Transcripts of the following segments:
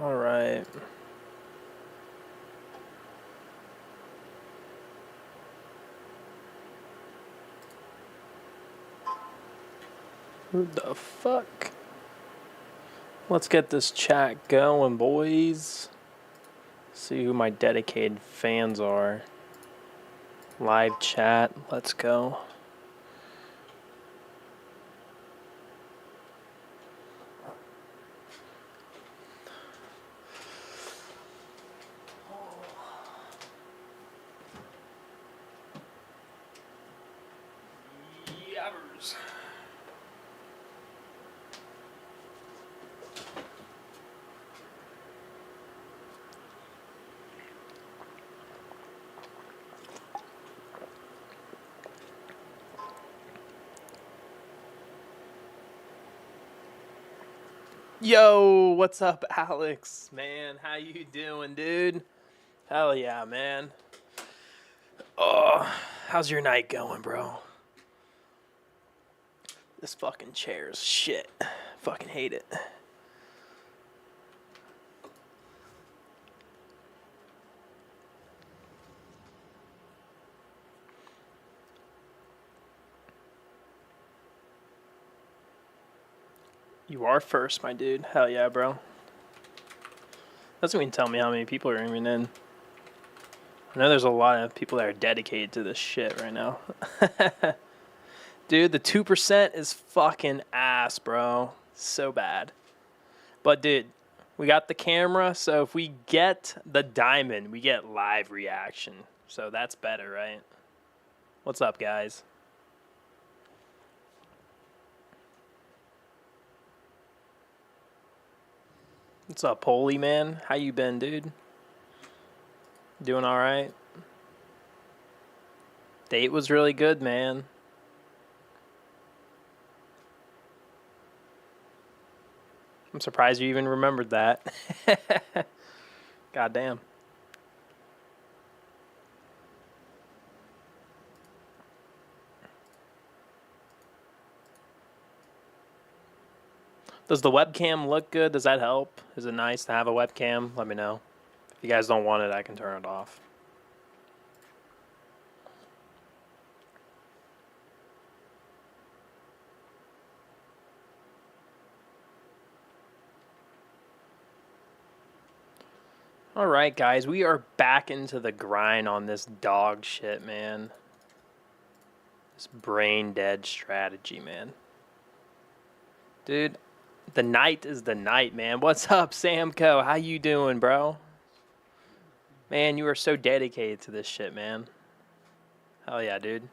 All right. Who the fuck? Let's get this chat going, boys. See who my dedicated fans are. Live chat. Let's go. Yabbers. Yo, what's up, Alex? Man, how you doing, dude? Hell yeah, man. Oh, how's your night going, bro? This fucking chair's shit. Fucking hate it. You are first, my dude. Hell yeah, bro. Doesn't even tell me how many people are even in. I know there's a lot of people that are dedicated to this shit right now. Dude, the 2% is fucking ass, bro. So bad. But, dude, we got the camera, so if we get the diamond, we get live reaction. So that's better, right? What's up, guys? What's up, PoE, man? How you been, dude? Doing all right? Date was really good, man. I'm surprised you even remembered that. Goddamn. Does the webcam look good? Does that help? Is it nice to have a webcam? Let me know. If you guys don't want it, I can turn it off. Alright, guys. We are back into the grind on this dog shit, man. This brain dead strategy, man. Dude, the night is the night, man. What's up, Samco? How you doing, bro? Man, you are so dedicated to this shit, man. Hell yeah, dude.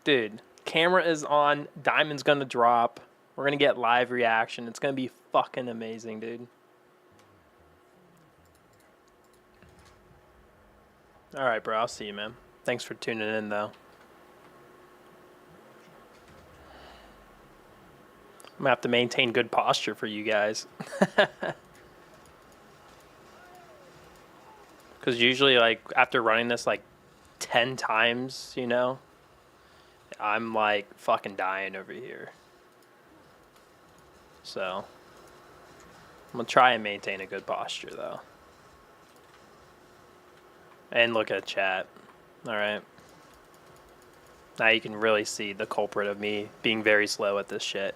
Dude, camera is on. Diamond's gonna drop. We're gonna get live reaction. It's gonna be fucking amazing, dude. Alright, bro. I'll see you, man. Thanks for tuning in, though. I'm gonna have to maintain good posture for you guys. Because usually, like, after running this, like, 10 times, you know, I'm, like, fucking dying over here. So, I'm gonna try and maintain a good posture, though. And look at chat. Alright. Now you can really see the culprit of me being very slow at this shit.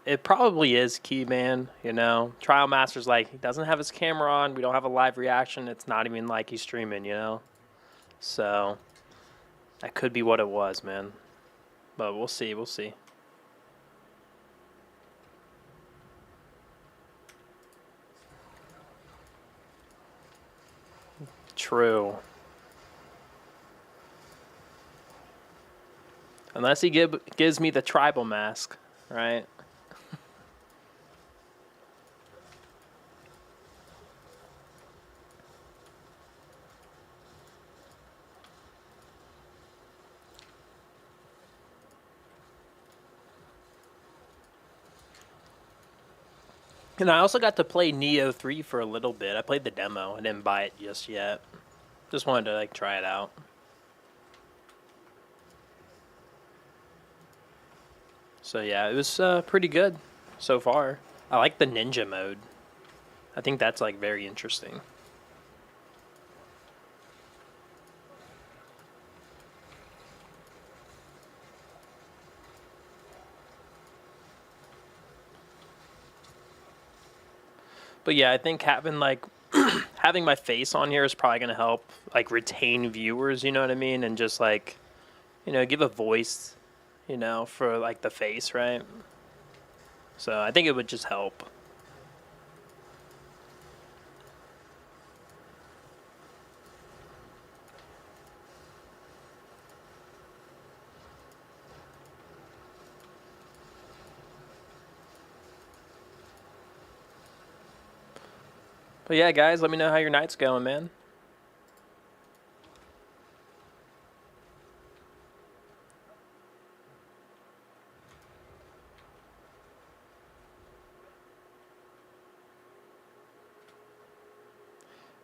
It probably is key, man. You know, Trialmaster's like, he doesn't have his camera on. We don't have a live reaction. It's not even like he's streaming, you know? So, that could be what it was, man. But we'll see. We'll see. True. Unless he gives me the tribal mask, right? And I also got to play Neo 3 for a little bit. I played the demo. I didn't buy it just yet. Just wanted to, like, try it out. So yeah, it was pretty good so far. I like the ninja mode. I think that's like very interesting. But yeah, I think having like having my face on here is probably gonna help like retain viewers, you know what I mean? And just like, you know, give a voice, you know, for like the face, right? So I think it would just help. But yeah, guys, let me know how your night's going, man.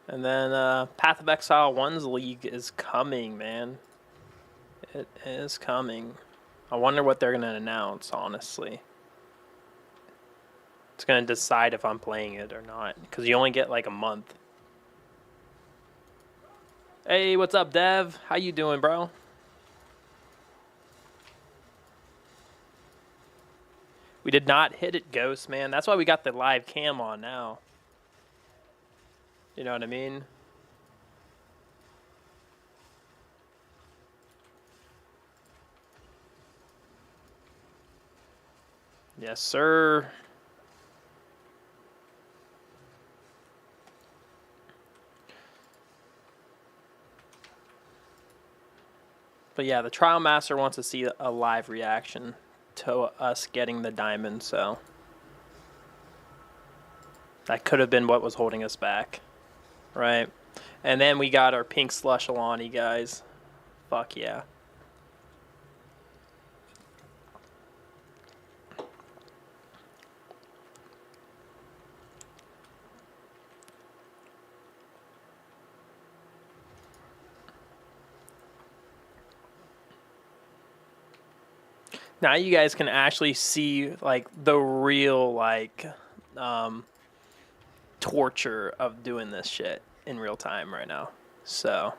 And then Path of Exile 1's League is coming, man. It is coming. I wonder what they're going to announce, honestly. It's going to decide if I'm playing it or not, because you only get like a month. Hey, what's up, Dev? How you doing, bro? We did not hit it, Ghost, man. That's why we got the live cam on now. You know what I mean? Yes, sir. But yeah, the Trialmaster wants to see a live reaction to us getting the diamond, so that could have been what was holding us back, right? And then we got our pink slush Alani, guys. Fuck yeah. Now you guys can actually see like the real like torture of doing this shit in real time right now. So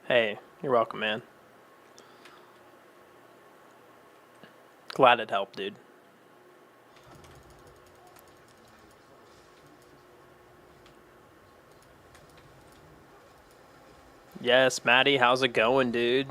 hey, you're welcome, man. Glad it helped, dude. Yes, Maddie, how's it going, dude?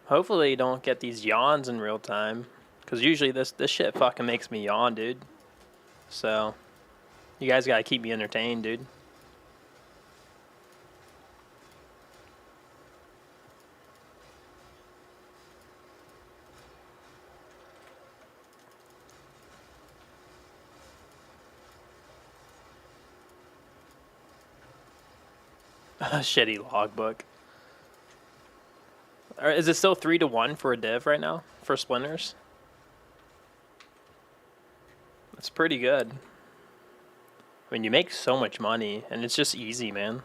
Hopefully you don't get these yawns in real time, because usually this shit fucking makes me yawn, dude. So you guys gotta keep me entertained, dude. Shitty logbook. Is it still 3-1 for a div right now for splinters? That's pretty good. I mean, you make so much money, and it's just easy, man.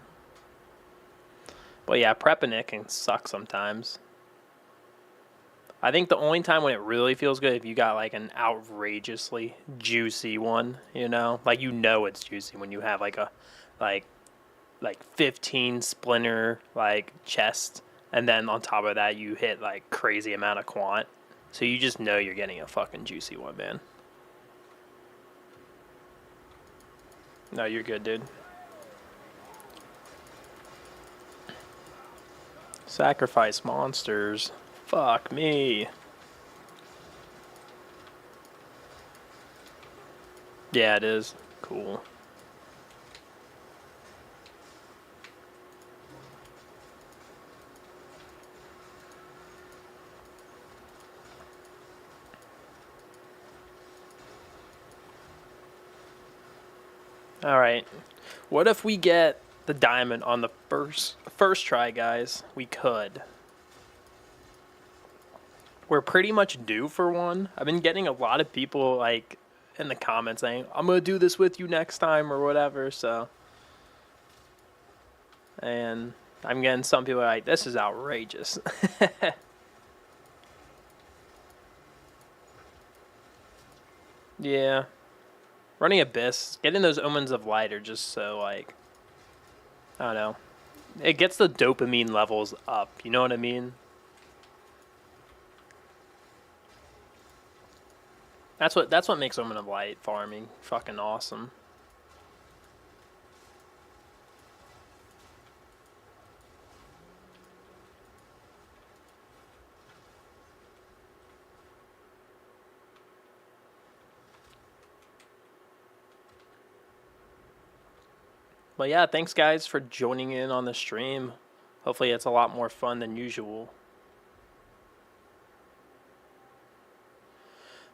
But yeah, prepping it can suck sometimes. I think the only time when it really feels good if you got like an outrageously juicy one, you know? Like you know it's juicy when you have like a like 15 splinter like chest, and then on top of that you hit like crazy amount of quant. So you just know you're getting a fucking juicy one, man. No, you're good, dude. Sacrifice monsters. Fuck me. Yeah, it is. Cool. All right. What if we get the diamond on the first try, guys? We could. We're pretty much due for one. I've been getting a lot of people like in the comments saying, "I'm gonna do this with you next time" or whatever. So, and I'm getting some people like, "This is outrageous." Yeah, running Abyss, getting those Omens of Light are just so like, I don't know. It gets the dopamine levels up. You know what I mean? That's what makes Omen of Light farming fucking awesome. But yeah, thanks guys for joining in on the stream. Hopefully it's a lot more fun than usual.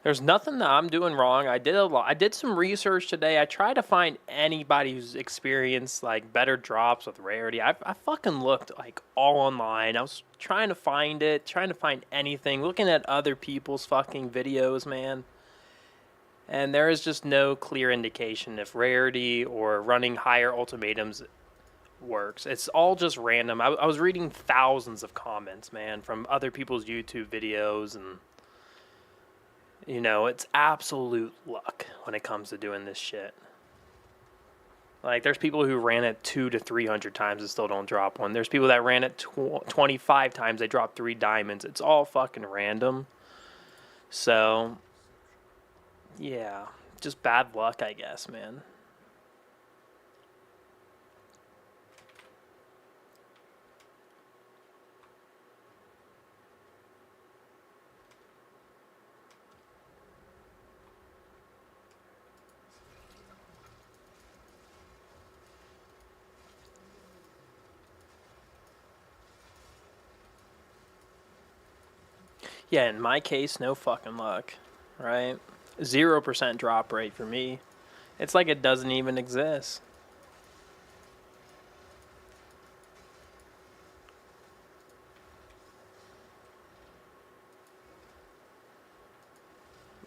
There's nothing that I'm doing wrong. I did some research today. I tried to find anybody who's experienced like better drops with Rarity. I fucking looked like all online. I was trying to find it, trying to find anything, looking at other people's fucking videos, man. And there is just no clear indication if Rarity or running higher ultimatums works. It's all just random. I was reading thousands of comments, man, from other people's YouTube videos, and you know, it's absolute luck when it comes to doing this shit. Like, there's people who ran it 200 to 300 times and still don't drop one. There's people that ran it 25 times, they drop 3 diamonds. It's all fucking random. So, yeah, just bad luck, I guess, man. Yeah, in my case, no fucking luck, right? 0% drop rate for me. It's like it doesn't even exist.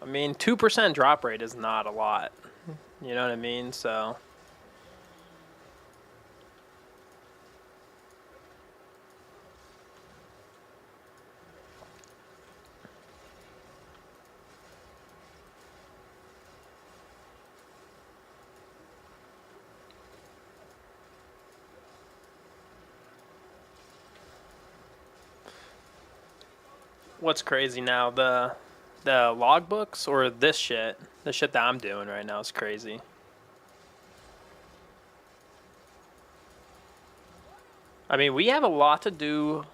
I mean, 2% drop rate is not a lot. You know what I mean? So... What's crazy now, the logbooks or this shit? The shit that I'm doing right now is crazy. I mean, we have a lot to do.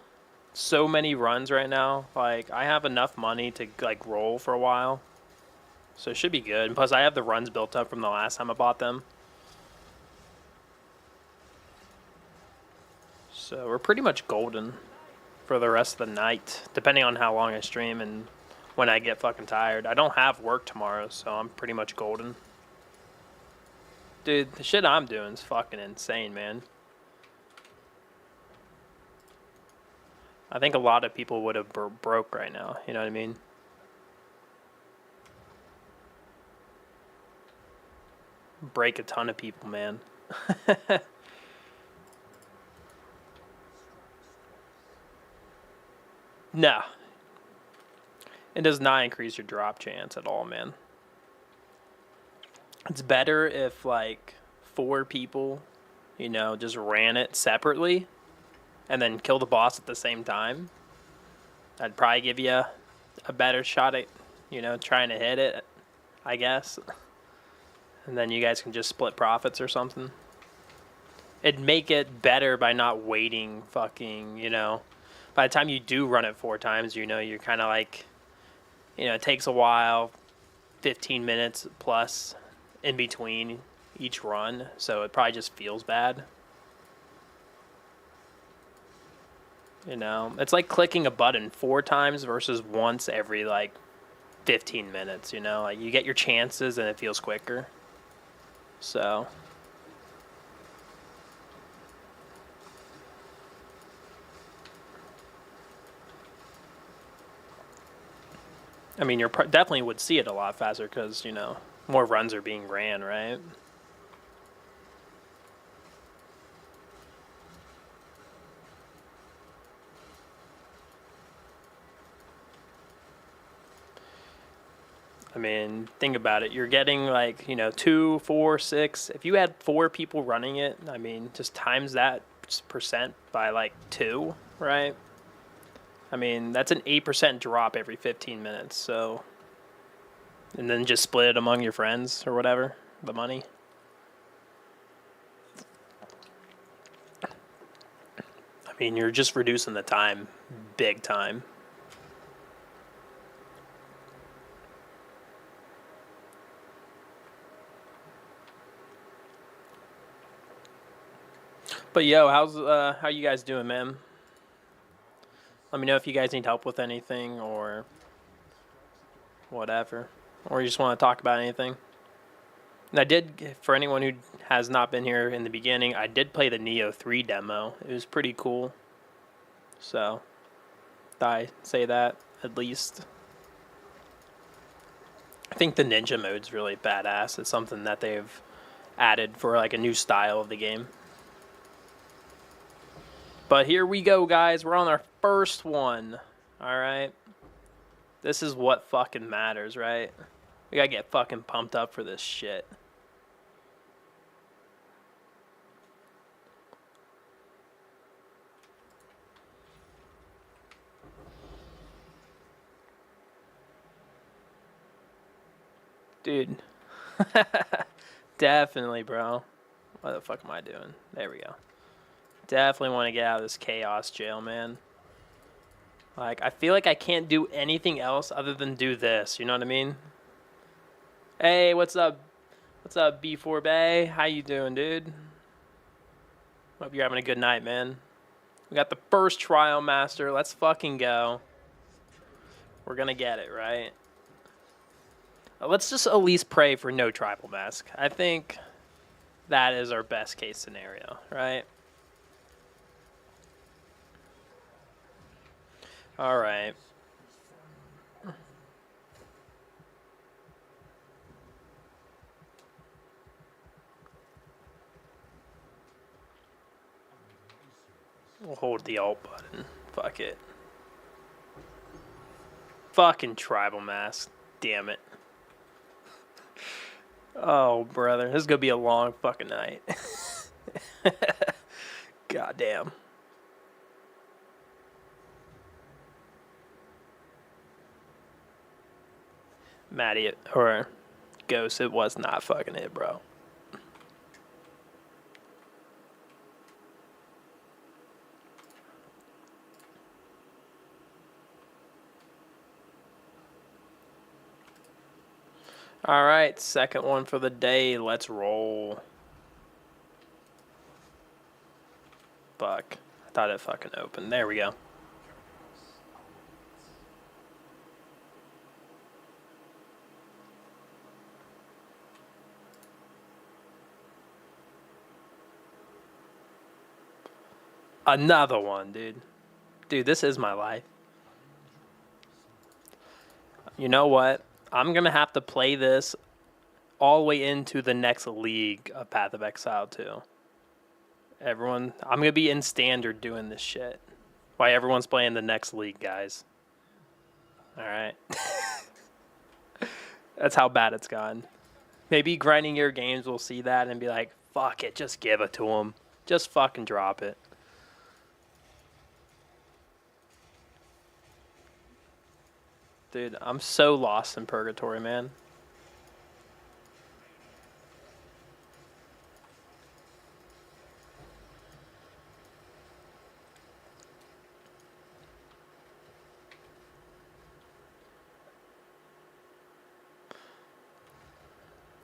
So many runs right now. Like, I have enough money to like roll for a while, so it should be good. And plus, I have the runs built up from the last time I bought them. So we're pretty much golden for the rest of the night, depending on how long I stream and when I get fucking tired. I don't have work tomorrow, so I'm pretty much golden. Dude, the shit I'm doing is fucking insane, man. I think a lot of people would have broke right now, you know what I mean? Break a ton of people, man. No. It does not increase your drop chance at all, man. It's better if, like, 4 people, you know, just ran it separately and then kill the boss at the same time. I'd probably give you a better shot at, you know, trying to hit it, I guess. And then you guys can just split profits or something. It'd make it better by not waiting fucking, you know. By the time you do run it 4 times, you know, you're kind of like, you know, it takes a while, 15 minutes plus in between each run. So it probably just feels bad. You know, it's like clicking a button 4 times versus once every like 15 minutes, you know, like you get your chances and it feels quicker. So I mean, you definitely would see it a lot faster because, you know, more runs are being ran, right? I mean, think about it. You're getting like, you know, 2, 4, 6. If you had 4 people running it, I mean, just times that percent by like 2, right? I mean, that's an 8% drop every 15 minutes. So, and then just split it among your friends or whatever, the money. I mean, you're just reducing the time big time. But yo, how you guys doing, man? Let me know if you guys need help with anything or whatever, or you just want to talk about anything. And I did, for anyone who has not been here in the beginning, I did play the Neo 3 demo. It was pretty cool. So, I say that at least. I think the ninja mode's really badass. It's something that they've added for like a new style of the game. But here we go, guys. We're on our first one. All right. This is what fucking matters, right? We gotta get fucking pumped up for this shit. Dude. Definitely, bro. What the fuck am I doing? There we go. Definitely want to get out of this chaos jail, man. Like, I feel like I can't do anything else other than do this. You know what I mean? Hey, what's up? What's up, B4 Bay? How you doing, dude? Hope you're having a good night, man. We got the first Trialmaster. Let's fucking go. We're gonna get it, right? Let's just at least pray for no tribal mask. I think that is our best case scenario, right? All right. We'll hold the alt button. Fuck it. Fucking tribal mask. Damn it. Oh, brother. This is going to be a long fucking night. Goddamn. Maddie, or Ghost, it was not fucking it, bro. All right, second one for the day. Let's roll. Fuck. I thought it fucking opened. There we go. Another one, dude. Dude, this is my life. You know what? I'm going to have to play this all the way into the next league of Path of Exile, too. Everyone, I'm going to be in standard doing this shit. While everyone's playing the next league, guys. All right. That's how bad it's gone. Maybe grinding your games will see that and be like, fuck it, just give it to them. Just fucking drop it. Dude, I'm so lost in purgatory, man.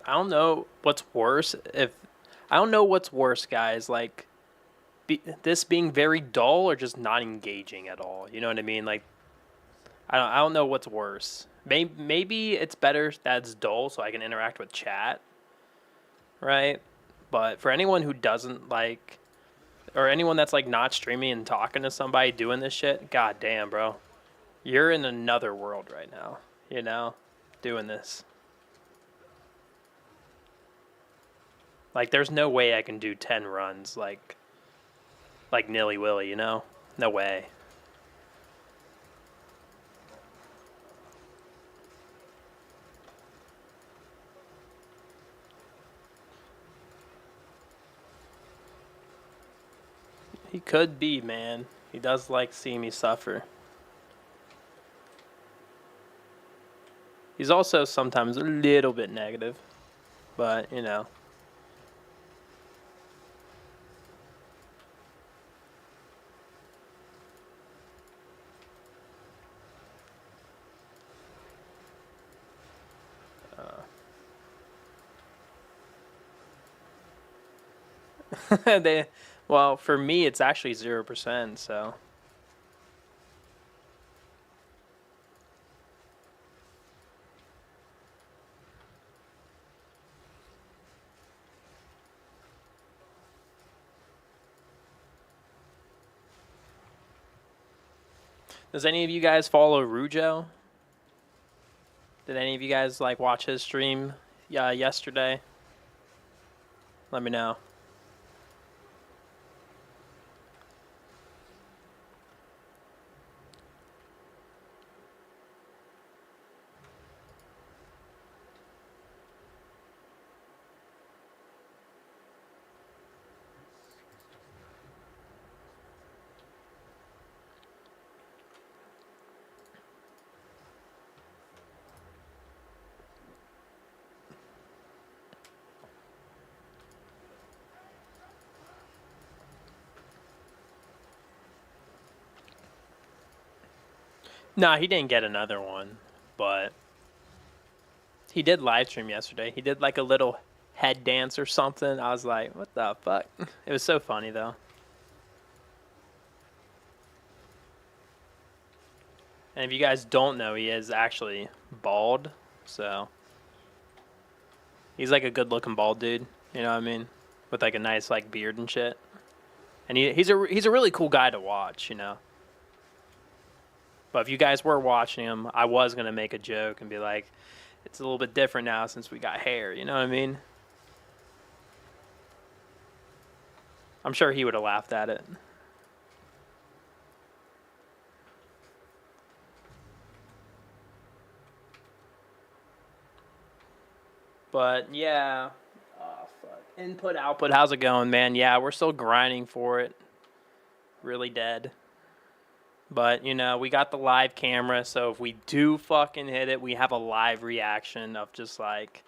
I don't know what's worse I don't know what's worse, guys, like this being very dull or just not engaging at all. You know what I mean? Like I don't know what's worse. Maybe it's better that it's dull so I can interact with chat, right? But for anyone who doesn't like, or anyone that's like not streaming and talking to somebody doing this shit, god damn, bro. You're in another world right now. you know, doing this. Like, there's no way I can do 10 runs like nilly-willy, you know? No way. He could be, man. He does like seeing me suffer. He's also sometimes a little bit negative, but, you know. Well, for me, it's actually 0%, so. Does any of you guys follow Rujo? Did any of you guys like watch his stream yesterday? Let me know. Nah, he didn't get another one, but he did live stream yesterday. He did like a little head dance or something. I was like, what the fuck? It was so funny though. And if you guys don't know, he is actually bald, so he's like a good-looking bald dude. You know what I mean? With like a nice like beard and shit. And he's a really cool guy to watch, you know. But if you guys were watching him, I was gonna make a joke and be like, it's a little bit different now since we got hair. You know what I mean? I'm sure he would have laughed at it. But yeah, oh fuck. Input output. How's it going, man? Yeah, we're still grinding for it. Really dead. But, you know, we got the live camera, so if we do fucking hit it, we have a live reaction of just like,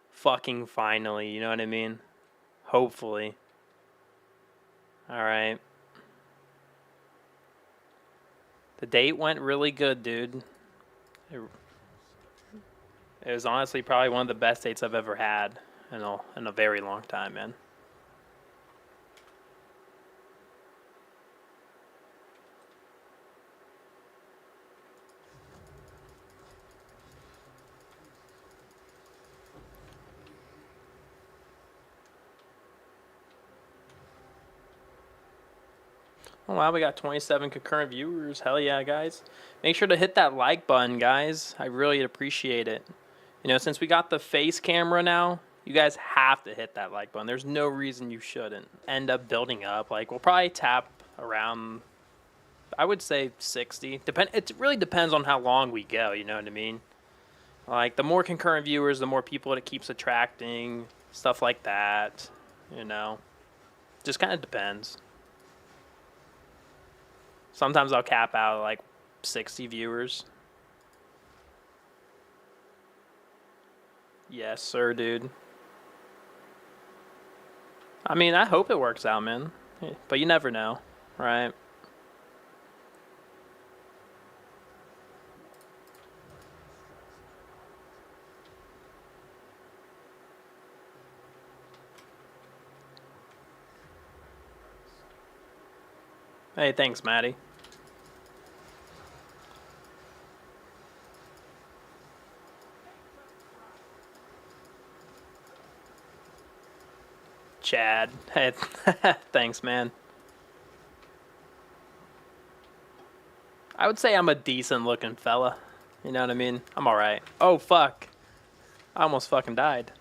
fucking finally, you know what I mean? Hopefully. Alright. The date went really good, dude. It was honestly probably one of the best dates I've ever had in a very long time, man. Oh wow, we got 27 concurrent viewers. Hell yeah, guys. Make sure to hit that like button, guys. I really appreciate it. You know, since we got the face camera now, you guys have to hit that like button. There's no reason you shouldn't. End up building up. Like, we'll probably tap around, I would say 60. It really depends on how long we go, you know what I mean? Like, the more concurrent viewers, the more people it keeps attracting, stuff like that, you know? Just kind of depends. Sometimes I'll cap out at like 60 viewers. Yes, sir, dude. I mean, I hope it works out, man. But you never know, right? Hey, thanks, Maddie. Chad. Hey, thanks, man. I would say I'm a decent looking fella. You know what I mean? I'm alright. Oh, fuck. I almost fucking died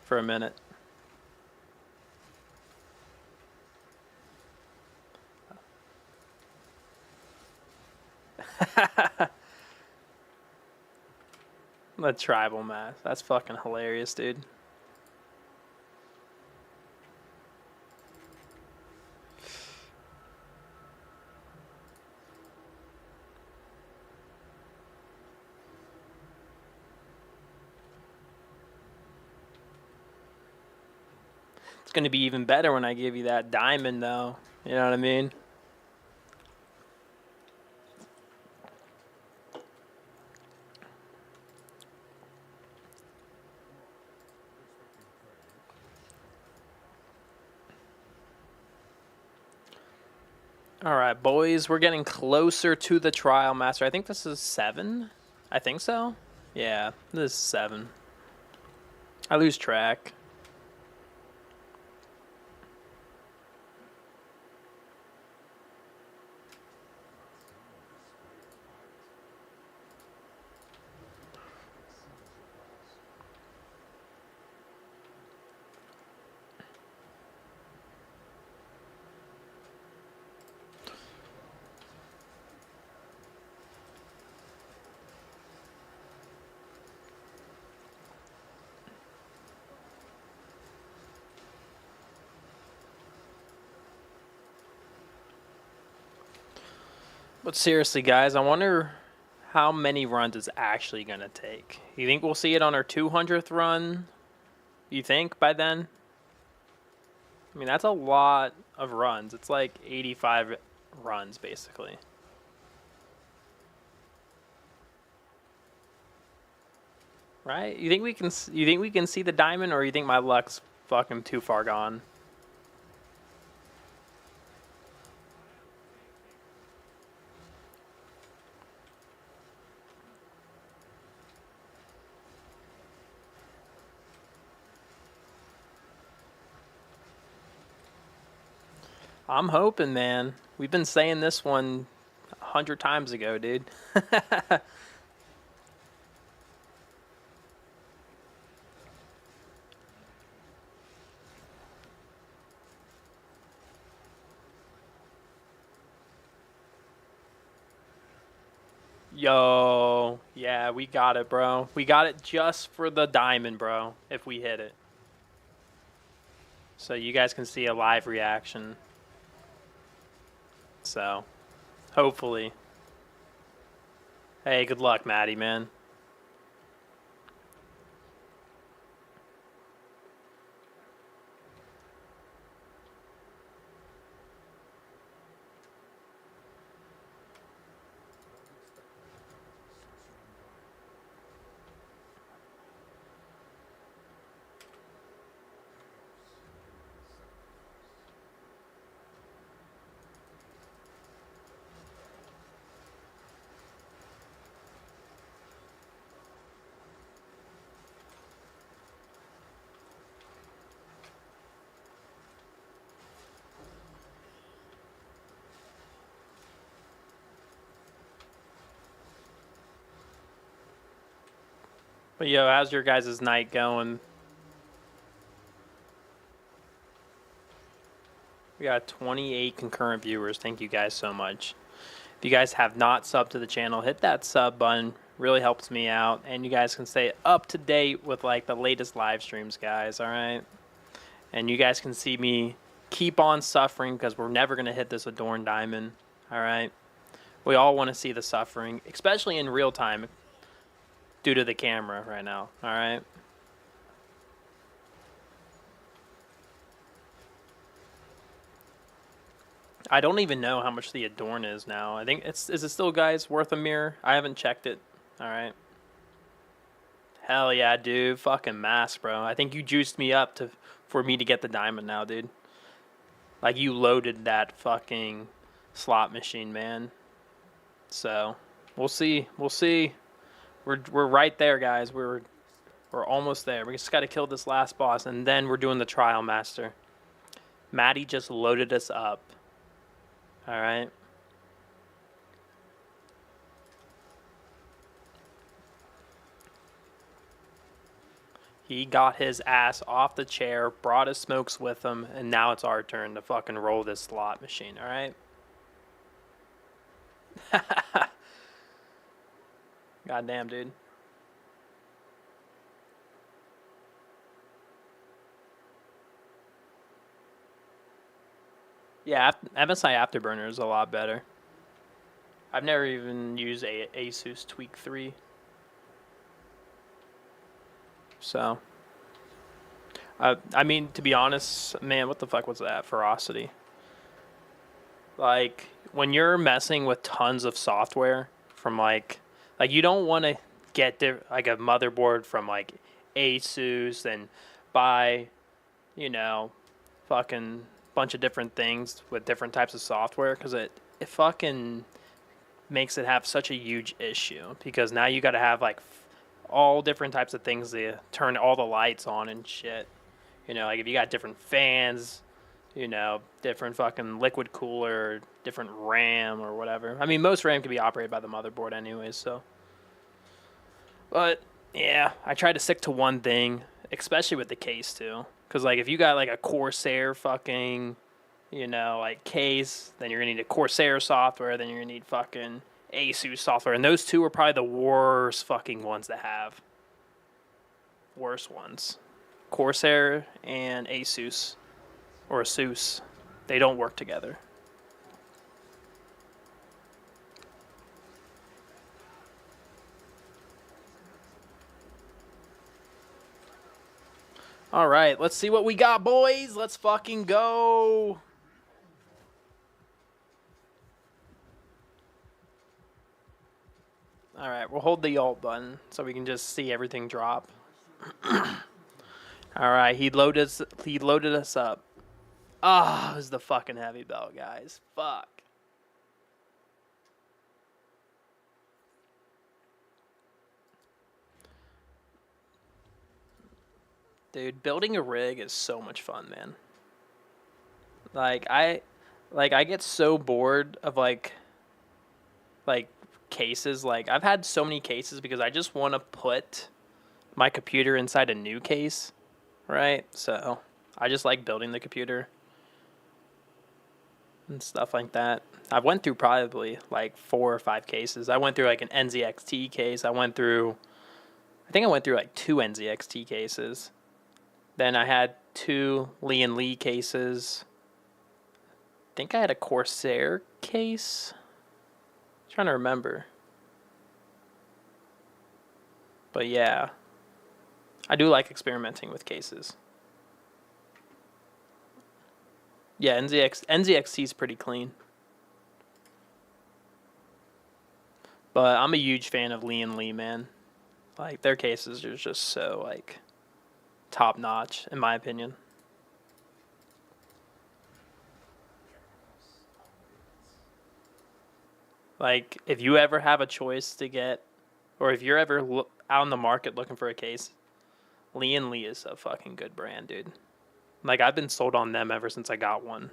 for a minute. The tribal mass. That's fucking hilarious, dude. It's going to be even better when I give you that diamond, though. You know what I mean? All right, boys. We're getting closer to the Trialmaster. I think this is 7. I think so. Yeah, this is 7. I lose track. But seriously, guys, I wonder how many runs it's actually going to take. You think we'll see it on our 200th run? You think by then? I mean, that's a lot of runs. It's like 85 runs, basically. Right? You think we can see the diamond, or you think my luck's fucking too far gone? I'm hoping, man. We've been saying this one 100 times ago, dude. Yo, yeah, we got it, bro. We got it just for the diamond, bro, if we hit it. So you guys can see a live reaction. So, hopefully. Hey, good luck, Maddie, man. But yo, how's your guys' night going? We got 28 concurrent viewers. Thank you guys so much. If you guys have not subbed to the channel, hit that sub button. Really helps me out. And you guys can stay up to date with like the latest live streams, guys, all right? And you guys can see me keep on suffering because we're never going to hit this Adorned Diamond, all right? We all want to see the suffering, especially in real time due to the camera right now, all right? I don't even know how much the Adorn is now. I think is it still, guys, worth a mirror? I haven't checked it. All right. Hell yeah, dude. Fucking mass, bro. I think you juiced me up for me to get the diamond now, dude. Like, you loaded that fucking slot machine, man. So, we'll see. We'll see. We're right there, guys. We're almost there. We just got to kill this last boss, and then we're doing the Trialmaster. Maddie just loaded us up. All right. He got his ass off the chair, brought his smokes with him, and now it's our turn to fucking roll this slot machine, alright? Goddamn, dude. Yeah, MSI Afterburner is a lot better. I've never even used Asus Tweak 3. So, I mean, to be honest, man, what the fuck was that? Ferocity. Like, when you're messing with tons of software from, like you don't want to get, like, a motherboard from, like, Asus and buy, you know, fucking bunch of different things with different types of software, because it fucking makes it have such a huge issue, because now you got to have, like, all different types of things to turn all the lights on and shit. You know, like if you got different fans, you know, different fucking liquid cooler, different RAM or whatever. I mean, most RAM can be operated by the motherboard anyways, so. But, yeah, I try to stick to one thing, especially with the case, too. Because, like, if you got, like, a Corsair fucking, you know, like, case, then you're going to need a Corsair software, then you're going to need fucking Asus software, and those two are probably the worst fucking ones to have. Worst ones. Corsair and Asus, or Asus, they don't work together. All right, let's see what we got, boys. Let's fucking go. All right, we'll hold the Alt button so we can just see everything drop. All right, he loaded us up. Ah, it was the fucking heavy belt, guys. Fuck. Dude, building a rig is so much fun, man. Like I get so bored of like cases. Like, I've had so many cases because I just want to put my computer inside a new case, right? So I just like building the computer and stuff like that. I went through probably like 4 or 5 cases. I went through like an NZXT case. I think I went through like 2 NZXT cases. Then I had 2 Lee and Lee cases. I think I had a Corsair case. I'm trying to remember. But yeah, I do like experimenting with cases. Yeah, NZXT is pretty clean. But I'm a huge fan of Lee and Lee, man. Like, their cases are just so, like, top notch, in my opinion. Like, if you ever have a choice to get, or if you're ever out in the market looking for a case, Lee and Lee is a fucking good brand, dude. Like, I've been sold on them ever since I got one.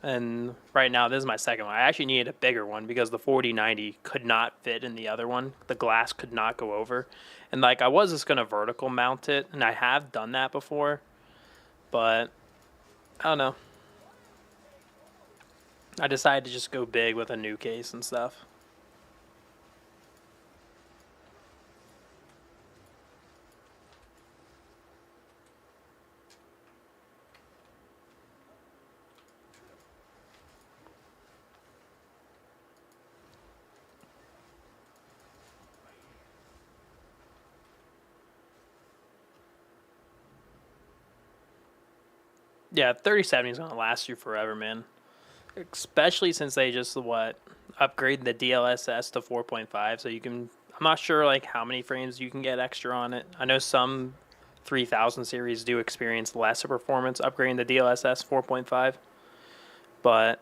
And right now, this is my second one. I actually needed a bigger one because the 4090 could not fit in the other one. The glass could not go over. And, like, I was just going to vertical mount it, and I have done that before. But, I don't know. I decided to just go big with a new case and stuff. Yeah, 3070 is going to last you forever, man. Especially since they just, upgrade the DLSS to 4.5, so you can, I'm not sure, like, how many frames you can get extra on it. I know some 3000 series do experience lesser performance upgrading the DLSS 4.5. But,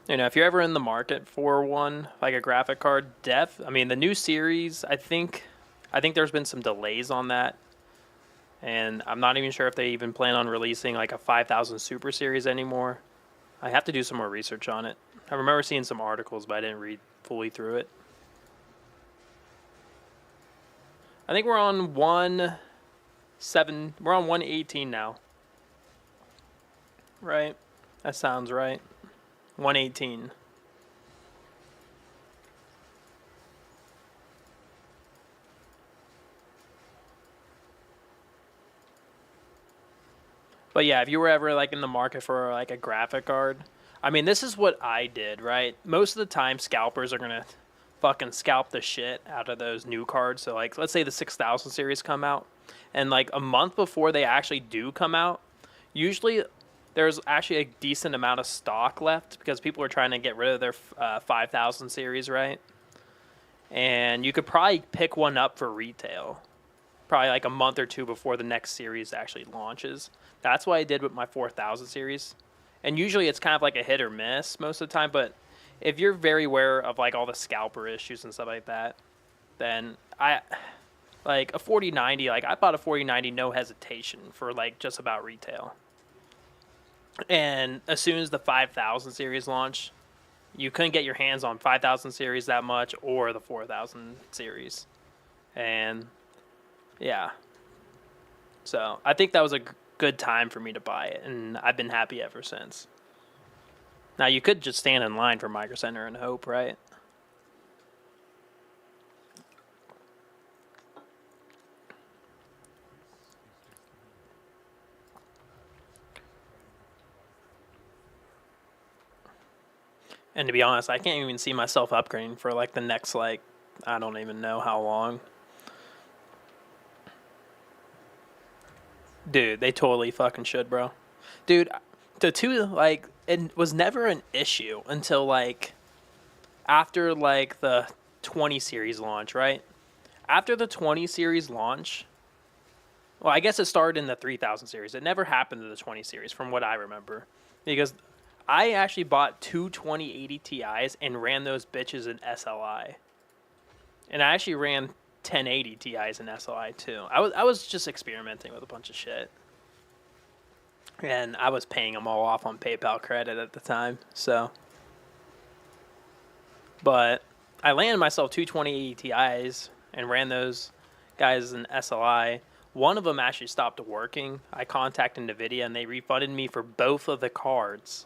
you know, if you're ever in the market for one, like a graphic card, I mean, the new series, I think there's been some delays on that. And I'm not even sure if they even plan on releasing like a 5000 Super Series anymore. I have to do some more research on it. I remember seeing some articles, but I didn't read fully through it. I think we're on 1-7. We're on 118 now. Right? That sounds right. 118. But yeah, if you were ever like in the market for like a graphic card, I mean, this is what I did, right? Most of the time, scalpers are gonna fucking scalp the shit out of those new cards. So like, let's say the 6000 series come out, and like a month before they actually do come out, usually there's actually a decent amount of stock left because people are trying to get rid of their 5000 series, right? And you could probably pick one up for retail, probably like a month or two before the next series actually launches. That's what I did with my 4000 series. And usually it's kind of like a hit or miss most of the time, but if you're very aware of like all the scalper issues and stuff like that, then I like a 4090, like I bought a 4090 no hesitation for like just about retail. And as soon as the 5000 series launched, you couldn't get your hands on 5000 series that much or the 4000 series. And yeah. So I think that was a good time for me to buy it, and I've been happy ever since. Now, you could just stand in line for Micro Center and hope, right? And to be honest, I can't even see myself upgrading for like the next, like, I don't even know how long. Dude, they totally fucking should, bro. Dude, the two, like, it was never an issue until, like, after, like, the 20 series launch, right? After the 20 series launch, well, I guess it started in the 3000 series. It never happened to the 20 series, from what I remember. Because I actually bought two 2080 Ti's and ran those bitches in SLI. And I actually ran 1080 Ti's in SLI too. I was just experimenting with a bunch of shit. And I was paying them all off on PayPal credit at the time, so. But I landed myself two 2080 Ti's and ran those guys in SLI. One of them actually stopped working. I contacted NVIDIA and they refunded me for both of the cards.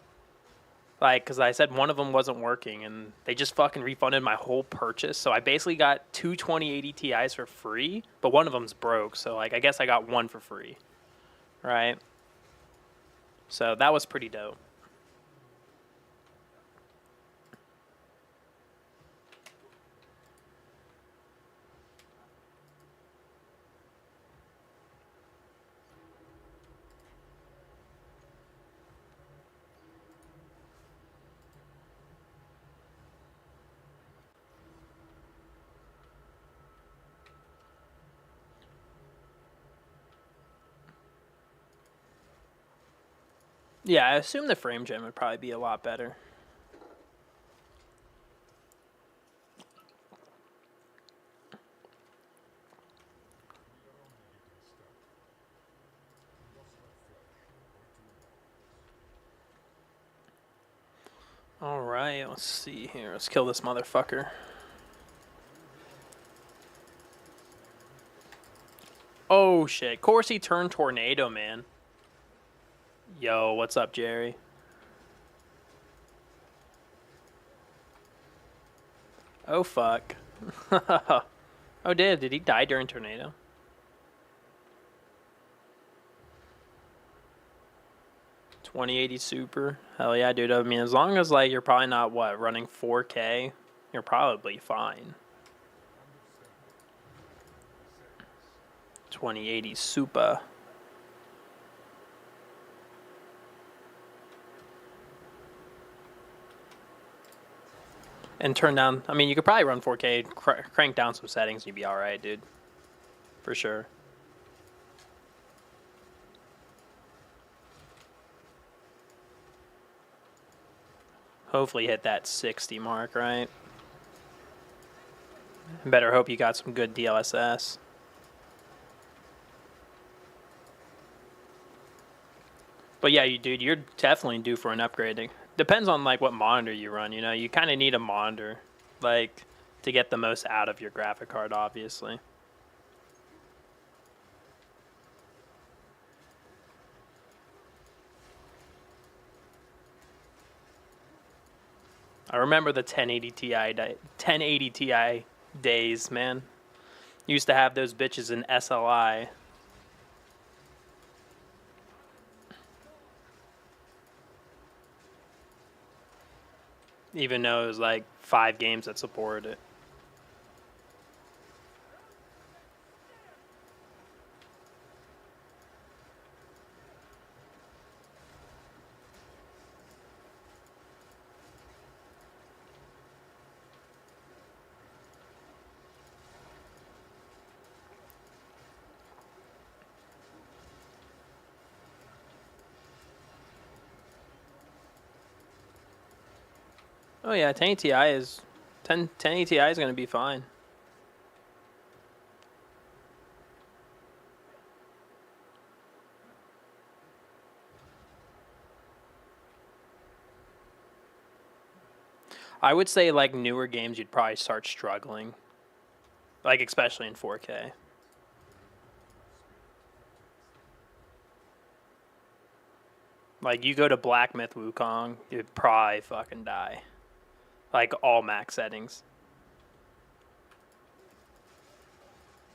Like, because I said one of them wasn't working, and they just fucking refunded my whole purchase. So I basically got two 2080 Ti's for free, but one of them's broke. So, like, I guess I got one for free, right? So that was pretty dope. Yeah, I assume the frame gen would probably be a lot better. Alright, let's see here. Let's kill this motherfucker. Oh shit. Corsi turned tornado, man. Yo, what's up, Jerry? Oh fuck. Oh, did he die during tornado? $2080 Super. Hell yeah, dude. I mean, as long as like you're probably not running 4K, you're probably fine. 2080 Super. And turn down. I mean, you could probably run 4K, crank down some settings, and you'd be all right, dude. For sure. Hopefully hit that 60 mark, right? Better hope you got some good DLSS. But yeah, dude, you're definitely due for an upgrading. Depends on like what monitor you run. You know, you kind of need a monitor, like, to get the most out of your graphic card, obviously. I remember the 1080 Ti days, man. Used to have those bitches in SLI. Even though it was like 5 games that supported it. Oh yeah, 1080 Ti is 1080 Ti is gonna be fine. I would say like newer games, you'd probably start struggling, like especially in 4K. Like you go to Black Myth Wukong, you'd probably fucking die. Like all max settings.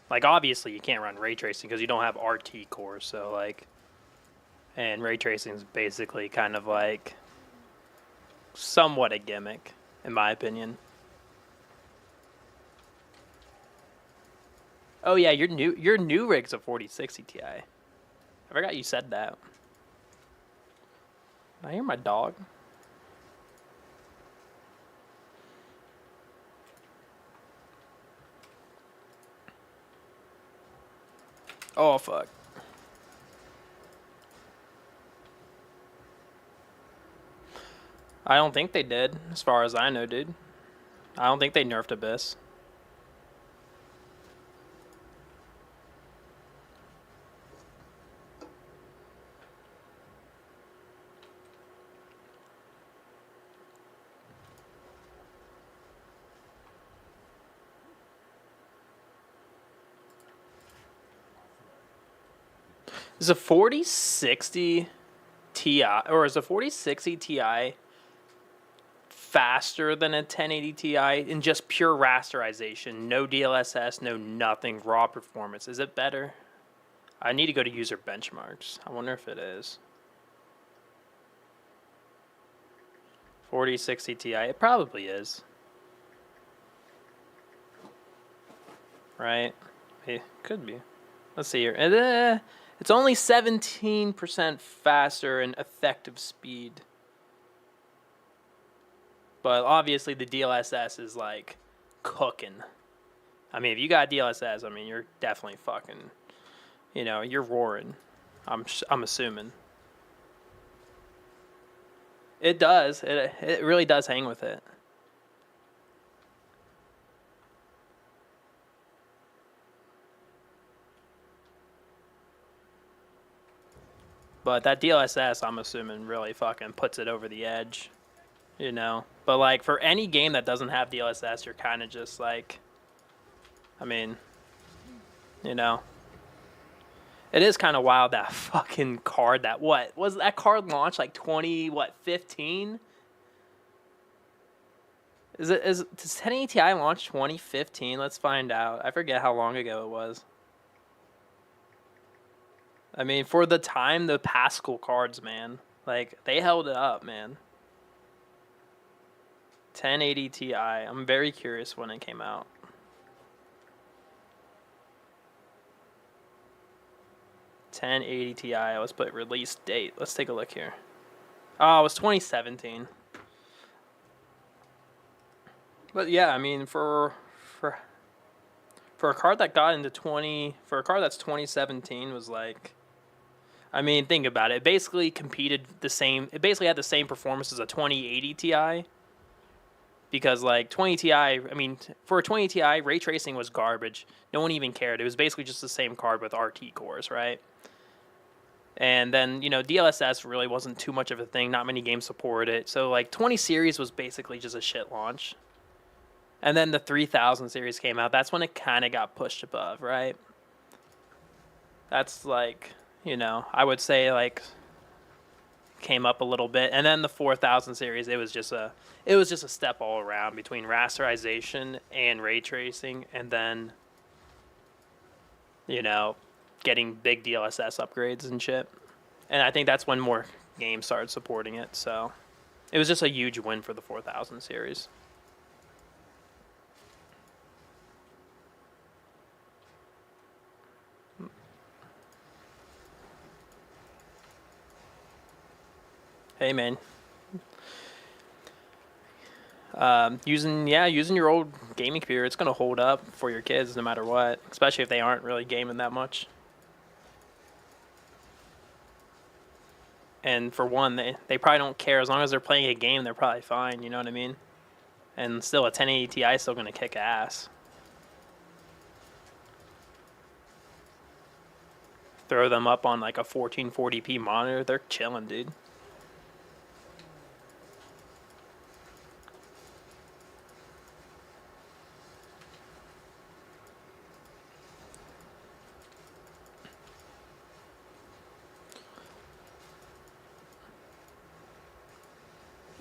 Like obviously you can't run ray tracing because you don't have RT cores, so like, and ray tracing is basically kind of like somewhat a gimmick, in my opinion. Oh yeah, your new rig's a 4060 Ti. I forgot you said that. I hear my dog. Oh fuck. I don't think they did, as far as I know, dude. I don't think they nerfed Abyss. Is a 4060 Ti, or is a 4060 Ti faster than a 1080 Ti in just pure rasterization? No DLSS, no nothing, raw performance. Is it better? I need to go to user benchmarks. I wonder if it is. 4060 Ti, it probably is. Right? It could be. Let's see here. It's only 17% faster in effective speed. But obviously the DLSS is like cooking. I mean, if you got DLSS, I mean, you're definitely fucking, you know, you're roaring. I'm assuming. It does. It really does hang with it. But that DLSS, I'm assuming, really fucking puts it over the edge, you know? But, like, for any game that doesn't have DLSS, you're kind of just, like, I mean, you know? It is kind of wild, that fucking card that, what? Was that card launched, like, 15? Does 1080 Ti launch 2015? Let's find out. I forget how long ago it was. I mean, for the time, the Pascal cards, man, like, they held it up, man. 1080 Ti. I'm very curious when it came out. $1080 Ti. Let's put release date. Let's take a look here. Oh, it was 2017. But yeah, I mean, for a card that got into for a card that's 2017 was like, I mean, think about it. It basically competed the same. It basically had the same performance as a 2080 Ti. Because like 20 Ti, I mean, for a 20 Ti, ray tracing was garbage. No one even cared. It was basically just the same card with RT cores, right? And then, you know, DLSS really wasn't too much of a thing. Not many games supported it. So like 20 series was basically just a shit launch. And then the 3000 series came out. That's when it kind of got pushed above, right? That's like, you know, I would say like came up a little bit, and then the 4000 series, it was just a step all around between rasterization and ray tracing, and then, you know, getting big DLSS upgrades and shit. And I think that's when more games started supporting it. So it was just a huge win for the 4000 series. Hey, man. Using your old gaming computer, it's gonna hold up for your kids no matter what, especially if they aren't really gaming that much. And for one, they probably don't care. As long as they're playing a game, they're probably fine, you know what I mean? And still, a 1080 Ti is still gonna kick ass. Throw them up on like a 1440p monitor, they're chilling, dude.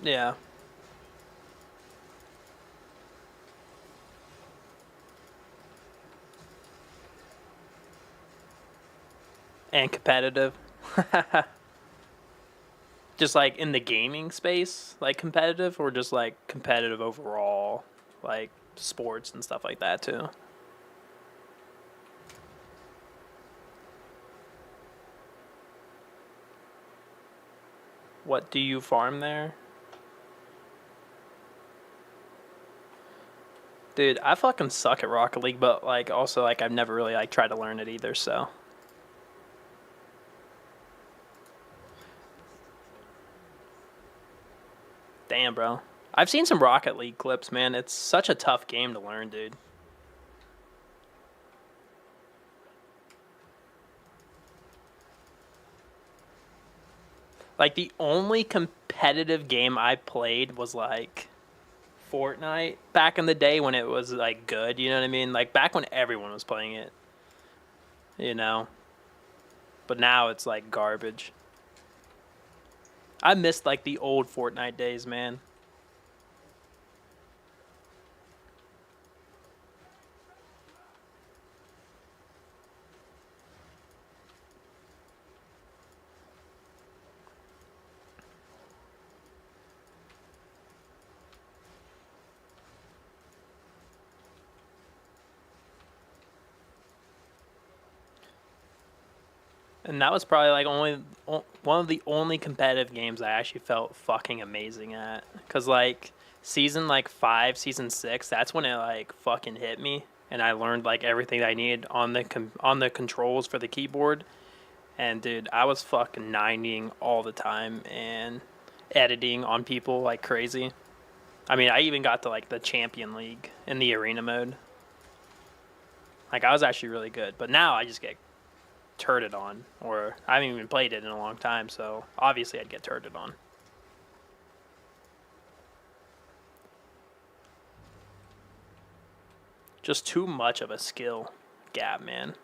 Yeah. And competitive. Just like in the gaming space, like competitive, or just like competitive overall, like sports and stuff like that too. What do you farm there? Dude, I fucking suck at Rocket League, but like also like I've never really like tried to learn it either, so. Damn, bro. I've seen some Rocket League clips, man. It's such a tough game to learn, dude. Like the only competitive game I played was like Fortnite back in the day when it was like good, you know what I mean? Like back when everyone was playing it, you know? But now it's like garbage. I missed like the old Fortnite days, man. And that was probably like one of the only competitive games I actually felt fucking amazing at. Cause like season like 5, season 6, that's when it like fucking hit me, and I learned like everything I needed on the controls for the keyboard. And dude, I was fucking 90ing all the time and editing on people like crazy. I mean, I even got to like the Champion League in the arena mode. Like I was actually really good, but now I just get turreted on, or I haven't even played it in a long time, so obviously I'd get turreted on. Just too much of a skill gap, man.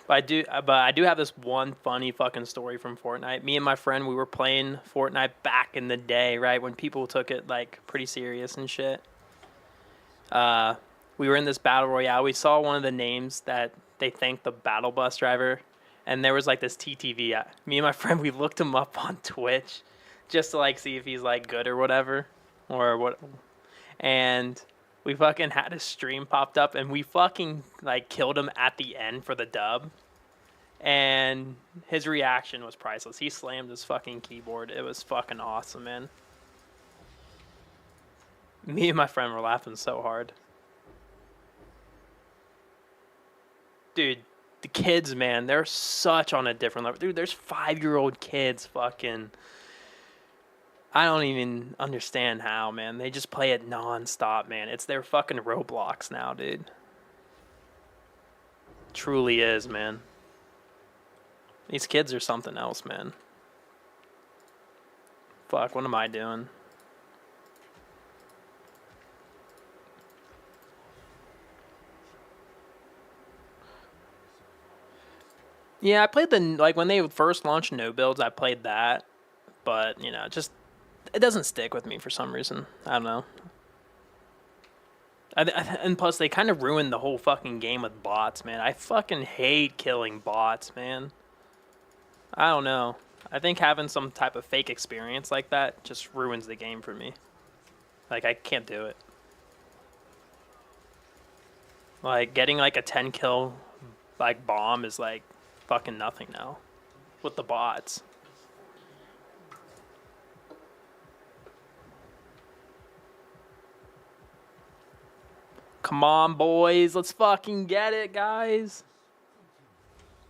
But I do have this one funny fucking story from Fortnite. Me and my friend, we were playing Fortnite back in the day, right when people took it like pretty serious and shit. We were in this battle royale. We saw one of the names that they thanked the battle bus driver, and there was like this TTV. Me and my friend, we looked him up on Twitch, just to like see if he's like good or whatever, or what. And we fucking had his stream popped up, and we fucking like killed him at the end for the dub. And his reaction was priceless. He slammed his fucking keyboard. It was fucking awesome, man. Me and my friend were laughing so hard. Dude, the kids, man, they're such on a different level. Dude, there's 5-year-old kids fucking. I don't even understand how, man. They just play it non-stop, man. It's their fucking Roblox now, dude. Truly is, man. These kids are something else, man. Fuck, what am I doing? Yeah, I played the, like, when they first launched no builds, I played that. But, you know, just, it doesn't stick with me for some reason. I don't know. And plus, they kind of ruined the whole fucking game with bots, man. I fucking hate killing bots, man. I don't know. I think having some type of fake experience like that just ruins the game for me. Like, I can't do it. Like, getting like a 10 kill, like, bomb is like fucking nothing now with the bots. Come on, boys. Let's fucking get it, guys.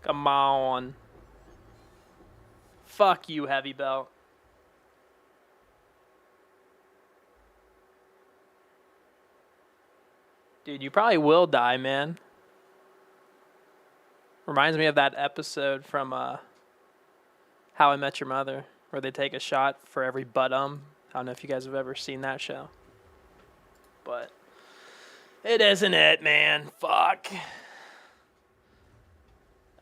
Come on. Fuck you, Heavy Belt. Dude, you probably will die, man. Reminds me of that episode from How I Met Your Mother, where they take a shot for every butt. I don't know if you guys have ever seen that show. But it isn't it, man. Fuck.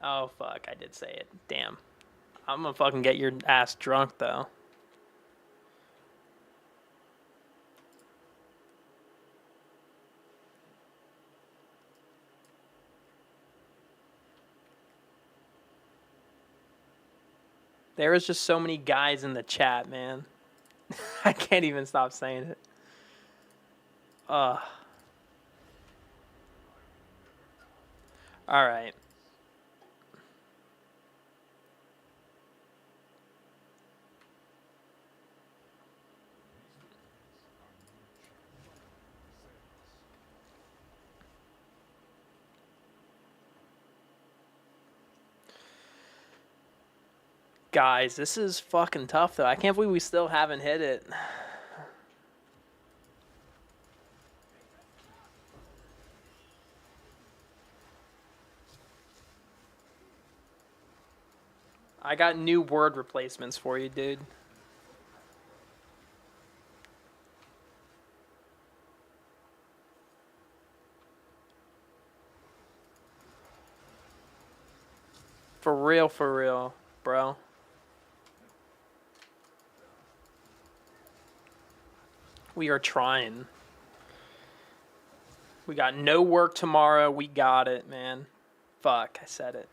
Oh, fuck. I did say it. Damn. I'm gonna fucking get your ass drunk, though. There is just so many guys in the chat, man. I can't even stop saying it. Ugh. Alright. Guys, this is fucking tough, though. I can't believe we still haven't hit it. I got new word replacements for you, dude. For real, bro. We are trying. We got no work tomorrow. We got it, man. Fuck, I said it.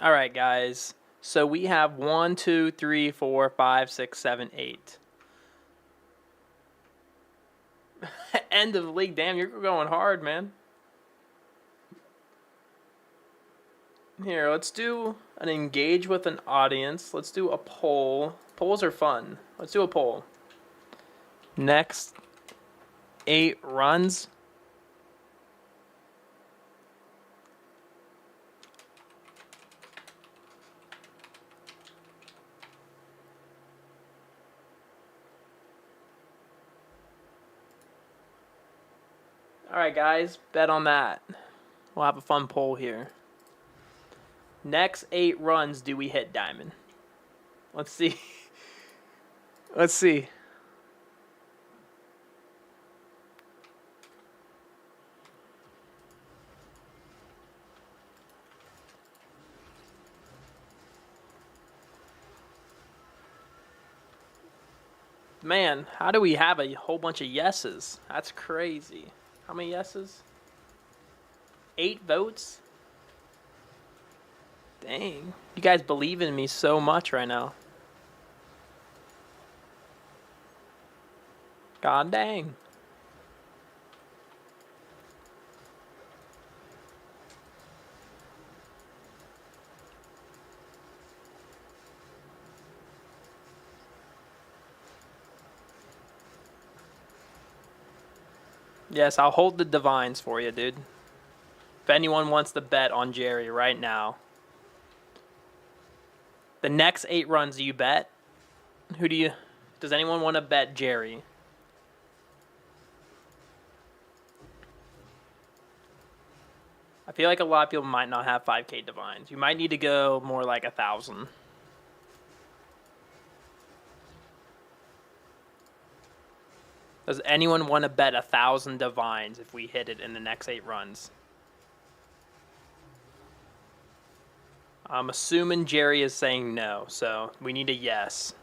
All right, guys. So we have 1, 2, 3, 4, 5, 6, 7, 8. End of the league. Damn, you're going hard, man. Here, let's do an engage with an audience. Let's do a poll. Polls are fun. Let's do a poll. Next 8 runs. Alright, guys, bet on that. We'll have a fun poll here. Next 8 runs, do we hit diamond? Let's see. Let's see. Man, how do we have a whole bunch of yeses? That's crazy. How many yeses? 8 votes? Dang. You guys believe in me so much right now. God dang. Yes, I'll hold the divines for you, dude. If anyone wants to bet on Jerry right now. The next 8 runs, do you bet? Does anyone want to bet Jerry? I feel like a lot of people might not have 5K divines. You might need to go more like 1,000. Does anyone want to bet 1,000 divines if we hit it in the next 8 runs? I'm assuming Jerry is saying no, so we need a yes.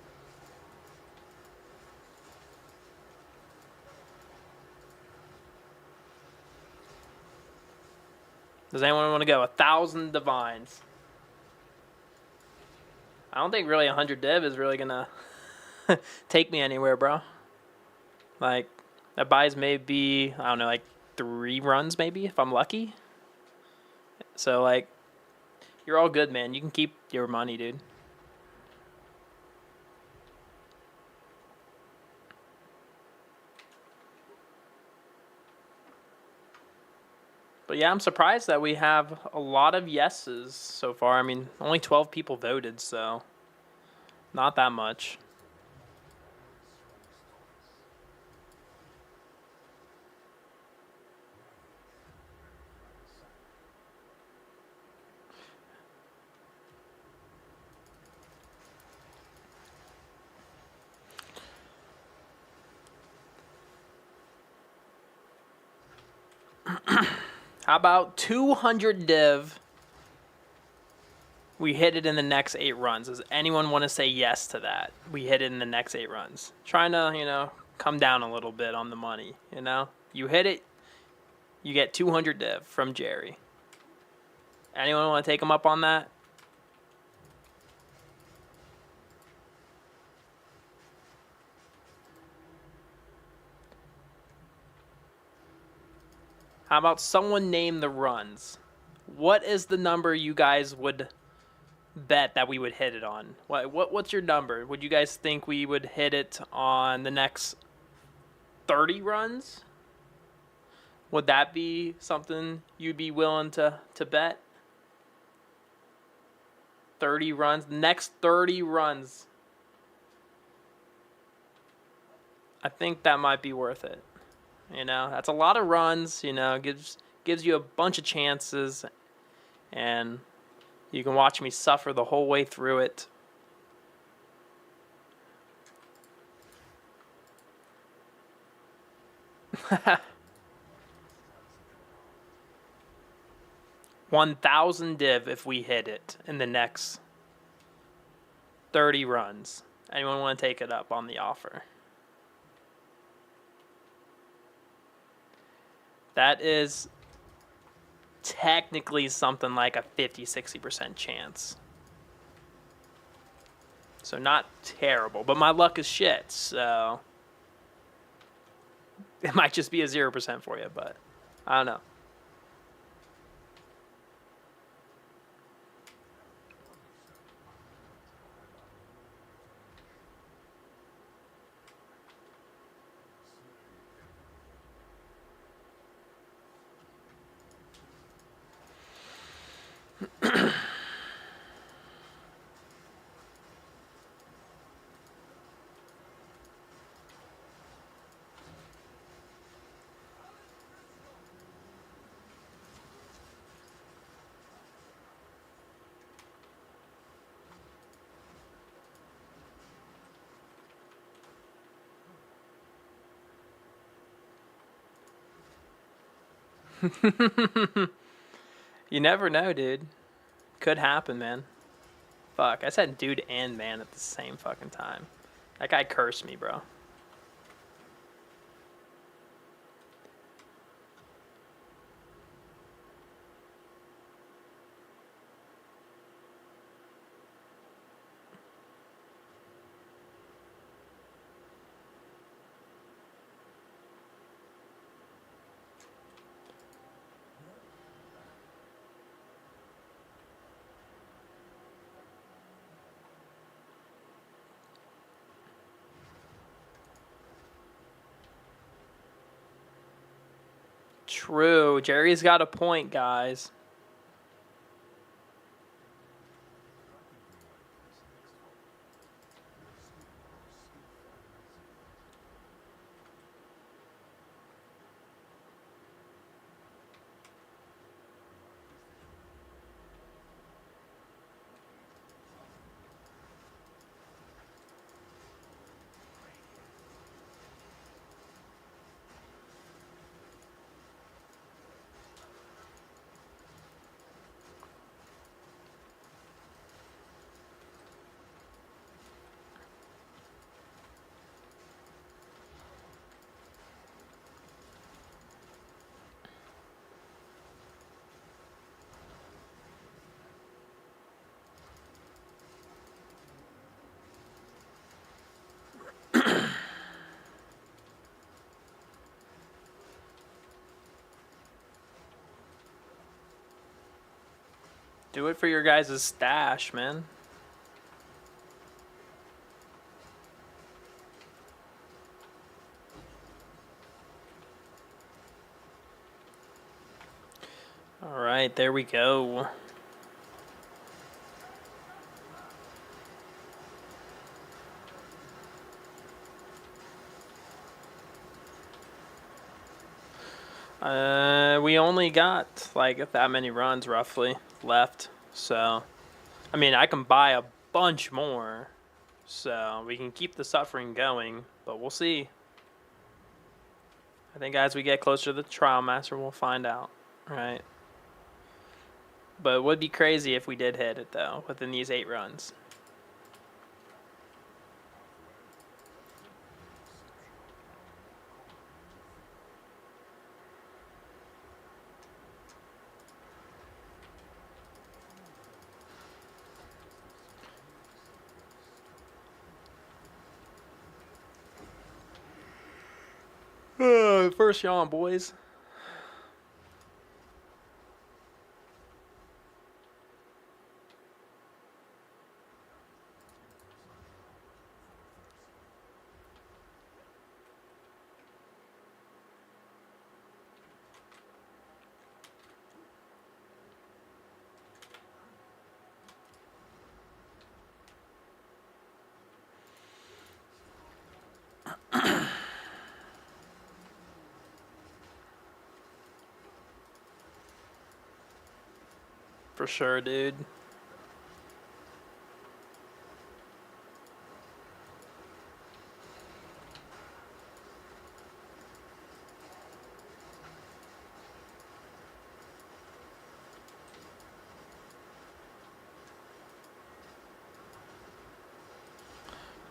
Does anyone want to go 1,000 divines? I don't think really 100 div is really gonna take me anywhere, bro. Like, that buys maybe, I don't know, like 3 runs maybe, if I'm lucky. So, like, you're all good, man. You can keep your money, dude. But yeah, I'm surprised that we have a lot of yeses so far. I mean, only 12 people voted, so not that much. How about 200 div? We hit it in the next 8 runs. Does anyone want to say yes to that? We hit it in the next 8 runs. Trying to, come down a little bit on the money, You hit it, you get 200 div from Jerry. Anyone want to take him up on that? How about someone name the runs? What is the number you guys would bet that we would hit it on? What's your number? Would you guys think we would hit it on the next 30 runs? Would that be something you'd be willing to bet? 30 runs, next 30 runs. I think that might be worth it. That's a lot of runs, gives you a bunch of chances, and you can watch me suffer the whole way through it. $1,000 div if we hit it in the next 30 runs. Anyone want to take it up on the offer? That is technically something like a 50-60% chance. So not terrible, but my luck is shit, so it might just be a 0% for you, but I don't know. You never know, dude. Could happen, man. Fuck, I said dude and man at the same fucking time. That guy cursed me, bro. True. Jerry's got a point, guys. Do it for your guys' stash, man. All right, there we go. We only got like that many runs roughly left, so I mean I can buy a bunch more, so we can keep the suffering going, but we'll see. I think as we get closer to the Trialmaster, we'll find out, right? But it would be crazy if we did hit it though within these 8 runs. First yawn, boys. For sure, dude.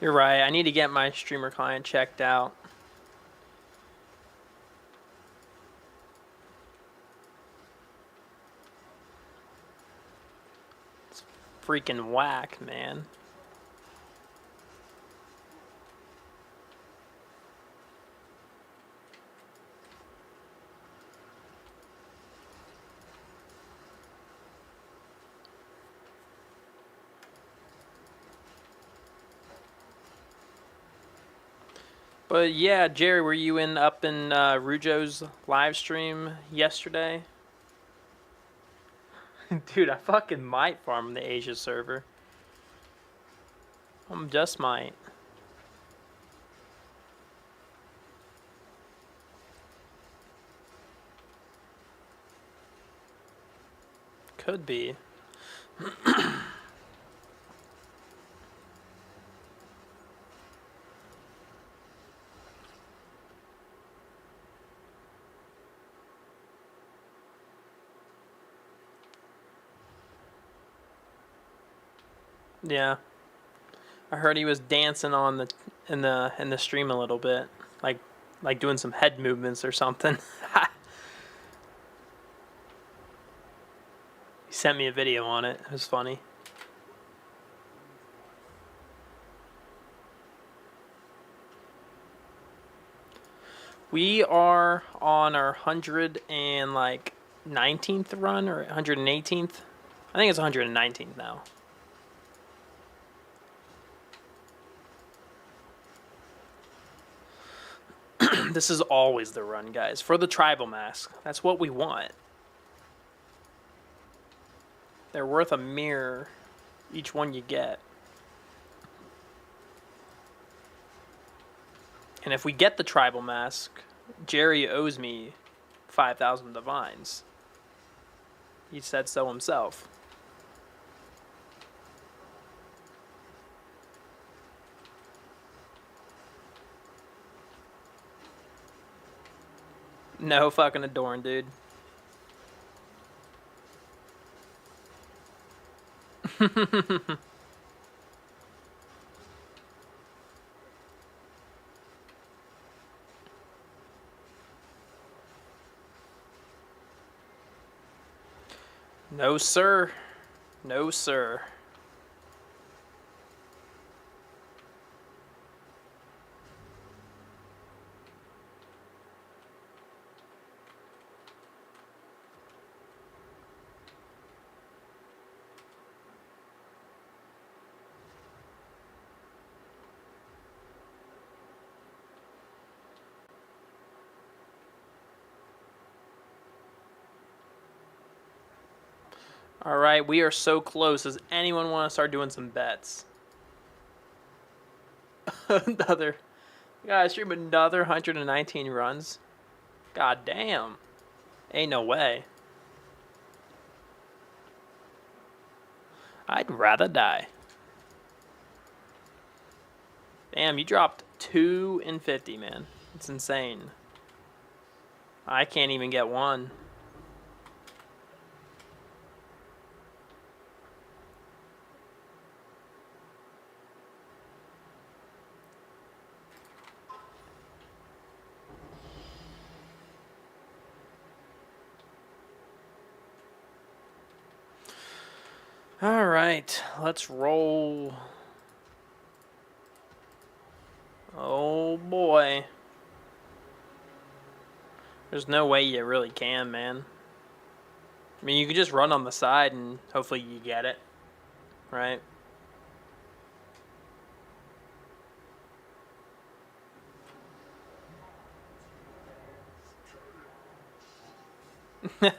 You're right. I need to get my streamer client checked out. It's freaking whack, man. But yeah, Jerry, were you up in Rujo's live stream yesterday? Dude, I fucking might farm the Asia server. Just might. Could be. Yeah, I heard he was dancing on the in the stream a little bit, like doing some head movements or something. He sent me a video on it. It was funny. We are on our 119th run or 118th. I think it's 119th now. This is always the run, guys. For the tribal mask. That's what we want. They're worth a mirror, each one you get. And if we get the tribal mask, Jerry owes me 5,000 divines. He said so himself. No fucking Adorned, dude. No, sir. No, sir. All right, we are so close. Does anyone want to start doing some bets? Another. Guys, stream another 119 runs. God damn. Ain't no way. I'd rather die. Damn, you dropped 2 in 50, man. It's insane. I can't even get one. All right, let's roll. Oh boy. There's no way you really can, man. I mean, you could just run on the side and hopefully you get it, right? Dude,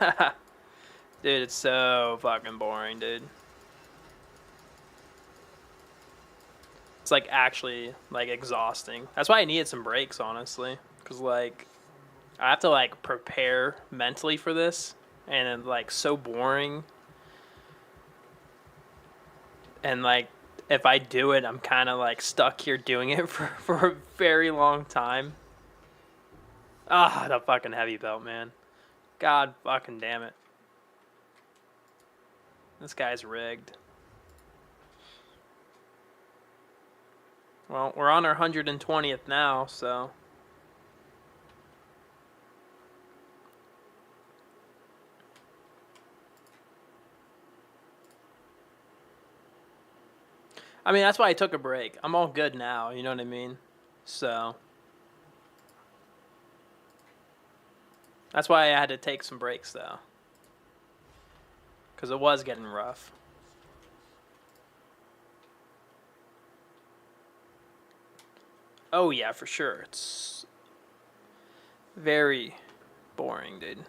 it's so fucking boring, dude. It's like actually like exhausting. That's why I needed some breaks, honestly, because like I have to like prepare mentally for this, and it's like so boring. And like if I do it, I'm kind of like stuck here doing it for a very long time. Ah, the fucking heavy belt, man. God fucking damn it. This guy's rigged. Well, we're on our 120th now, so. I mean, that's why I took a break. I'm all good now, you know what I mean? So. That's why I had to take some breaks, though. Because it was getting rough. Oh, yeah, for sure. It's very boring, dude.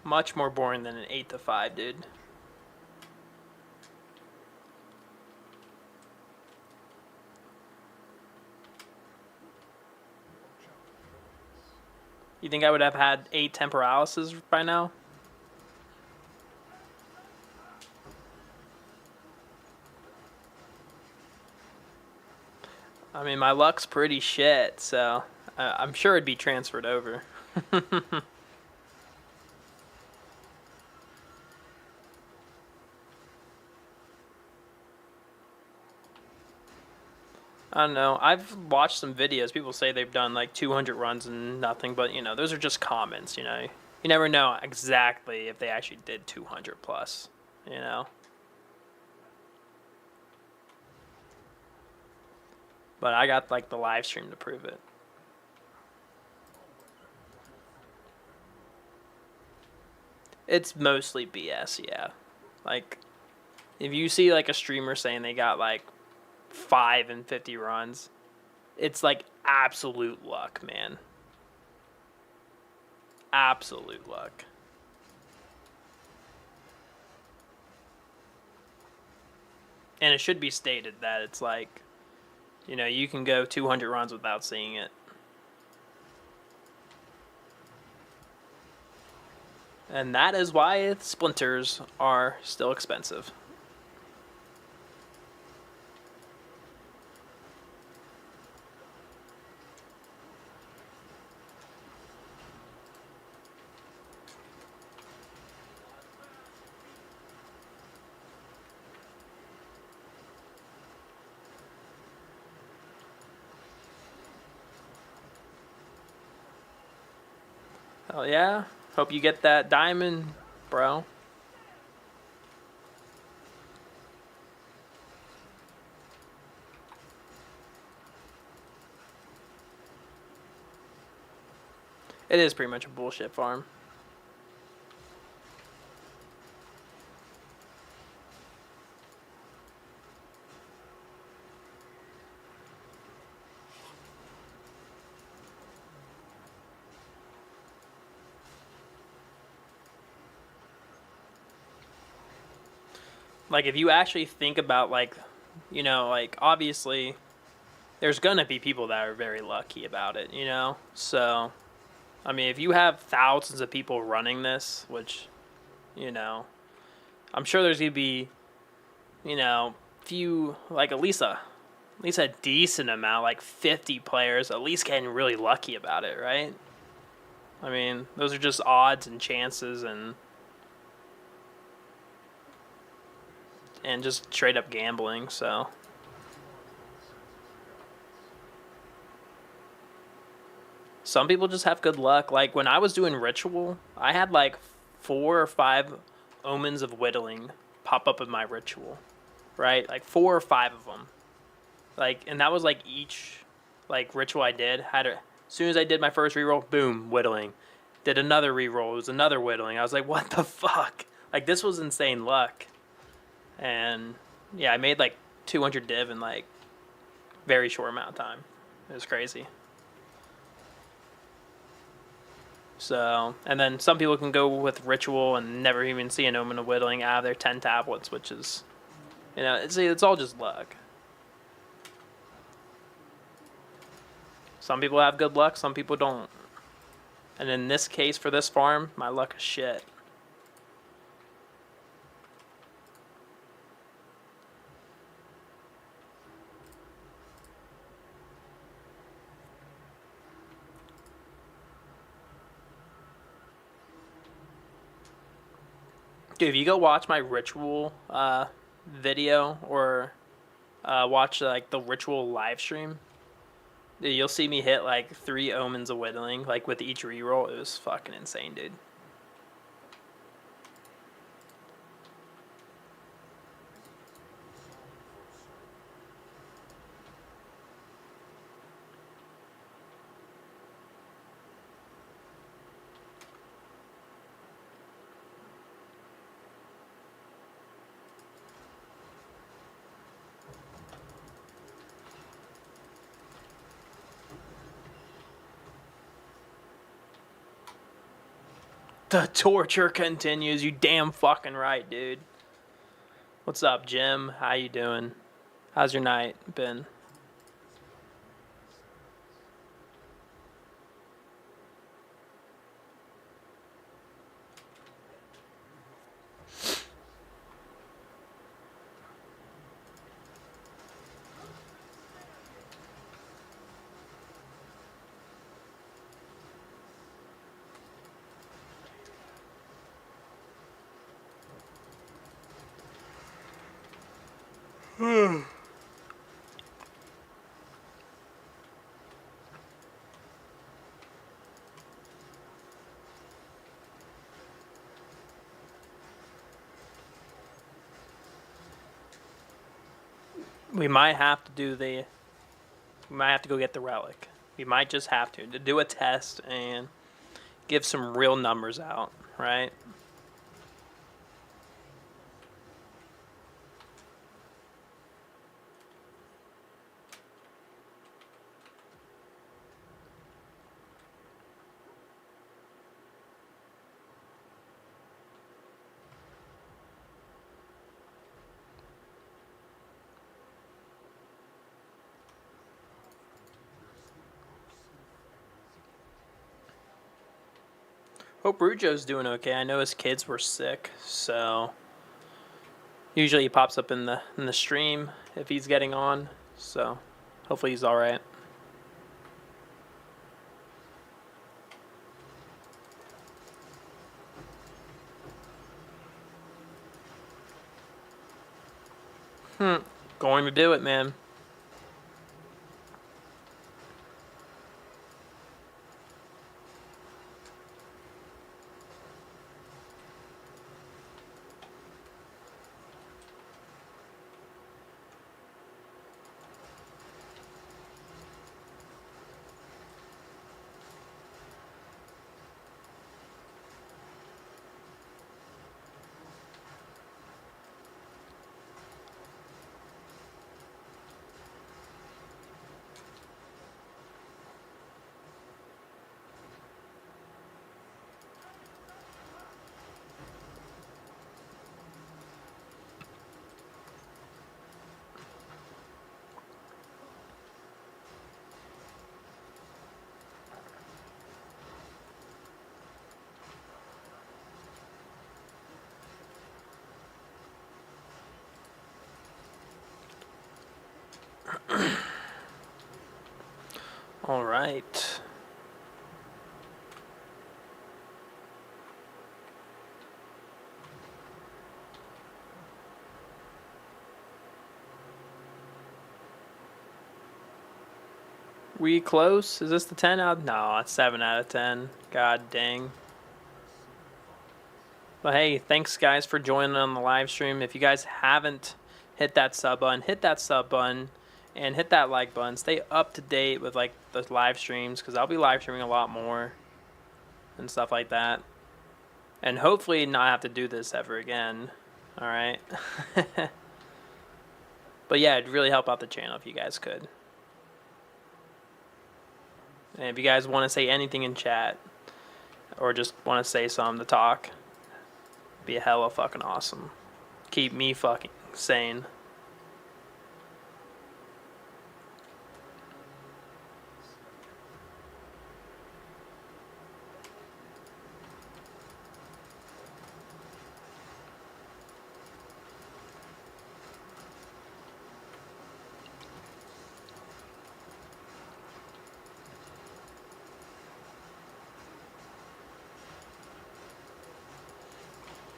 Much more boring than an 8 to 5, dude. You think I would have had 8 temporalises by now? I mean, my luck's pretty shit, so I'm sure it'd be transferred over. I don't know. I've watched some videos. People say they've done like 200 runs and nothing, but you know, those are just comments, you know. You never know exactly if they actually did 200 plus, you know. But I got like the live stream to prove it. It's mostly BS, yeah. Like, if you see like a streamer saying they got like 5 and 50 runs, It's like absolute luck, man. Absolute luck. And it should be stated that it's like, you know, you can go 200 runs without seeing it. And that is why splinters are still expensive. Hell yeah. Hope you get that diamond, bro. It is pretty much a bullshit farm. Like, if you actually think about, like, you know, like, obviously, there's gonna be people that are very lucky about it, you know? So, I mean, if you have thousands of people running this, which, you know, I'm sure there's gonna be, you know, few, like, at least a decent amount, like 50 players, at least getting really lucky about it, right? I mean, those are just odds and chances and just straight up gambling, so. Some people just have good luck. Like, when I was doing Ritual, I had like 4 or 5 Omens of Whittling pop up in my Ritual, right? Like 4 or 5 of them. Like, and that was like each, like, Ritual I did, had a, as soon as I did my first reroll, boom, Whittling. Did another reroll, it was another Whittling. I was like, what the fuck? Like, this was insane luck. And yeah, I made like 200 div in like very short amount of time. It was crazy. So, and then some people can go with Ritual and never even see an Omen of Whittling out of their 10 tablets, which is, you know, it's all just luck. Some people have good luck, some people don't. And in this case, for this farm, my luck is shit. Dude, if you go watch my Ritual video or watch like the Ritual live stream, dude, you'll see me hit like 3 Omens of Whittling, like with each reroll. It was fucking insane, dude. The torture continues. You damn fucking right, dude. What's up, Jim? How you doing? How's your night been? We might have to do the. We might have to go get the relic. We might just have to do a test and give some real numbers out, right? Hope Rujo's doing okay. I know his kids were sick, so usually he pops up in the stream if he's getting on. So hopefully he's all right. Going to do it, man. All right. We close? Is this the 10 out? No, it's 7 out of 10. God dang. But hey, thanks guys for joining on the live stream. If you guys haven't hit that sub button, hit that sub button and hit that like button. Stay up to date with like the live streams because I'll be live streaming a lot more and stuff like that. And hopefully not have to do this ever again. All right. But yeah, it'd really help out the channel if you guys could. And if you guys want to say anything in chat or just want to say something to talk, be hella fucking awesome. Keep me fucking sane.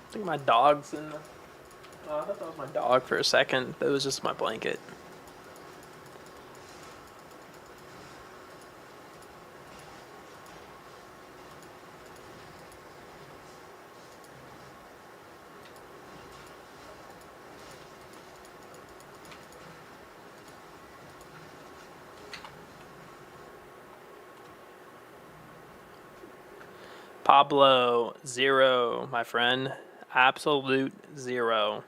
I think my dog's in the... Oh, I thought that was my dog for a second, but it was just my blanket. Pablo, 0, my friend. Absolute 0.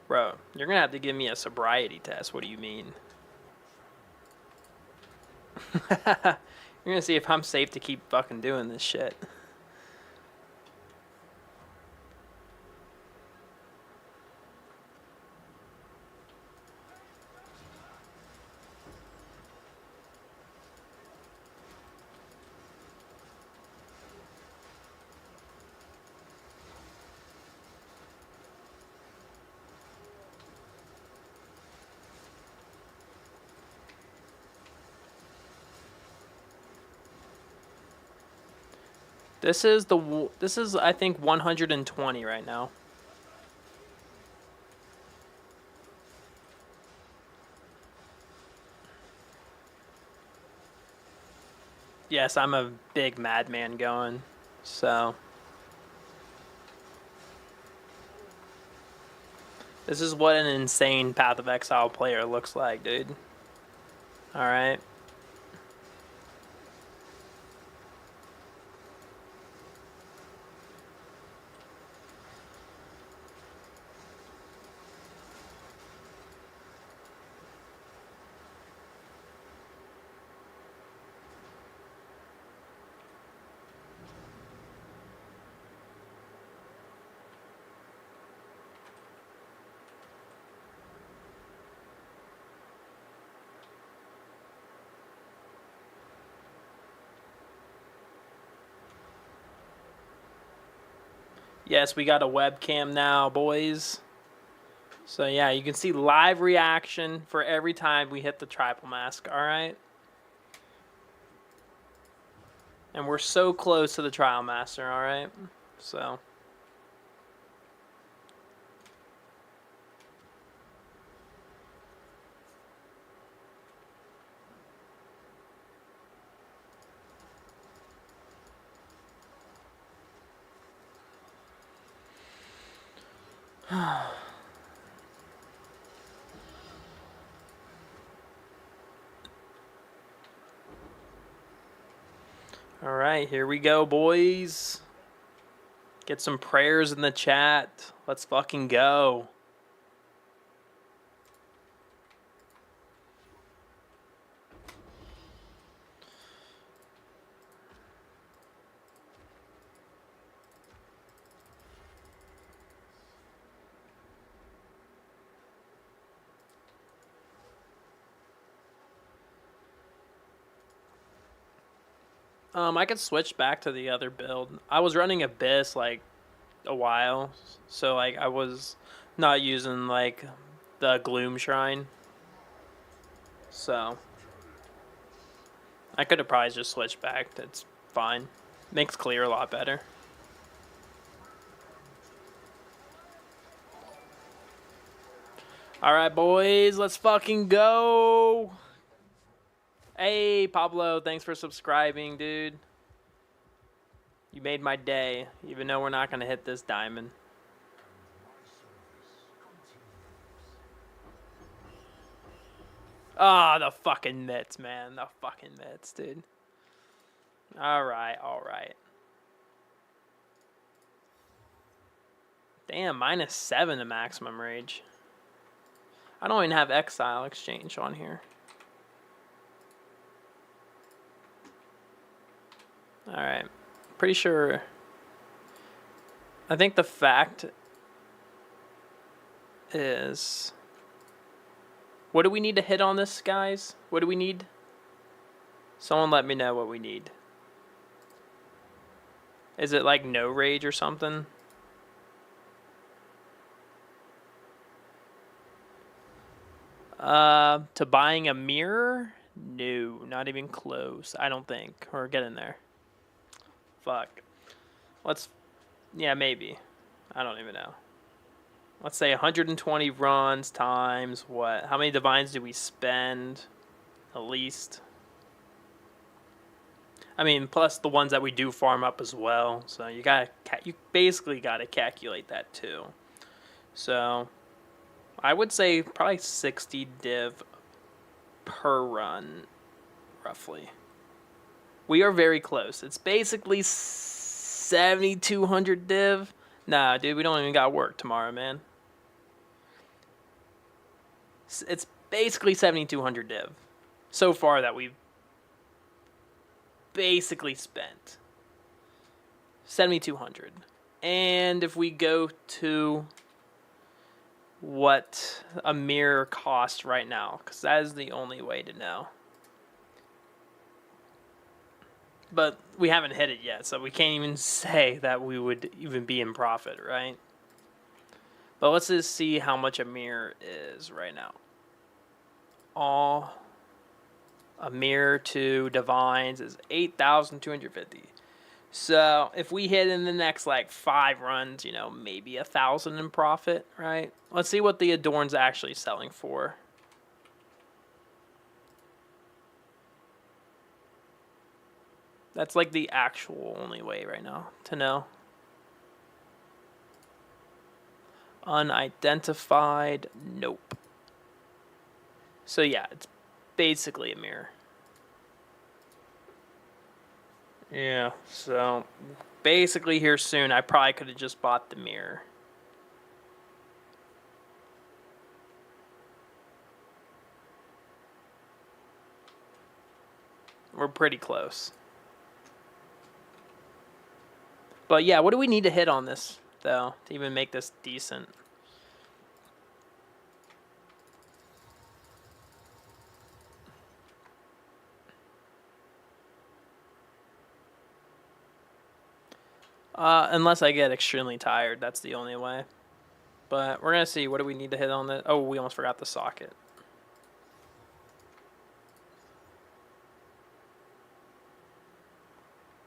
Bro, you're gonna have to give me a sobriety test. What do you mean? You're gonna see if I'm safe to keep fucking doing this shit. This is I think 120 right now. Yes, I'm a big madman going, so this is what an insane Path of Exile player looks like, dude. All right. Yes, we got a webcam now, boys. So yeah, you can see live reaction for every time we hit the tribal mask, alright? And we're so close to the Trialmaster, alright? So. Alright, here we go, boys. Get some prayers in the chat. Let's fucking go. I could switch back to the other build. I was running Abyss like a while, so like I was not using like the Gloom Shrine. So I could have probably just switched back. That's fine. Makes clear a lot better. Alright, boys, let's fucking go. Hey, Pablo, thanks for subscribing, dude. You made my day, even though we're not going to hit this diamond. Ah, the fucking mitts, man. The fucking mitts, dude. Alright, alright. Damn, -7 to maximum rage. I don't even have Exile Exchange on here. Alright. Pretty sure. I think the fact is. What do we need to hit on this, guys? What do we need? Someone let me know what we need. Is it like no rage or something? To buying a mirror? No, not even close. I don't think. Or get in there. Fuck. Let's. Yeah, maybe. I don't even know. Let's say 120 runs times what? How many divines do we spend? At least. I mean, plus the ones that we do farm up as well. So you basically gotta calculate that too. So I would say probably 60 div per run, roughly. We are very close. It's basically 7,200 div. Nah, dude, we don't even got work tomorrow, man. It's basically 7,200 div. So far that we've basically spent 7,200. And if we go to what a mirror costs right now, because that is the only way to know. But we haven't hit it yet, so we can't even say that we would even be in profit, right? But let's just see how much a mirror is right now. A mirror to divines is 8,250. So if we hit in the next like 5 runs, you know, maybe 1,000 in profit, right? Let's see what the Adorned's actually selling for. That's like the actual only way right now to know. Unidentified, nope. So yeah, it's basically a mirror. Yeah, so basically here soon, I probably could have just bought the mirror. We're pretty close. But yeah, what do we need to hit on this, though, to even make this decent? Unless I get extremely tired, that's the only way. But we're gonna see. What do we need to hit on this? Oh, we almost forgot the socket.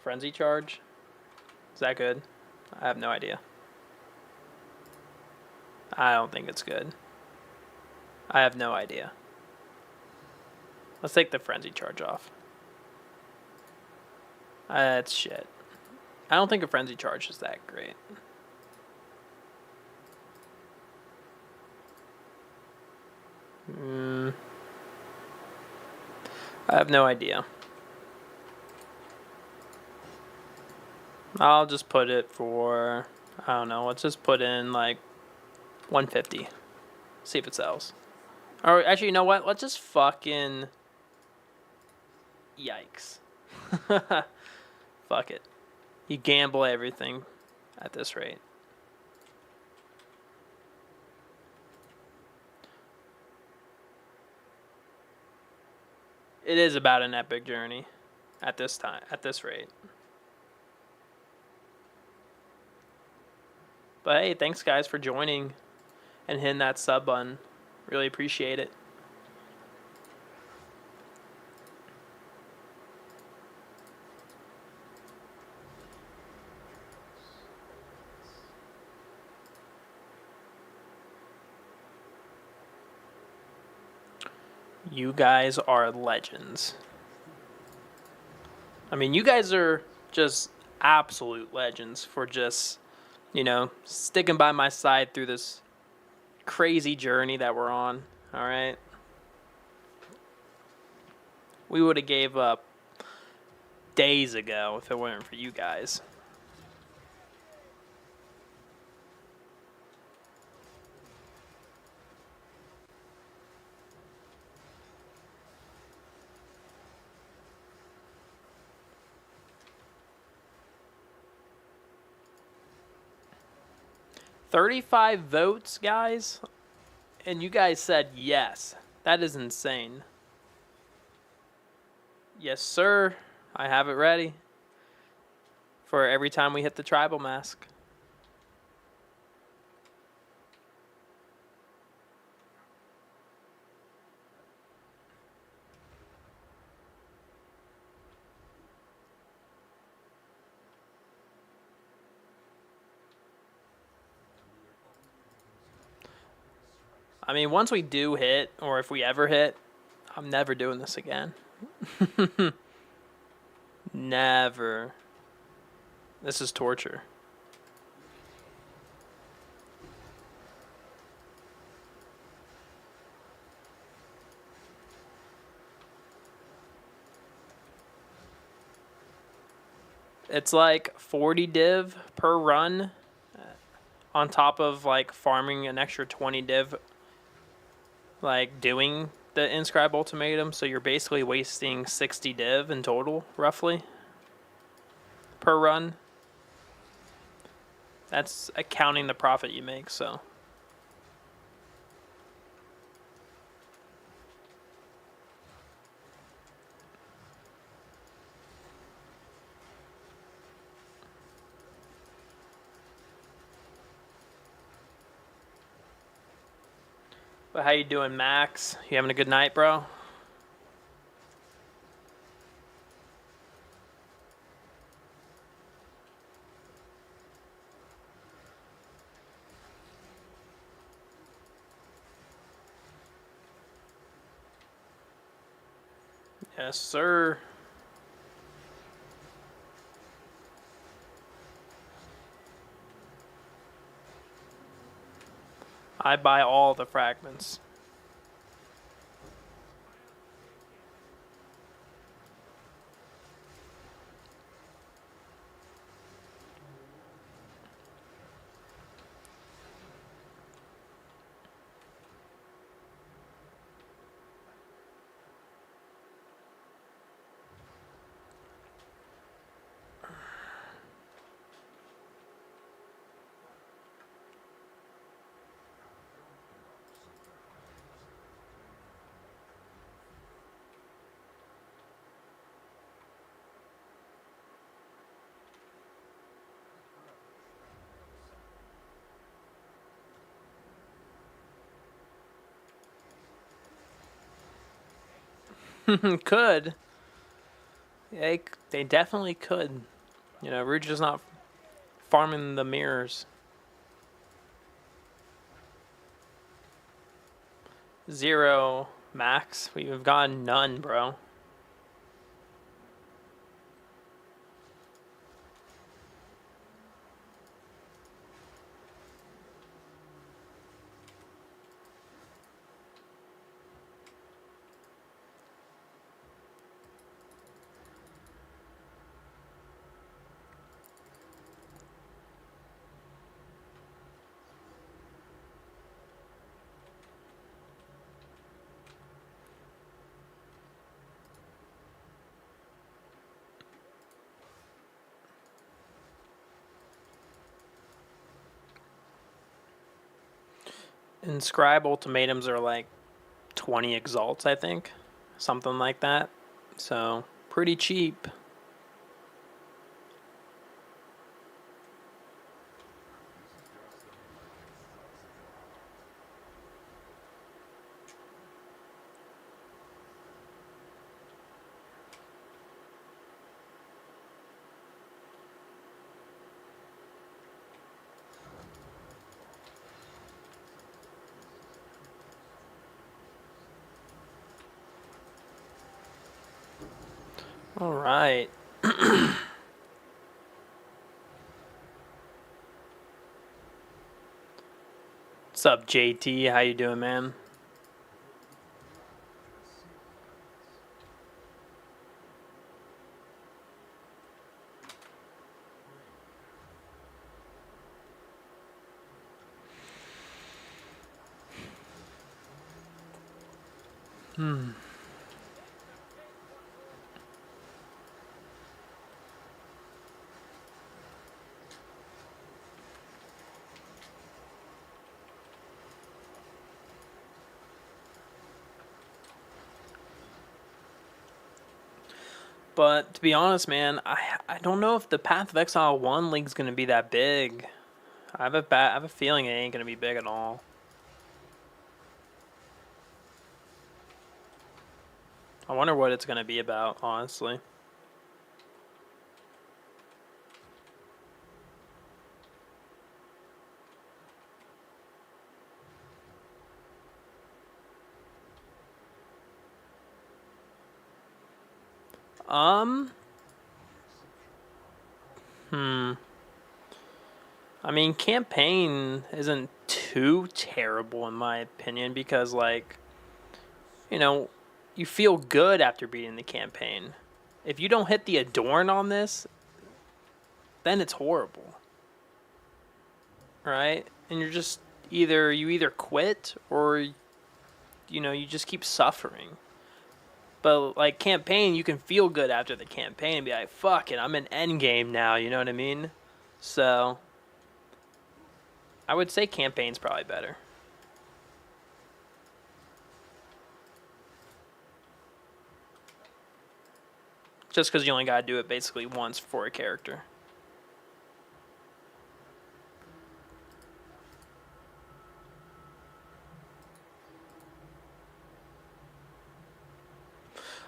Frenzy charge. Is that good? I have no idea. I don't think it's good. I have no idea. Let's take the frenzy charge off. That's shit. I don't think a frenzy charge is that great. I have no idea. I'll just put it for, I don't know, let's just put in like 150. See if it sells. Or actually, you know what? Let's just fucking... Yikes. Fuck it. You gamble everything at this rate. It is about an epic journey at this time, at this rate. But hey, thanks guys for joining and hitting that sub button. Really appreciate it. You guys are legends. I mean, you guys are just absolute legends for just, you know, sticking by my side through this crazy journey that we're on. All right. We would have gave up days ago if it weren't for you guys. $35 votes, guys, and you guys said yes. That is insane. Yes, sir. I have it ready for every time we hit the tribal mask. I mean, once we do hit, or if we ever hit, I'm never doing this again. Never. This is torture. It's like 40 div per run on top of like farming an extra 20 div, like doing the Inscribed Ultimatum. So you're basically wasting 60 div in total, roughly, per run. That's accounting the profit you make, so. But how you doing, Max? You having a good night, bro? Yes, sir. I buy all the fragments. Could. They definitely could. You know, Rouge is not farming the mirrors. 0 max. We've gotten none, bro. Inscribed Ultimatums are like 20 exalts, I think. Something like that. So, pretty cheap. All right. What's up, JT? How you doing, man? But to be honest, man, I don't know if the Path of Exile 1 league's going to be that big. I have a feeling it ain't going to be big at all. I wonder what it's going to be about, honestly. I mean, campaign isn't too terrible in my opinion because, like, you know, you feel good after beating the campaign. If you don't hit the Adorn on this, then it's horrible. Right? And you're just you either quit or, you know, you just keep suffering. But, like, campaign, you can feel good after the campaign and be like, fuck it, I'm in endgame now, you know what I mean? So, I would say campaign's probably better. Just because you only gotta do it basically once for a character.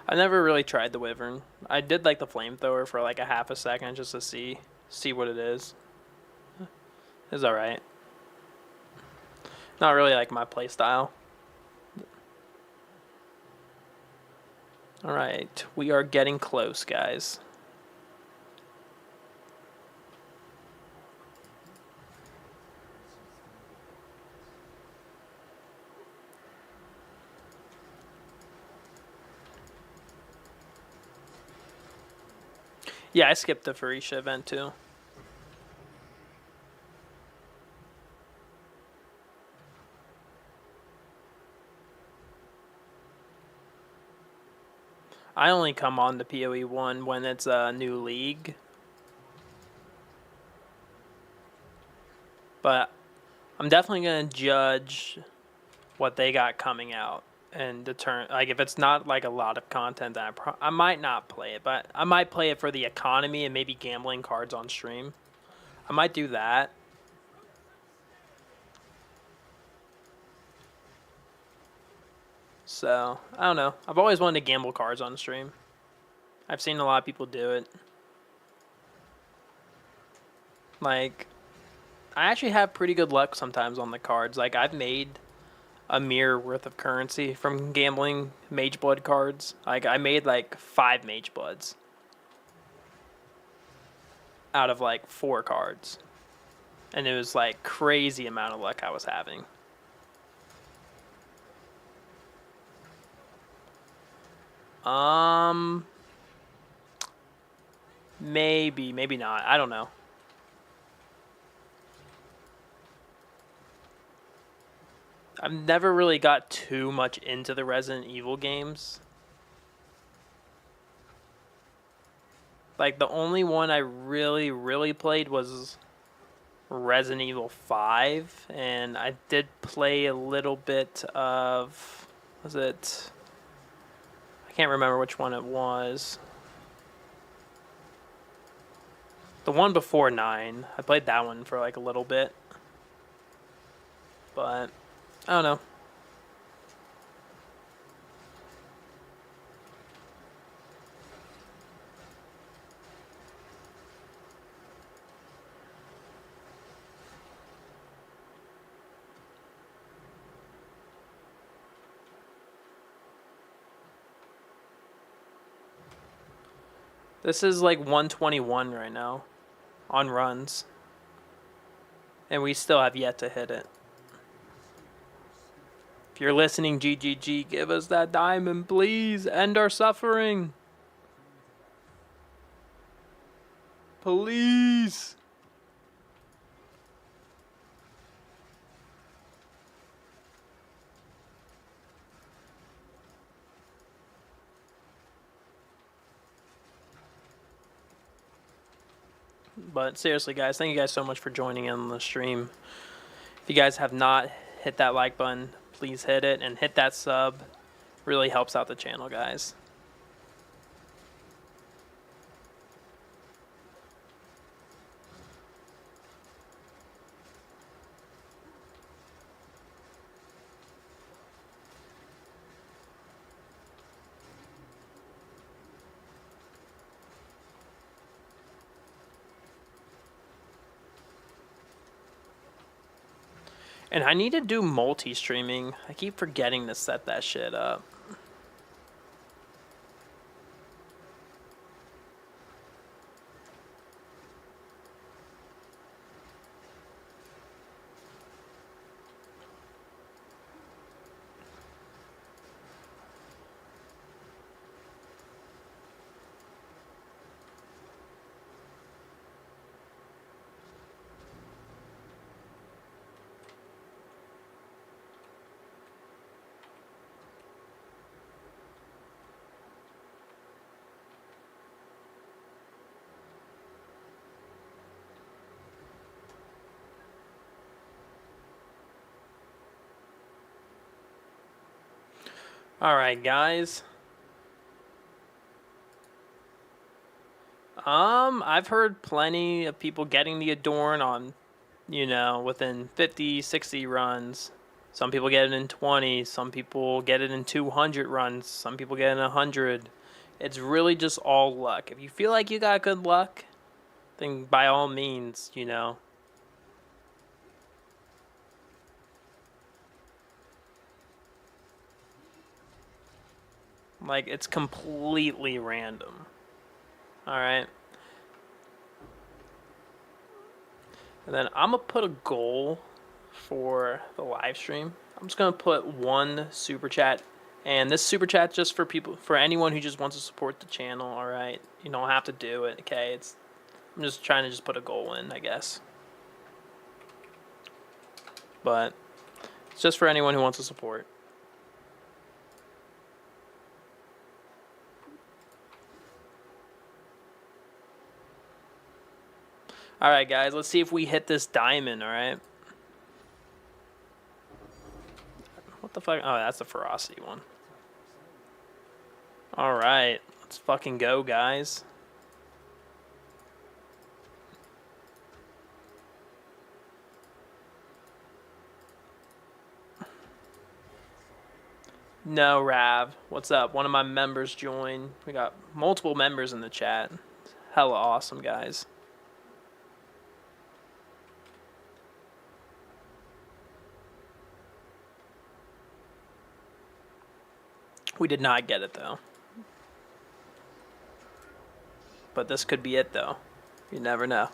I never really tried the Wyvern. I did like the flamethrower for like a half a second just to see what it is. It's alright. Not really like my playstyle. Alright, we are getting close, guys. Yeah, I skipped the Furisha event too. I only come on to PoE 1 when it's a new league. But I'm definitely going to judge what they got coming out and determine, like, if it's not like a lot of content, then I might not play it, but I might play it for the economy and maybe gambling cards on stream. I might do that. So, I don't know. I've always wanted to gamble cards on stream. I've seen a lot of people do it. Like, I actually have pretty good luck sometimes on the cards. Like, I've made a mirror worth of currency from gambling Mage Blood cards. Like, I made like 5 Mage Bloods out of like 4 cards. And it was like crazy amount of luck I was having. Maybe, maybe not. I don't know. I've never really got too much into the Resident Evil games. Like, the only one I really played was Resident Evil 5, and I did play a little bit of, was it, I can't remember which one it was. The one before 9, I played that one for like a little bit, but I don't know. This is like 121 right now on runs, and we still have yet to hit it. If you're listening, GGG, give us that diamond, please. End our suffering. Please. But seriously, guys, thank you guys so much for joining in on the stream. If you guys have not hit that like button, please hit it, and hit that sub. Really helps out the channel, guys. And I need to do multi-streaming. I keep forgetting to set that shit up. Alright, guys. I've heard plenty of people getting the Adorn on, you know, within 50, 60 runs. Some people get it in 20, some people get it in 200 runs, some people get it in 100. It's really just all luck. If you feel like you got good luck, then by all means, you know. Like, it's completely random. Alright. And then I'm going to put a goal for the live stream. I'm just going to put 1 super chat. And this super chat just for people, for anyone who just wants to support the channel, alright? You don't have to do it, okay? I'm just trying to just put a goal in, I guess. But it's just for anyone who wants to support. Alright, guys, let's see if we hit this diamond, alright? What the fuck? Oh, that's the ferocity one. Alright, let's fucking go, guys. No, Rav. What's up? One of my members joined. We got multiple members in the chat. Hella awesome, guys. We did not get it, though. But this could be it, though. You never know.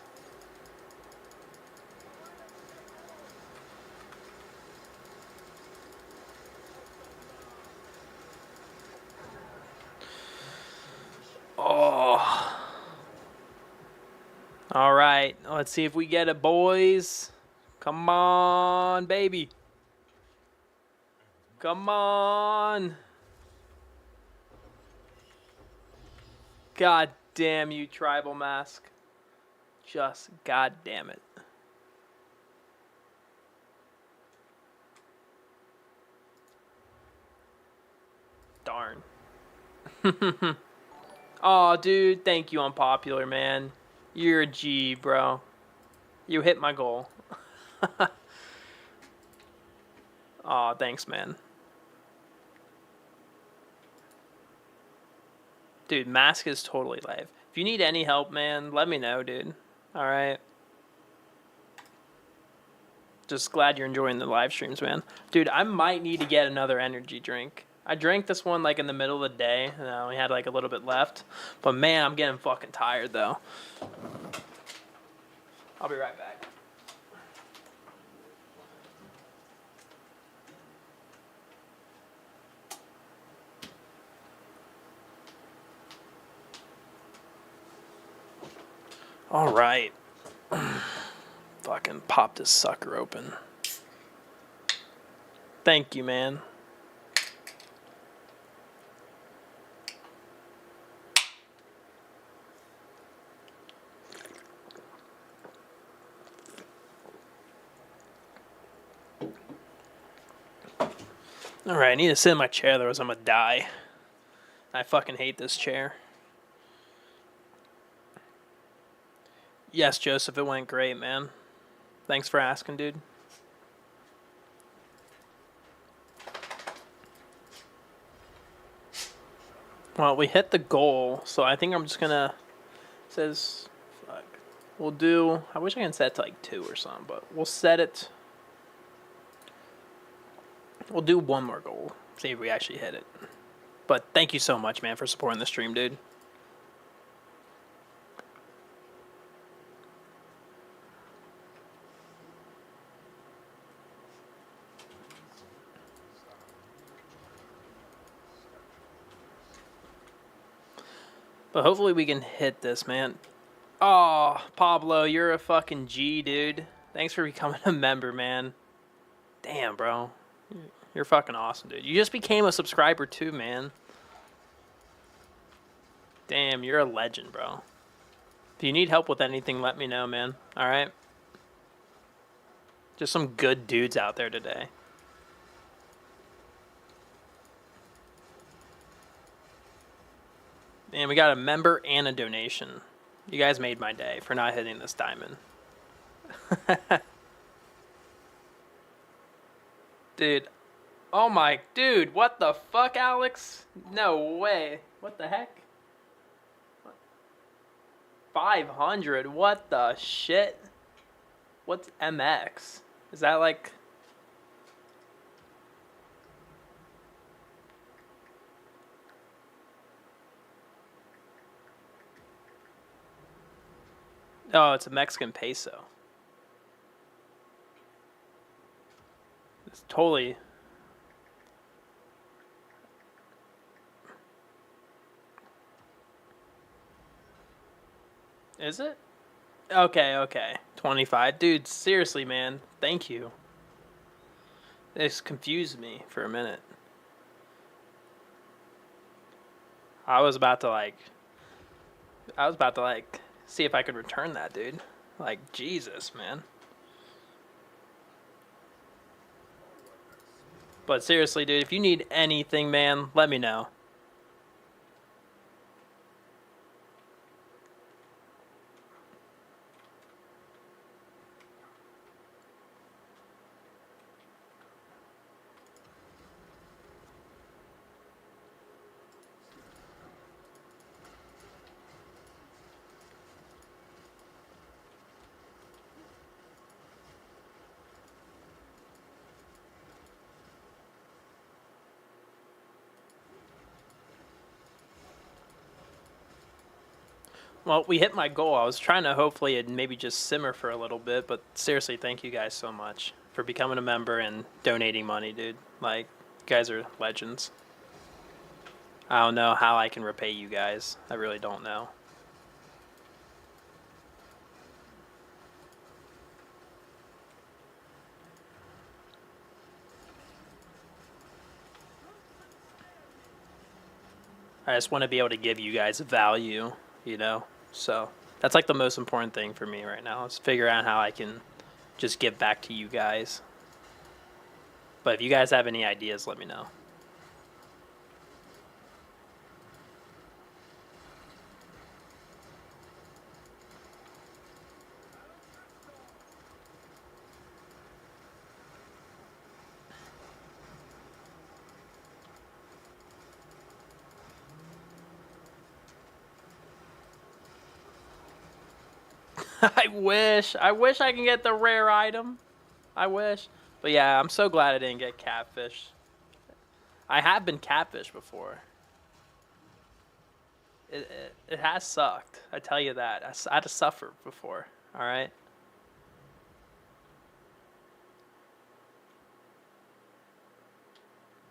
Oh. All right. Let's see if we get it, boys. Come on, baby. Come on. God damn you, Tribal Mask. Just god damn it. Darn. Oh, dude, thank you, Unpopular, man. You're a G, bro. You hit my goal. Aw, thanks, man. Dude, Mask is totally live. If you need any help, man, let me know, dude. Alright? Just glad you're enjoying the live streams, man. Dude, I might need to get another energy drink. I drank this one, like, in the middle of the day, and I only had, like, a little bit left. But, man, I'm getting fucking tired, though. I'll be right back. All right. Fucking pop this sucker open. Thank you, man. All right, I need to sit in my chair, otherwise I'm gonna die. I fucking hate this chair. Yes, Joseph, it went great, man. Thanks for asking, dude. Well, we hit the goal, so I think I'm just gonna... It says... Fuck. We'll do... I wish I can set it to like 2 or something, but we'll set it... We'll do one more goal. See if we actually hit it. But thank you so much, man, for supporting the stream, dude. But hopefully we can hit this, man. Oh, Pablo, you're a fucking G, dude. Thanks for becoming a member, man. Damn, bro. You're fucking awesome, dude. You just became a subscriber, too, man. Damn, you're a legend, bro. If you need help with anything, let me know, man. Alright? Just some good dudes out there today. And we got a member and a donation. You guys made my day for not hitting this diamond. Dude. Oh my... Dude, what the fuck, Alex? No way. What the heck? 500? What the shit? What's MX? Is that like... Oh, it's a Mexican peso. It's totally... Is it? Okay, okay. 25. Dude, seriously, man. Thank you. This confused me for a minute. I was about to like see if I could return that, dude. Like, Jesus, man. But seriously, dude, if you need anything, man, let me know. Well, we hit my goal. I was trying to hopefully it maybe just simmer for a little bit, but seriously, thank you guys so much for becoming a member and donating money, dude. Like, you guys are legends. I don't know how I can repay you guys. I really don't know. I just want to be able to give you guys value, you know? So that's like the most important thing for me right now is figure out how I can just give back to you guys. But if you guys have any ideas, let me know. I wish I can get the rare item. I wish. But yeah, I'm so glad I didn't get Catfish. I have been Catfish before. It has sucked. I tell you that. I had to suffer before. All right.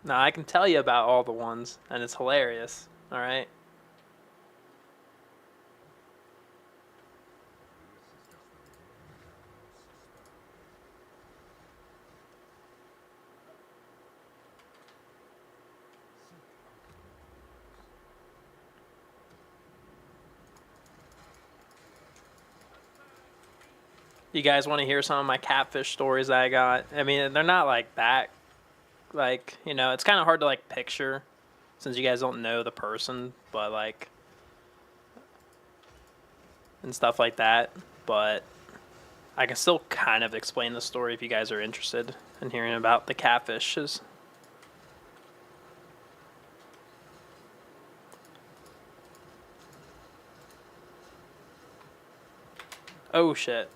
Now I can tell you about all the ones, and it's hilarious. All right. You guys want to hear some of my Catfish stories that I got? I mean, they're not like that. Like, you know, it's kind of hard to like picture since you guys don't know the person, but like, and stuff like that. But I can still kind of explain the story if you guys are interested in hearing about the Catfishes. Oh shit.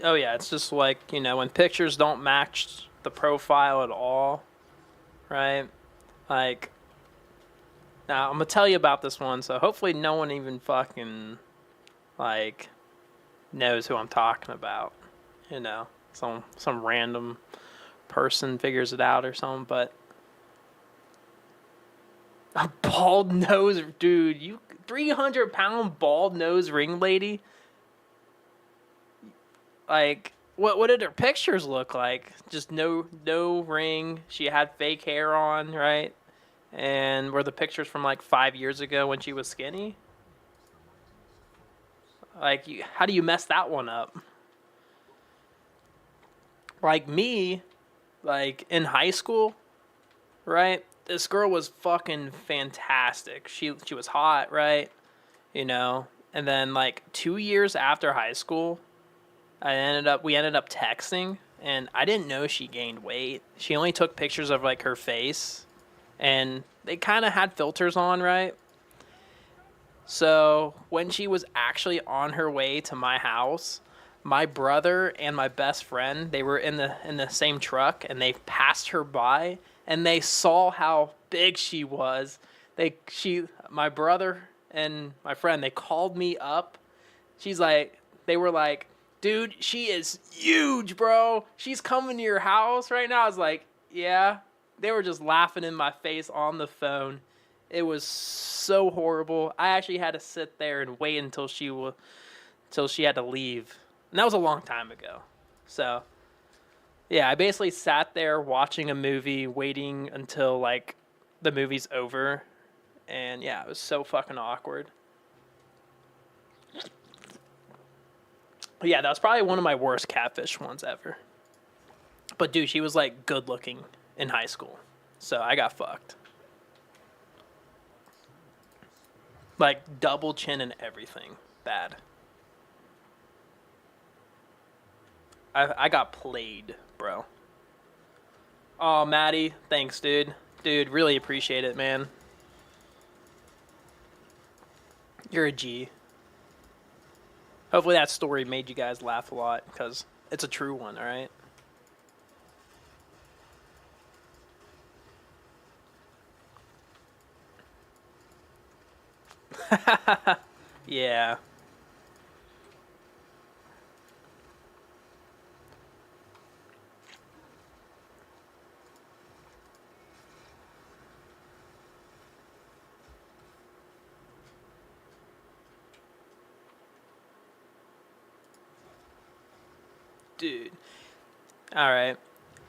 Oh yeah, it's just like, you know, when pictures don't match the profile at all, right? Like, now I'm gonna tell you about this one, so hopefully no one even fucking, like, knows who I'm talking about. You know, some random person figures it out or something, but a bald nose, dude, you 300-pound bald nose ring lady. Like, what did her pictures look like? Just no ring. She had fake hair on, right? And were the pictures from like 5 years ago when she was skinny? Like, how do you mess that one up? Like me, like in high school, right? This girl was fucking fantastic. She was hot, right? You know. And then like 2 years after high school, we ended up texting, and I didn't know she gained weight. She only took pictures of like her face, and they kind of had filters on, right? So when she was actually on her way to my house, my brother and my best friend, they were in the same truck, and they passed her by, and they saw how big she was. My brother and my friend, they called me up. They were like, dude, she is huge, bro. She's coming to your house right now. I was like, yeah. They were just laughing in my face on the phone. It was so horrible. I actually had to sit there and wait until she had to leave. And that was a long time ago. So, yeah, I basically sat there watching a movie, waiting until like the movie's over. And yeah, it was so fucking awkward. But yeah, that was probably one of my worst Catfish ones ever. But dude, she was like good looking in high school. So I got fucked. Like double chin and everything. Bad. I got played, bro. Oh, Maddie, thanks, dude. Dude, really appreciate it, man. You're a G. Hopefully that story made you guys laugh a lot, because it's a true one, alright? Yeah. Dude. Alright.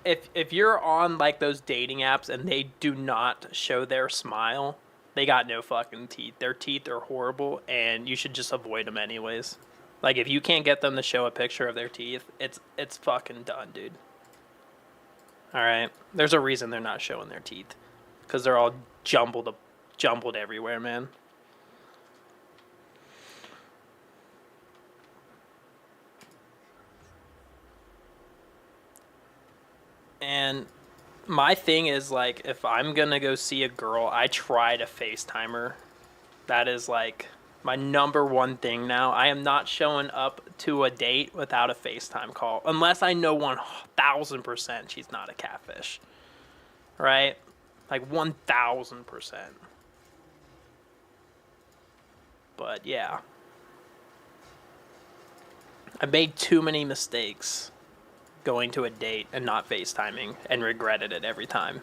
If you're on like those dating apps and they do not show their smile, they got no fucking teeth. Their teeth are horrible, and you should just avoid them anyways. Like if you can't get them to show a picture of their teeth, it's fucking done, dude. All right. There's a reason they're not showing their teeth, because they're all jumbled everywhere, man. And my thing is like, if I'm gonna go see a girl, I try to FaceTime her. That is like my number one thing now. I am not showing up to a date without a FaceTime call, unless I know 1000% she's not a catfish. Right? Like 1000%. But yeah. I made too many mistakes going to a date and not FaceTiming, and regretted it every time.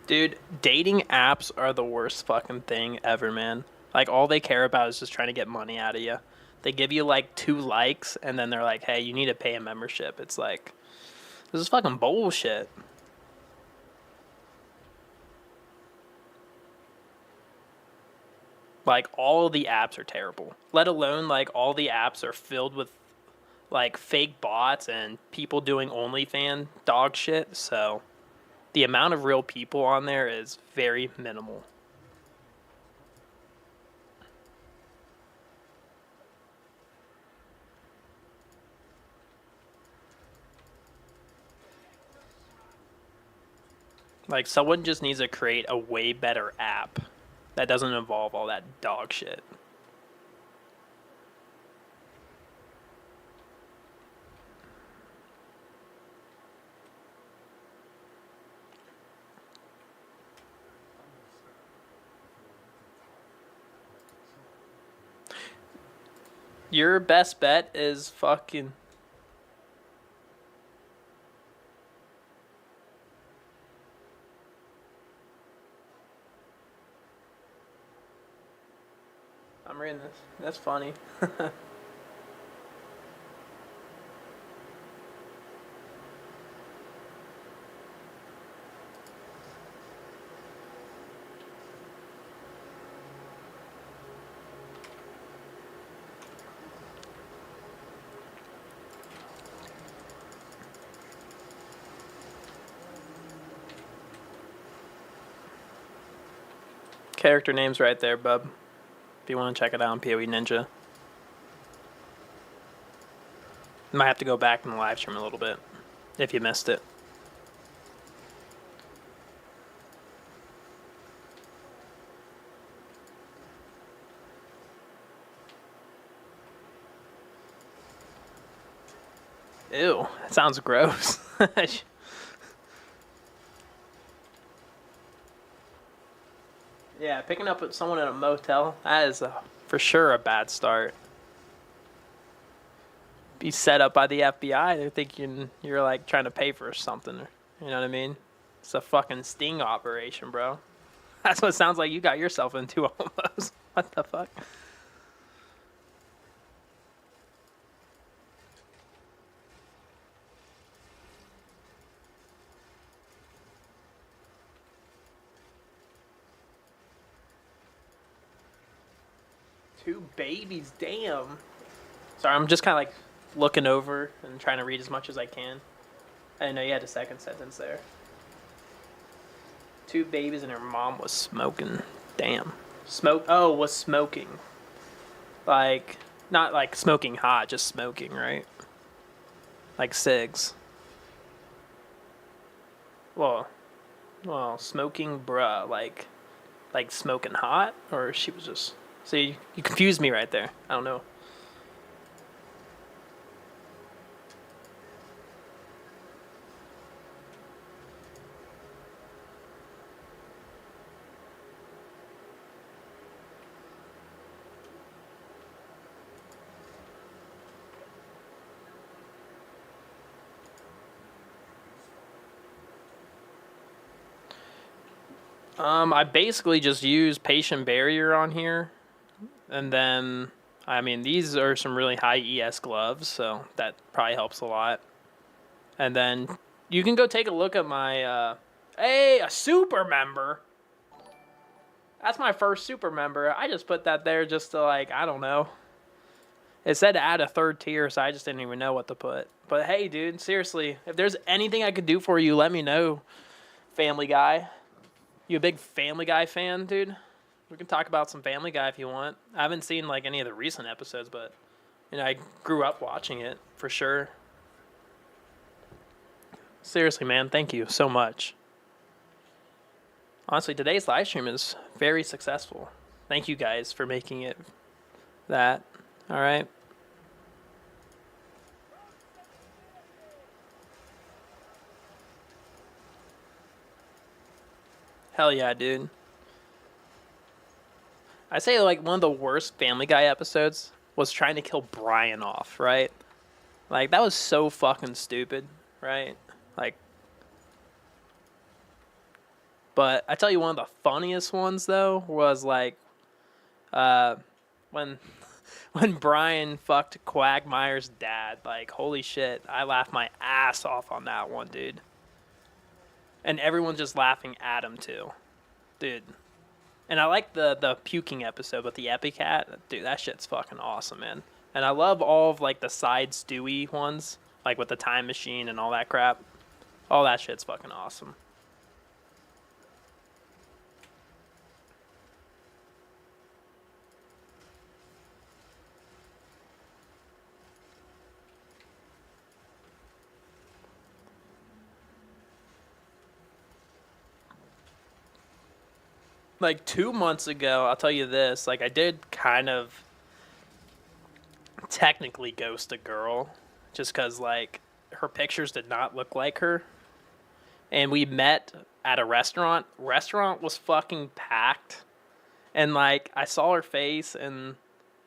Dude, dating apps are the worst fucking thing ever, man. Like, all they care about is just trying to get money out of you. They give you like 2 likes, and then they're like, hey, you need to pay a membership. It's like, this is fucking bullshit. Like, all of the apps are terrible. Let alone, like, all the apps are filled with, like, fake bots and people doing OnlyFans dog shit. So, the amount of real people on there is very minimal. Like, someone just needs to create a way better app that doesn't involve all that dog shit. Your best bet is fucking. I'm reading this. That's funny. Character names right there, bub. If you want to check it out on PoE Ninja. Might have to go back in the live stream a little bit if you missed it. Ew, that sounds gross. Yeah, picking up with someone at a motel, that is for sure a bad start. Be set up by the FBI. They're thinking you're like trying to pay for something. You know what I mean? It's a fucking sting operation, bro. That's what it sounds like you got yourself into almost. What the fuck? Two babies, damn. Sorry, I'm just kind of like looking over and trying to read as much as I can. I didn't know you had a second sentence there. Two babies and her mom was smoking. Damn. Was smoking. Like, not like smoking hot, just smoking, right? Like cigs. Well, smoking, bruh, like smoking hot, or she was just. See, you confused me right there. I don't know. I basically just use Patient Barrier on here, and then, I mean, these are some really high ES gloves, so that probably helps a lot. And then you can go take a look at my, hey, a super member. That's my first super member. I just put that there just to, like, I don't know. It said to add a third tier, so I just didn't even know what to put. But hey, dude, seriously, if there's anything I could do for you, let me know, Family Guy. You a big Family Guy fan, dude? We can talk about some Family Guy if you want. I haven't seen like any of the recent episodes, but I grew up watching it for sure. Seriously, man, thank you so much. Honestly, today's live stream is very successful. Thank you guys for making it that. All right. Hell yeah, dude. I say like one of the worst Family Guy episodes was trying to kill Brian off, right? Like that was so fucking stupid, right? Like, but I tell you, one of the funniest ones though was like, when when Brian fucked Quagmire's dad. Like, holy shit, I laughed my ass off on that one, dude. And everyone's just laughing at him too, dude. And I like the puking episode with the Epicat. Dude, that shit's fucking awesome, man. And I love all of like the side Stewie ones, like with the time machine and all that crap. All that shit's fucking awesome. Like 2 months ago, I'll tell you this, like I did kind of technically ghost a girl just because like her pictures did not look like her. And we met at a restaurant. Restaurant was fucking packed. And like I saw her face and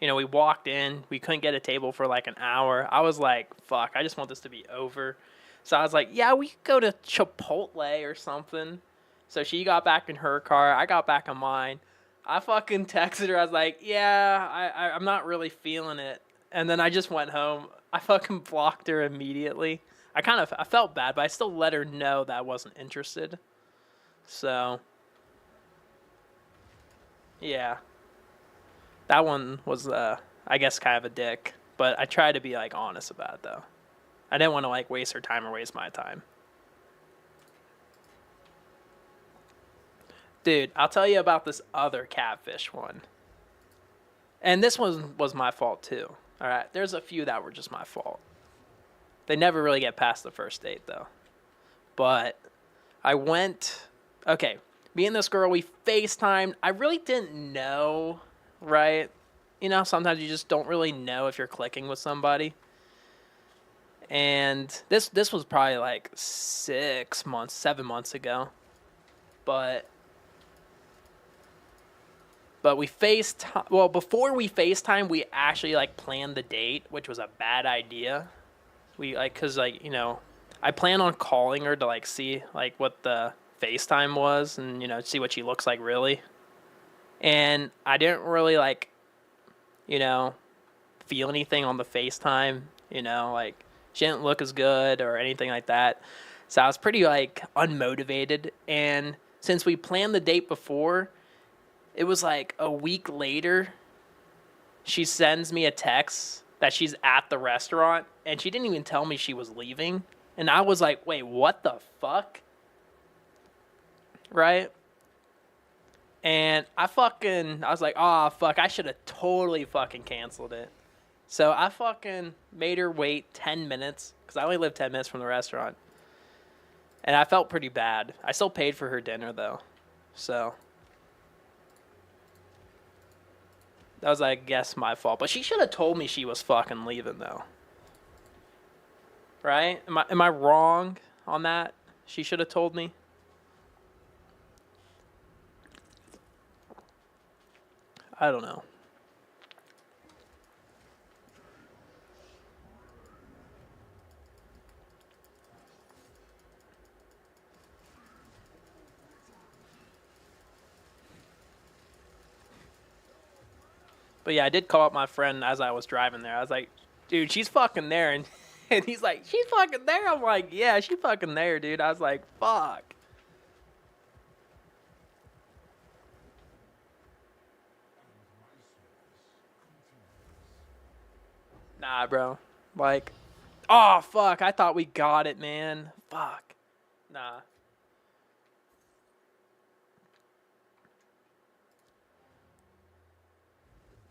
we walked in. We couldn't get a table for like an hour. I was like, fuck, I just want this to be over. So I was like, yeah, we could go to Chipotle or something. So she got back in her car. I got back in mine. I fucking texted her. I was like, yeah, I'm not really feeling it. And then I just went home. I fucking blocked her immediately. I felt bad, but I still let her know that I wasn't interested. So, yeah. That one was, I guess, kind of a dick. But I tried to be, like, honest about it, though. I didn't want to, like, waste her time or waste my time. Dude, I'll tell you about this other Catfish one. And this one was my fault, too. All right? There's a few that were just my fault. They never really get past the first date, though. But I went... Okay, me and this girl, we FaceTimed. I really didn't know, right? Sometimes you just don't really know if you're clicking with somebody. And this was probably like 7 months ago. But we FaceTime. Well, before we FaceTime, we actually like planned the date, which was a bad idea. We like, cause like I plan on calling her to like see like what the FaceTime was and see what she looks like really. And I didn't really like, feel anything on the FaceTime. Like she didn't look as good or anything like that. So I was pretty like unmotivated. And since we planned the date before, it was like a week later, she sends me a text that she's at the restaurant, and she didn't even tell me she was leaving. And I was like, wait, what the fuck? Right? And I was like, oh, fuck, I should have totally fucking canceled it. So I fucking made her wait 10 minutes, because I only live 10 minutes from the restaurant. And I felt pretty bad. I still paid for her dinner, though. So that was, I guess, my fault. But she should have told me she was fucking leaving, though. Right? Am I wrong on that? She should have told me. I don't know. But yeah, I did call up my friend as I was driving there. I was like, dude, she's fucking there. And he's like, she's fucking there? I'm like, yeah, she's fucking there, dude. I was like, fuck. Nah, bro. Like, oh, fuck. I thought we got it, man. Fuck. Nah.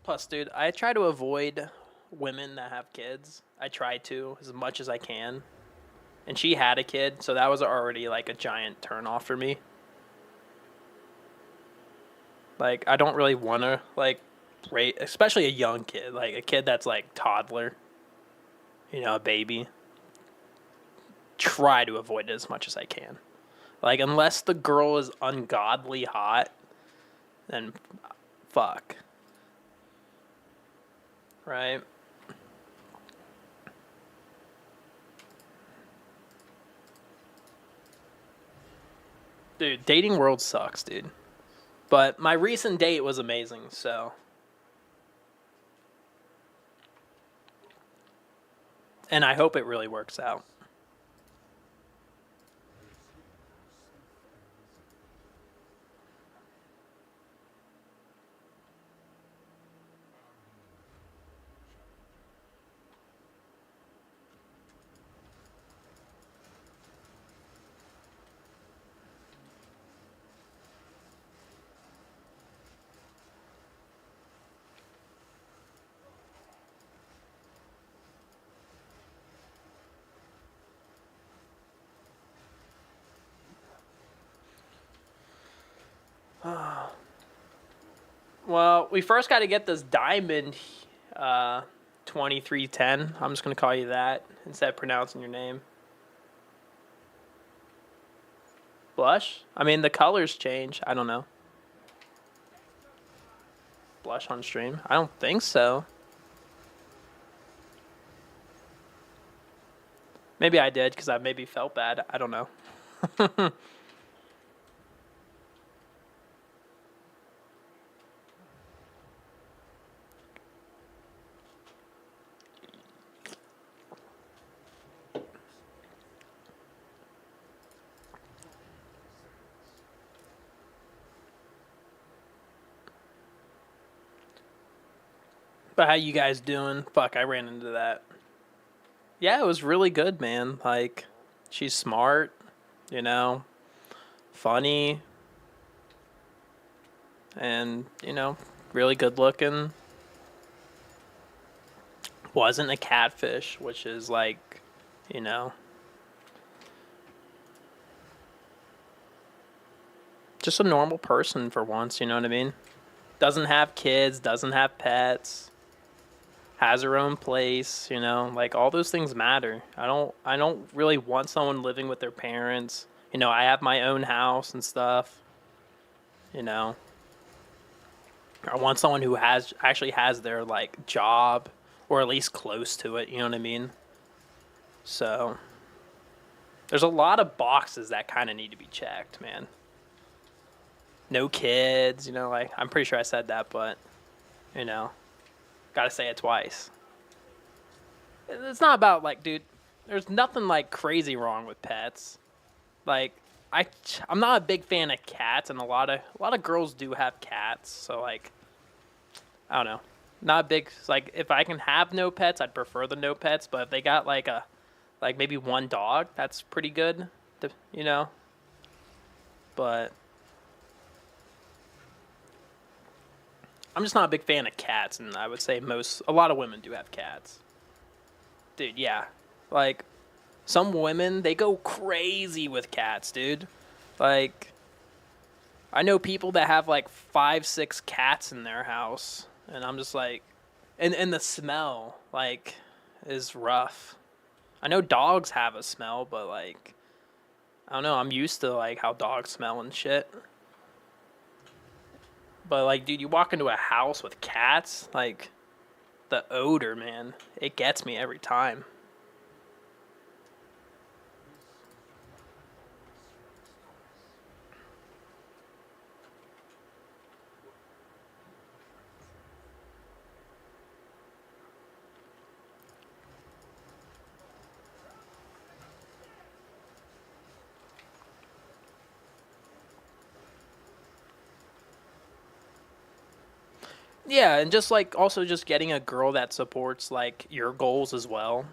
Plus, dude, I try to avoid women that have kids. I try to as much as I can. And she had a kid, so that was already like a giant turnoff for me. Like, I don't really want to, like, rate, especially a young kid, like a kid that's like toddler, a baby. Try to avoid it as much as I can. Like, unless the girl is ungodly hot, then fuck. Right? Dude, dating world sucks, dude. But my recent date was amazing, so. And I hope it really works out. Well, we first got to get this diamond 2310. I'm just going to call you that instead of pronouncing your name. Blush? I mean, the colors change. I don't know. Blush on stream? I don't think so. Maybe I did because I maybe felt bad. I don't know. But how you guys doing? Fuck, I ran into that. Yeah, it was really good, man. Like, she's smart, funny, and, really good looking. Wasn't a catfish, which is like, just a normal person for once, you know what I mean? Doesn't have kids, doesn't have pets, has her own place, like all those things matter. I don't really want someone living with their parents. I have my own house and stuff. I want someone who actually has their like job or at least close to it, you know what I mean? So there's a lot of boxes that kind of need to be checked, man. No kids, like I'm pretty sure I said that, but gotta say it twice. It's not about like, dude, there's nothing like crazy wrong with pets. Like I'm not a big fan of cats, and a lot of girls do have cats, so like I don't know. Not big, like if I can have no pets, I'd prefer the no pets, but if they got like maybe one dog, that's pretty good, But I'm just not a big fan of cats, and I would say a lot of women do have cats. Dude, yeah. Like, some women, they go crazy with cats, dude. Like, I know people that have like 5, 6 cats in their house, and I'm just like, and the smell, like, is rough. I know dogs have a smell, but like, I don't know, I'm used to like how dogs smell and shit. But like, dude, you walk into a house with cats, like, the odor, man, it gets me every time. Yeah, and just like also just getting a girl that supports like your goals as well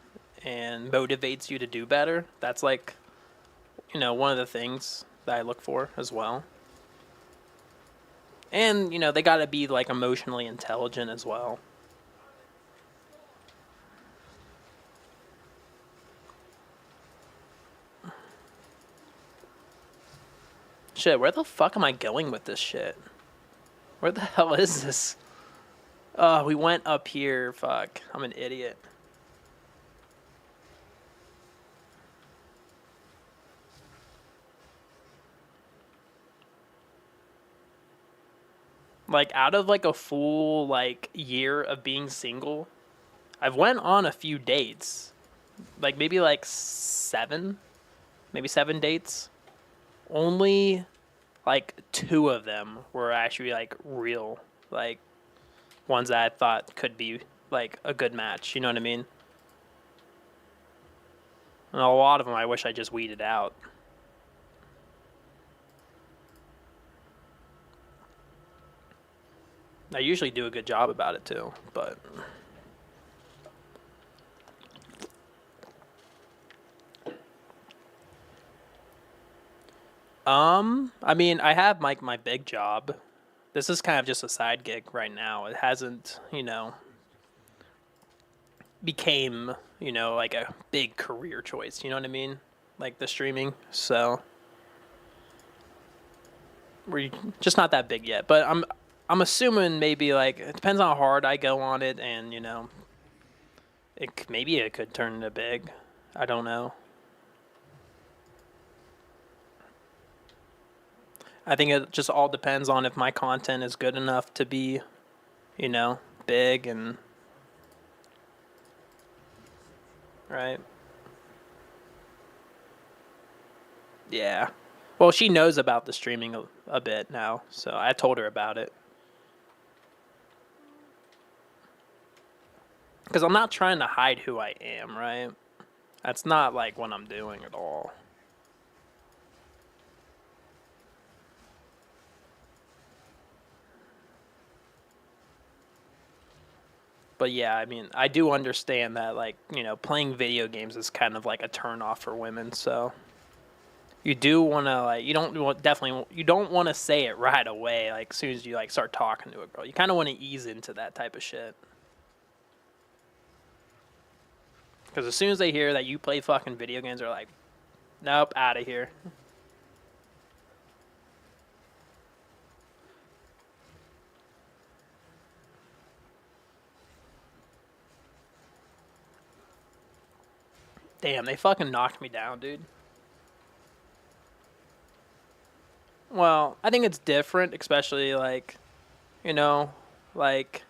and motivates you to do better. That's like, one of the things that I look for as well. And, they got to be like emotionally intelligent as well. Shit, where the fuck am I going with this shit? Where the hell is this? Oh, we went up here. Fuck. I'm an idiot. Like, out of like a full like year of being single, I've went on a few dates. Like maybe like 7, maybe 7 dates. Only like 2 of them were actually like real, like ones that I thought could be like a good match. You know what I mean? And a lot of them I wish I just weeded out. I usually do a good job about it too, but I mean, I have my big job. This is kind of just a side gig right now. It hasn't, became, like a big career choice, you know what I mean? Like the streaming. So we're just not that big yet, but I'm assuming maybe like it depends on how hard I go on it, and maybe it could turn into big. I don't know. I think it just all depends on if my content is good enough to be, big and right. Yeah. Well, she knows about the streaming a bit now, so I told her about it. Because I'm not trying to hide who I am, right? That's not like what I'm doing at all. But yeah, I mean, I do understand that, like, playing video games is kind of like a turn off for women, so you do want to, like, you don't want to say it right away, like, as soon as you, like, start talking to a girl. You kind of want to ease into that type of shit. Because as soon as they hear that you play fucking video games, they're like, nope, out of here. Damn, they fucking knocked me down, dude. Well, I think it's different, especially, like, you know, like,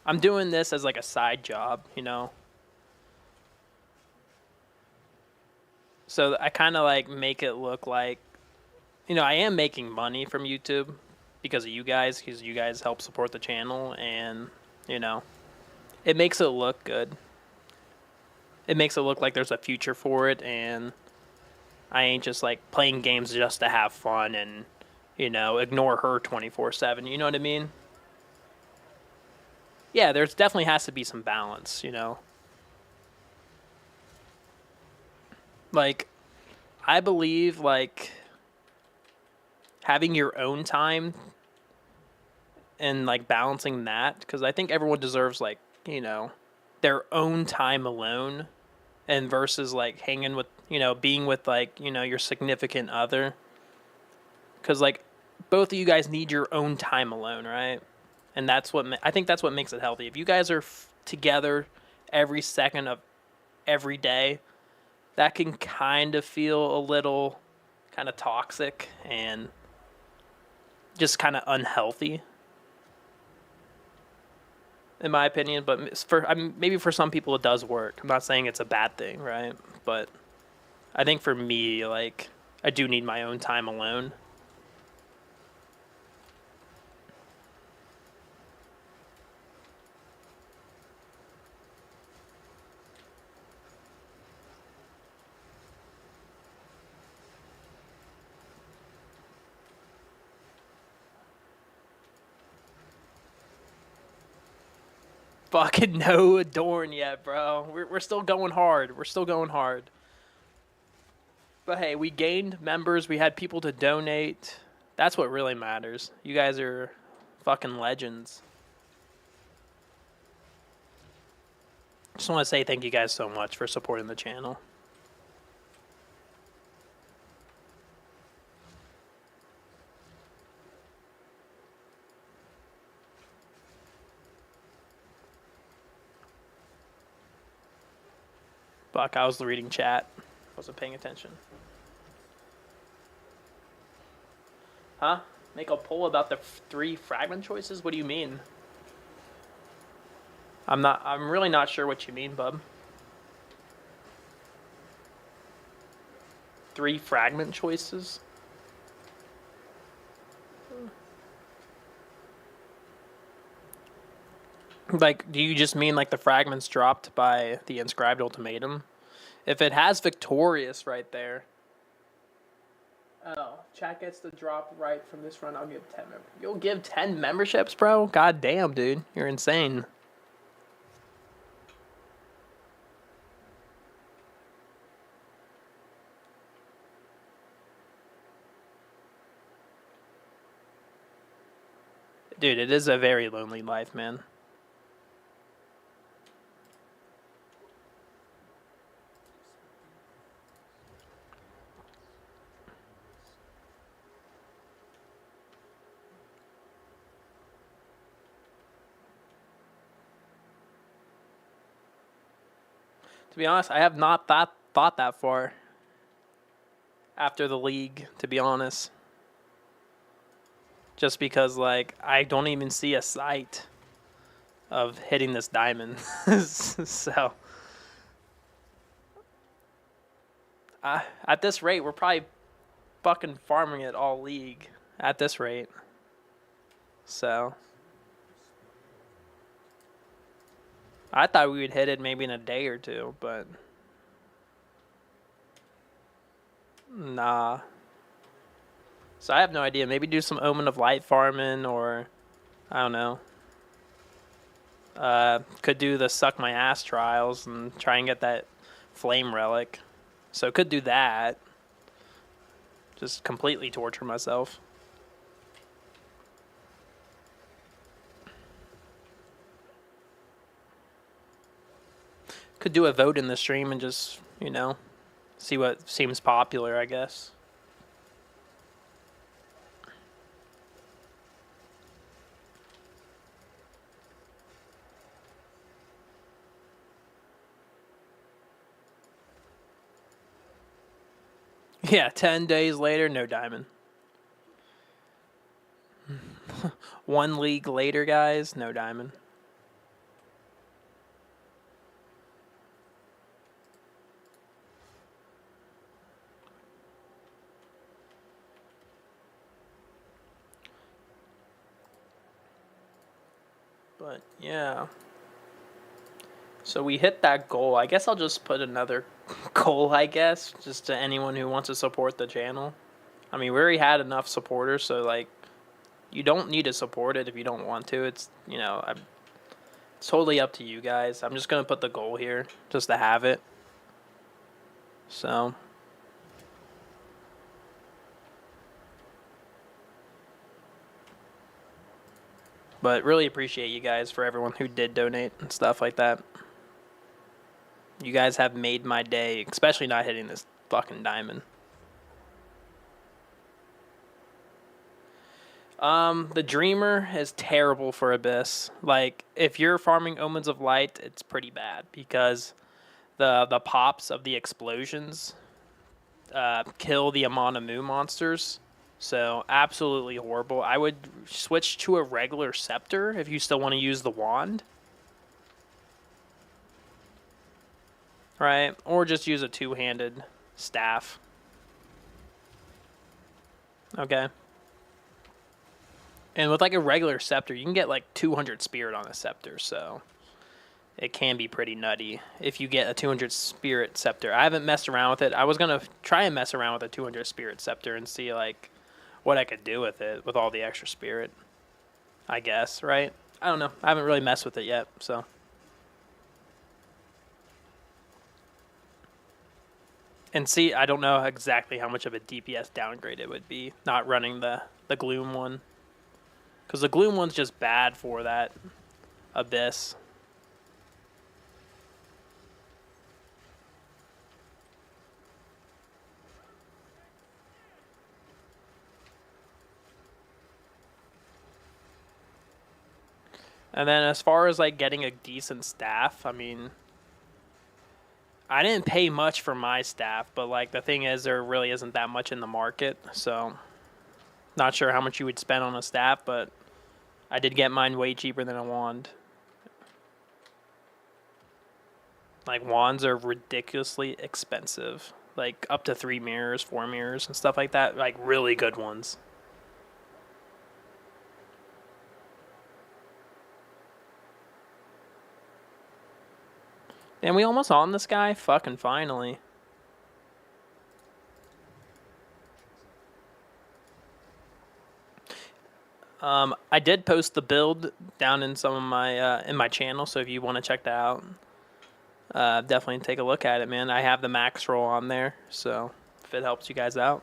I'm doing this as, like, a side job, So I kind of, like, make it look like, I am making money from YouTube because of you guys, because you guys help support the channel, and, you know, it makes it look good. It makes it look like there's a future for it, and I ain't just, like, playing games just to have fun and, ignore her 24/7, you know what I mean? Yeah, there's definitely has to be some balance. Like, I believe, like, having your own time and like balancing that, because I think everyone deserves like, you know, their own time alone, and versus like hanging with, you know, being with like, you know, your significant other, because like both of you guys need your own time alone, right? And that's what I think that's what makes it healthy. If you guys are together every second of every day, that can kind of feel a little kind of toxic and just kind of unhealthy, in my opinion. But for maybe for some people it does work. I'm not saying it's a bad thing, right? But I think for me, like, I do need my own time alone. Fucking no Adorn yet, bro. We're still going hard. We're still going hard. But hey, we gained members. We had people to donate. That's what really matters. You guys are fucking legends. Just want to say thank you guys so much for supporting the channel. Fuck, I was reading chat. Wasn't paying attention. Huh? Make a poll about the 3 fragment choices? What do you mean? I'm really not sure what you mean, bub. 3 fragment choices? Like, do you just mean like the fragments dropped by the Inscribed Ultimatum? If it has Victorious right there. Oh, chat gets the drop right from this run. I'll give 10 members. You'll give 10 memberships, bro? God damn, dude. You're insane. Dude, it is a very lonely life, man. To be honest, I have not thought that far after the league, to be honest. Just because, like, I don't even see a sight of hitting this diamond. So, at this rate, we're probably fucking farming it all league at this rate. So, I thought we would hit it maybe in a day or two, but nah. So I have no idea. Maybe do some Omen of Light farming, or I don't know. Could do the Suck My Ass trials and try and get that Flame Relic. So could do that. Just completely torture myself. Could do a vote in the stream and just, you know, see what seems popular, I guess. Yeah, 10 days later, no diamond. 1 league later, guys, no diamond. But, yeah. So we hit that goal. I guess I'll just put another goal, I guess, just to anyone who wants to support the channel. I mean, we already had enough supporters, so, like, you don't need to support it if you don't want to. It's, you know, it's totally up to you guys. I'm just going to put the goal here just to have it. So. But really appreciate you guys for everyone who did donate and stuff like that. You guys have made my day, especially not hitting this fucking diamond. The Dreamer is terrible for Abyss. Like, if you're farming Omens of Light, it's pretty bad because the pops of the explosions kill the Amanamu monsters. So, absolutely horrible. I would switch to a regular scepter if you still want to use the wand. Right? Or just use a two-handed staff. Okay. And with like a regular scepter, you can get like 200 spirit on a scepter, so it can be pretty nutty if you get a 200 spirit scepter. I haven't messed around with it. I was going to try and mess around with a 200 spirit scepter and see like what I could do with it with all the extra spirit, I guess, right? I don't know. I haven't really messed with it yet, so. And see, I don't know exactly how much of a DPS downgrade it would be, not running the Gloom one. Because the Gloom one's just bad for that Abyss. And then as far as like getting a decent staff, I mean, I didn't pay much for my staff, but like the thing is there really isn't that much in the market, so not sure how much you would spend on a staff, but I did get mine way cheaper than a wand. Like, wands are ridiculously expensive. Like, up to 3 mirrors, 4 mirrors, and stuff like that. Like, really good ones. And we almost on this guy? Fucking finally. I did post the build down in some of my in my channel, so if you want to check that out, definitely take a look at it, man. I have the max roll on there, so if it helps you guys out.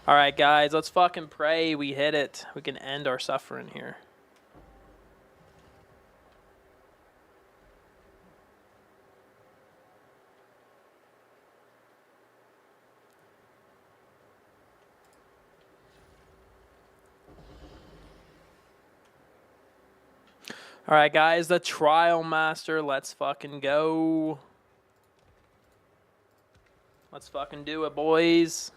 Alright, guys, let's fucking pray we hit it. We can end our suffering here. Alright, guys, the Trialmaster. Let's fucking go. Let's fucking do it, boys.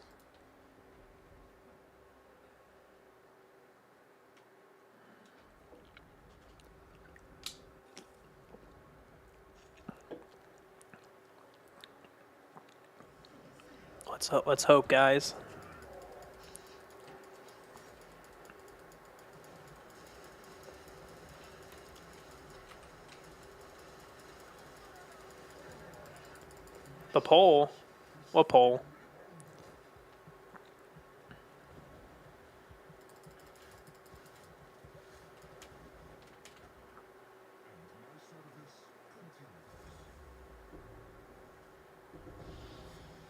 Let's hope, guys. The pole? What pole?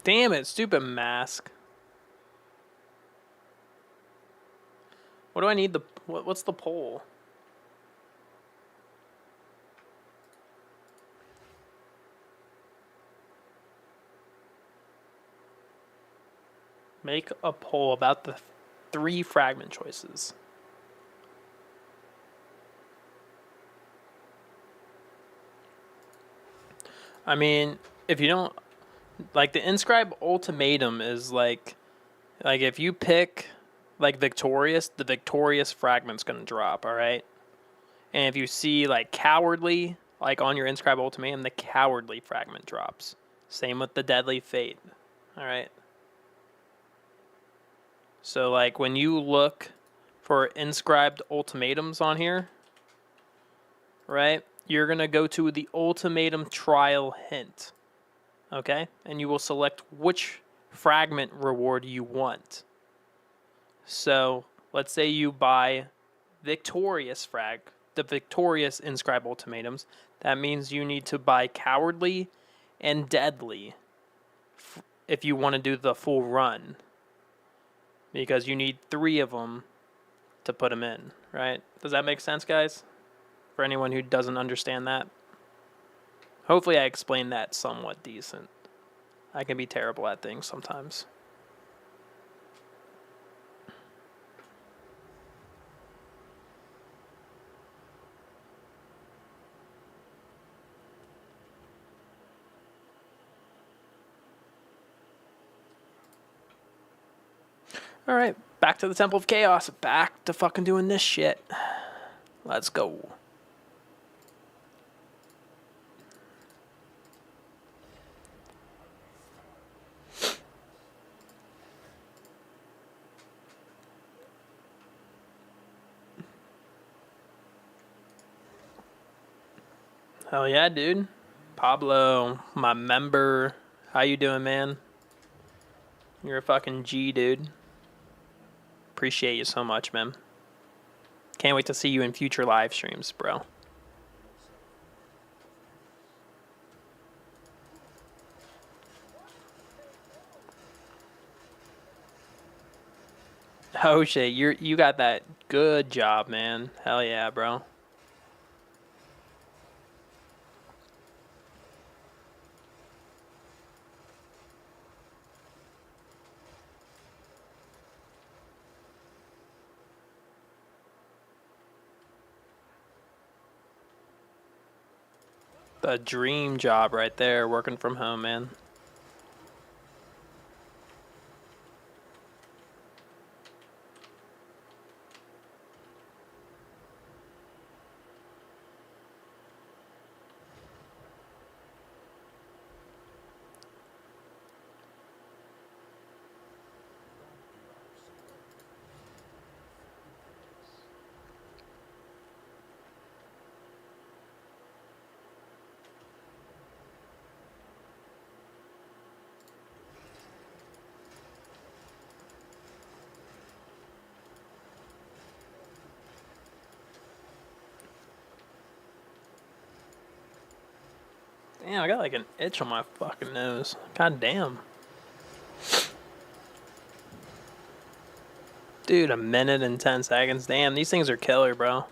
Damn it, stupid mask. What do I need what's the pole? Make a poll about the 3 fragment choices. I mean, if you don't like the Inscribed Ultimatum is like if you pick like victorious, the victorious fragment's gonna drop, alright? And if you see like cowardly, like on your Inscribed Ultimatum, the cowardly fragment drops. Same with the deadly fate. Alright. So like when you look for Inscribed Ultimatums on here, right? You're gonna go to the Ultimatum Trial Hint. Okay? And you will select which fragment reward you want. So, let's say you buy Victorious the Victorious Inscribed Ultimatums. That means you need to buy Cowardly and Deadly if you want to do the full run, because you need 3 of them to put them in, right? Does that make sense, guys? For anyone who doesn't understand that? Hopefully I explained that somewhat decent. I can be terrible at things sometimes. Alright, back to the Temple of Chaos. Back to fucking doing this shit. Let's go. Hell yeah, dude. Pablo, my member. How you doing, man? You're a fucking G, dude. Appreciate you so much, man. Can't wait to see you in future live streams, bro. Oh shit, you got that good job, man. Hell yeah, bro. The dream job right there, working from home, man. Damn, I got like an itch on my fucking nose. God damn. Dude, 1 minute and 10 seconds. Damn, these things are killer, bro.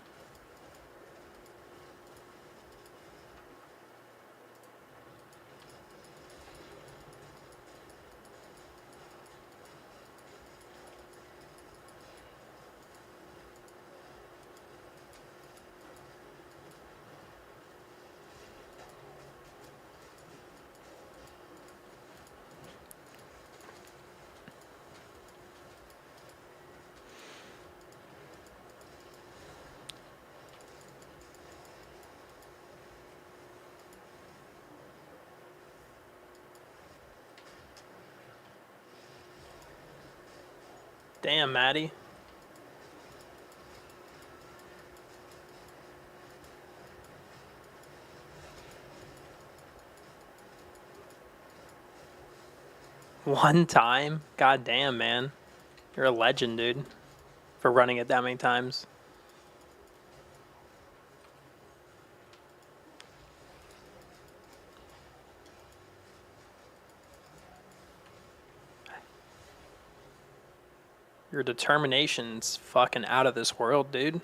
Damn, Maddie. One time? God damn, man. You're a legend, dude. For running it that many times. Your determination's fucking out of this world, dude.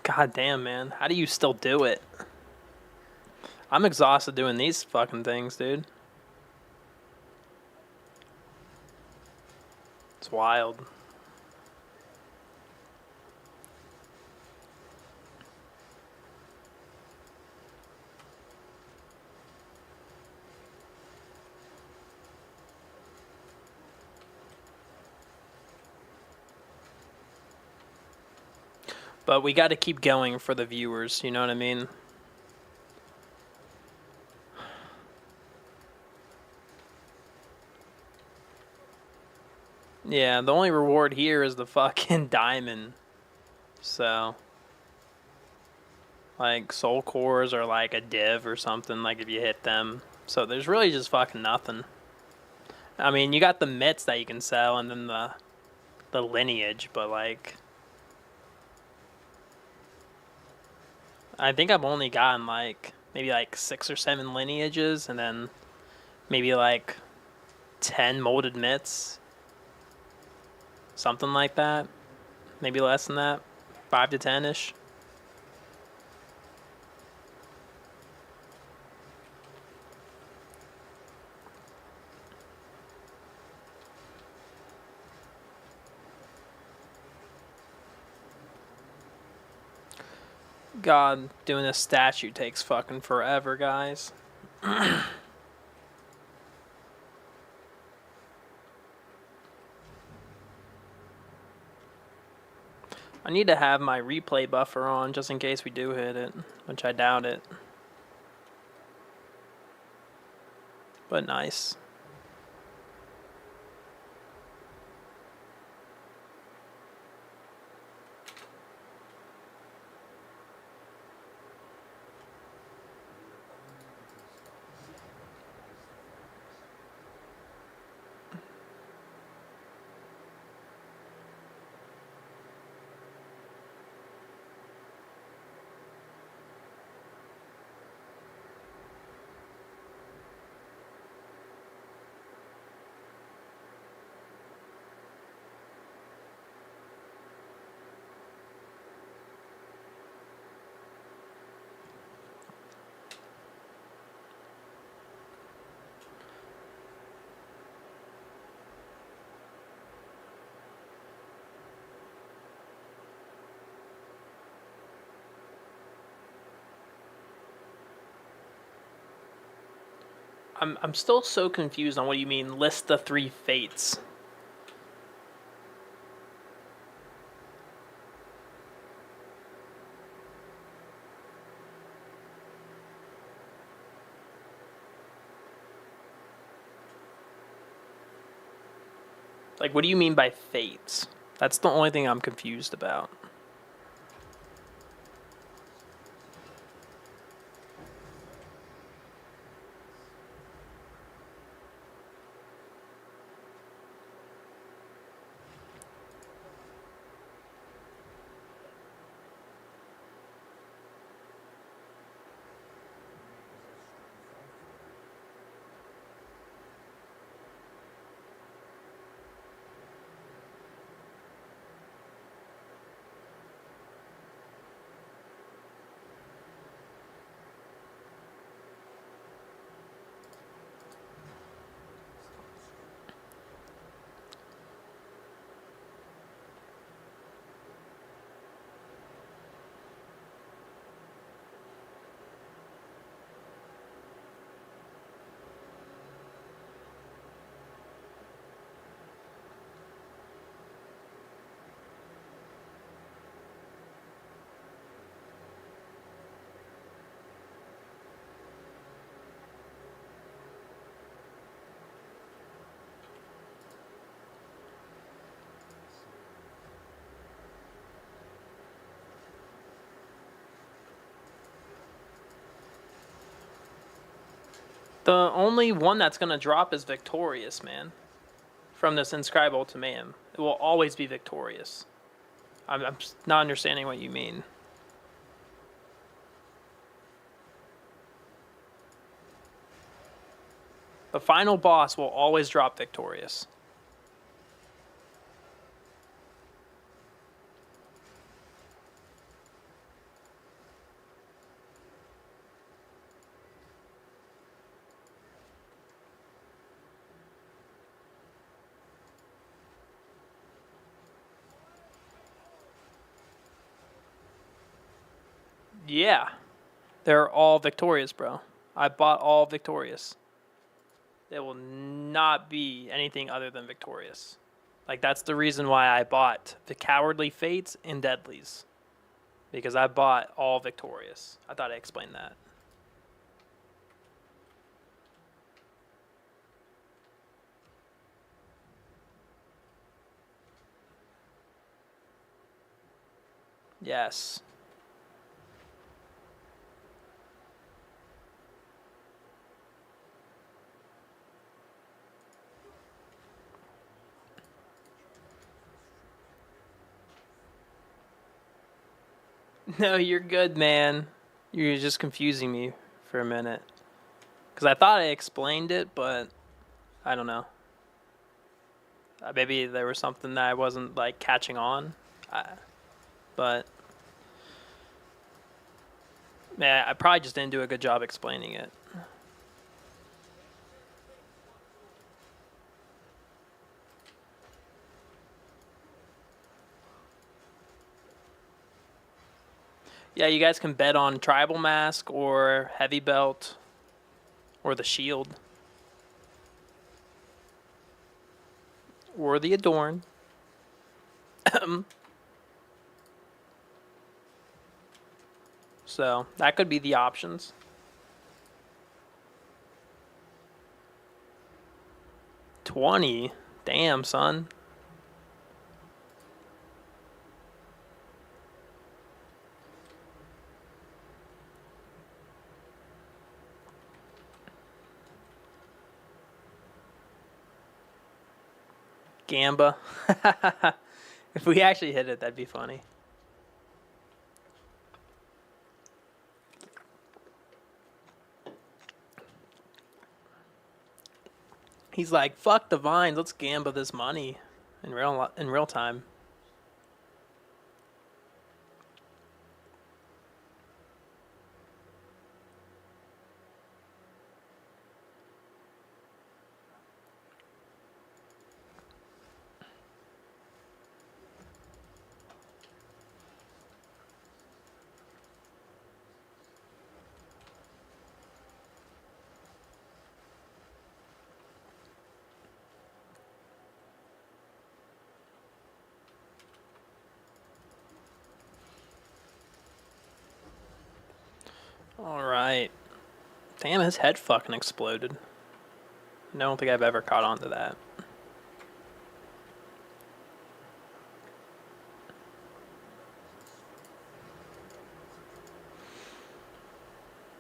God damn, man. How do you still do it? I'm exhausted doing these fucking things, dude. It's wild. But we got to keep going for the viewers, you know what I mean? Yeah, the only reward here is the fucking diamond. So, like, soul cores or like a div or something, like if you hit them. So there's really just fucking nothing. I mean, you got the myths that you can sell, and then the lineage, but like, I think I've only gotten like maybe like 6 or 7 lineages, and then maybe like 10 molded myths, something like that. Maybe less than that, 5 to 10 ish. God, doing a statue takes fucking forever, guys. I need to have my replay buffer on just in case we do hit it, which I doubt it. But nice. I'm still so confused on what you mean list the 3 fates. Like, what do you mean by fates? That's the only thing I'm confused about. The only one that's going to drop is Victorious, man. From this Inscribed Ultimatum. It will always be Victorious. I'm not understanding what you mean. The final boss will always drop Victorious. Yeah. They're all Victorious, bro. I bought all Victorious. There will not be anything other than Victorious. Like, that's the reason why I bought the Cowardly Fates and Deadlies. Because I bought all Victorious. I thought I explained that. Yes. No, you're good, man. You're just confusing me for a minute. Because I thought I explained it, but I don't know. Maybe there was something that I wasn't like catching on. But yeah, I probably just didn't do a good job explaining it. Yeah, you guys can bet on Tribal Mask or Heavy Belt or the Shield or the Adorn. So that could be the options. $20. Damn, son. Gamba. If we actually hit it, that'd be funny. He's like, fuck the vines, let's gamba this money in real time. Alright. Damn, his head fucking exploded. I don't think I've ever caught on to that.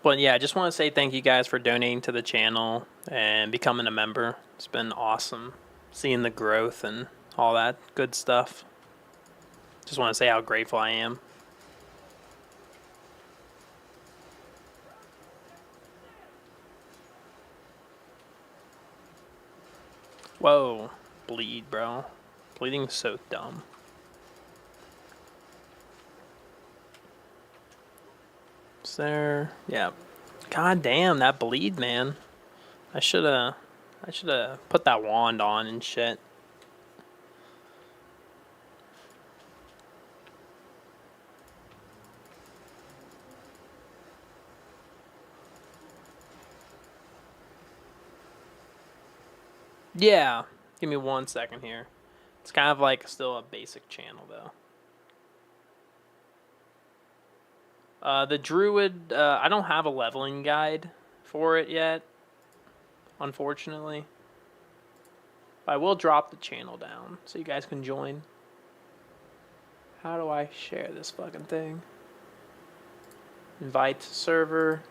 But yeah, I just want to say thank you guys for donating to the channel and becoming a member. It's been awesome seeing the growth and all that good stuff. Just want to say how grateful I am. Whoa, bleed, bro. Bleeding's so dumb. Is there? Yeah. God damn, that bleed, man. I shoulda put that wand on and shit. Yeah. Give me 1 second here. It's kind of like still a basic channel, though. The Druid, I don't have a leveling guide for it yet, unfortunately. But I will drop the channel down so you guys can join. How do I share this fucking thing? Invite to server.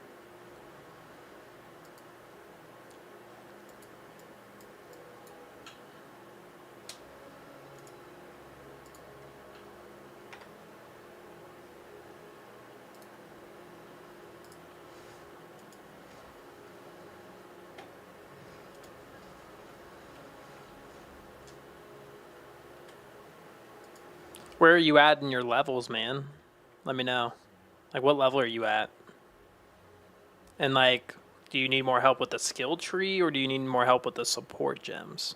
Where are you at in your levels, man? Let me know. Like, what level are you at? And, like, do you need more help with the skill tree, or do you need more help with the support gems?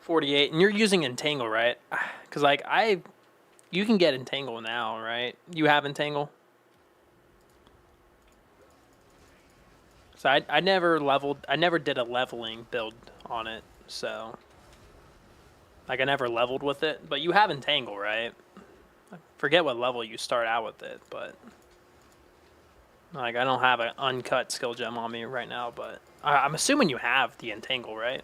$48, and you're using Entangle, right? Because, like, you can get Entangle now, right? You have Entangle? So I never did a leveling build on it, so. Like, I never leveled with it, but you have Entangle, right? I forget what level you start out with it, but. Like, I don't have an uncut skill gem on me right now, but. I'm assuming you have the Entangle, right?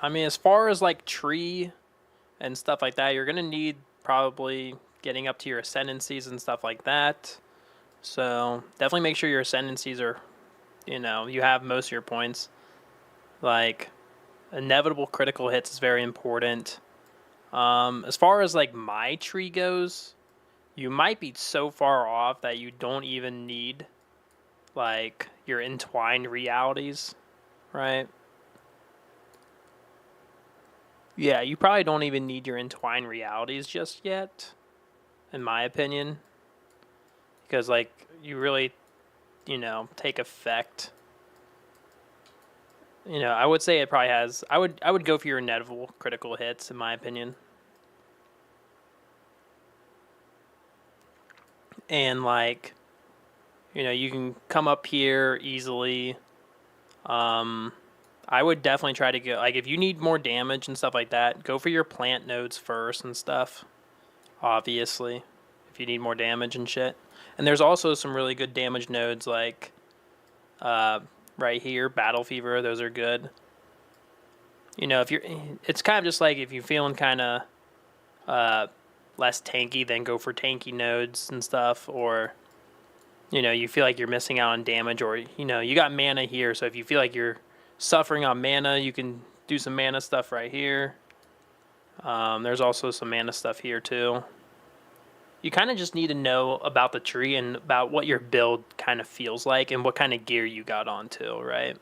I mean, as far as like tree and stuff like that, you're gonna need probably getting up to your ascendancies and stuff like that. So definitely make sure your ascendancies are, you have most of your points. Like inevitable critical hits is very important. As far as like my tree goes, you might be so far off that you don't even need like your entwined realities, right? Yeah, you probably don't even need your entwined realities just yet, in my opinion, because like you really, take effect. I would say it probably has. I would go for your inevitable critical hits, in my opinion, and like, you can come up here easily. I would definitely try to go, like, if you need more damage and stuff like that, go for your plant nodes first and stuff, obviously, if you need more damage and shit. And there's also some really good damage nodes, like, right here, Battle Fever, those are good. If you're, it's kind of just like if you're feeling kind of less tanky, then go for tanky nodes and stuff, or, you feel like you're missing out on damage, or, you got mana here, so if you feel like you're suffering on mana, you can do some mana stuff right here. There's also some mana stuff here too. You kind of just need to know about the tree and about what your build kind of feels like and what kind of gear you got on too, right?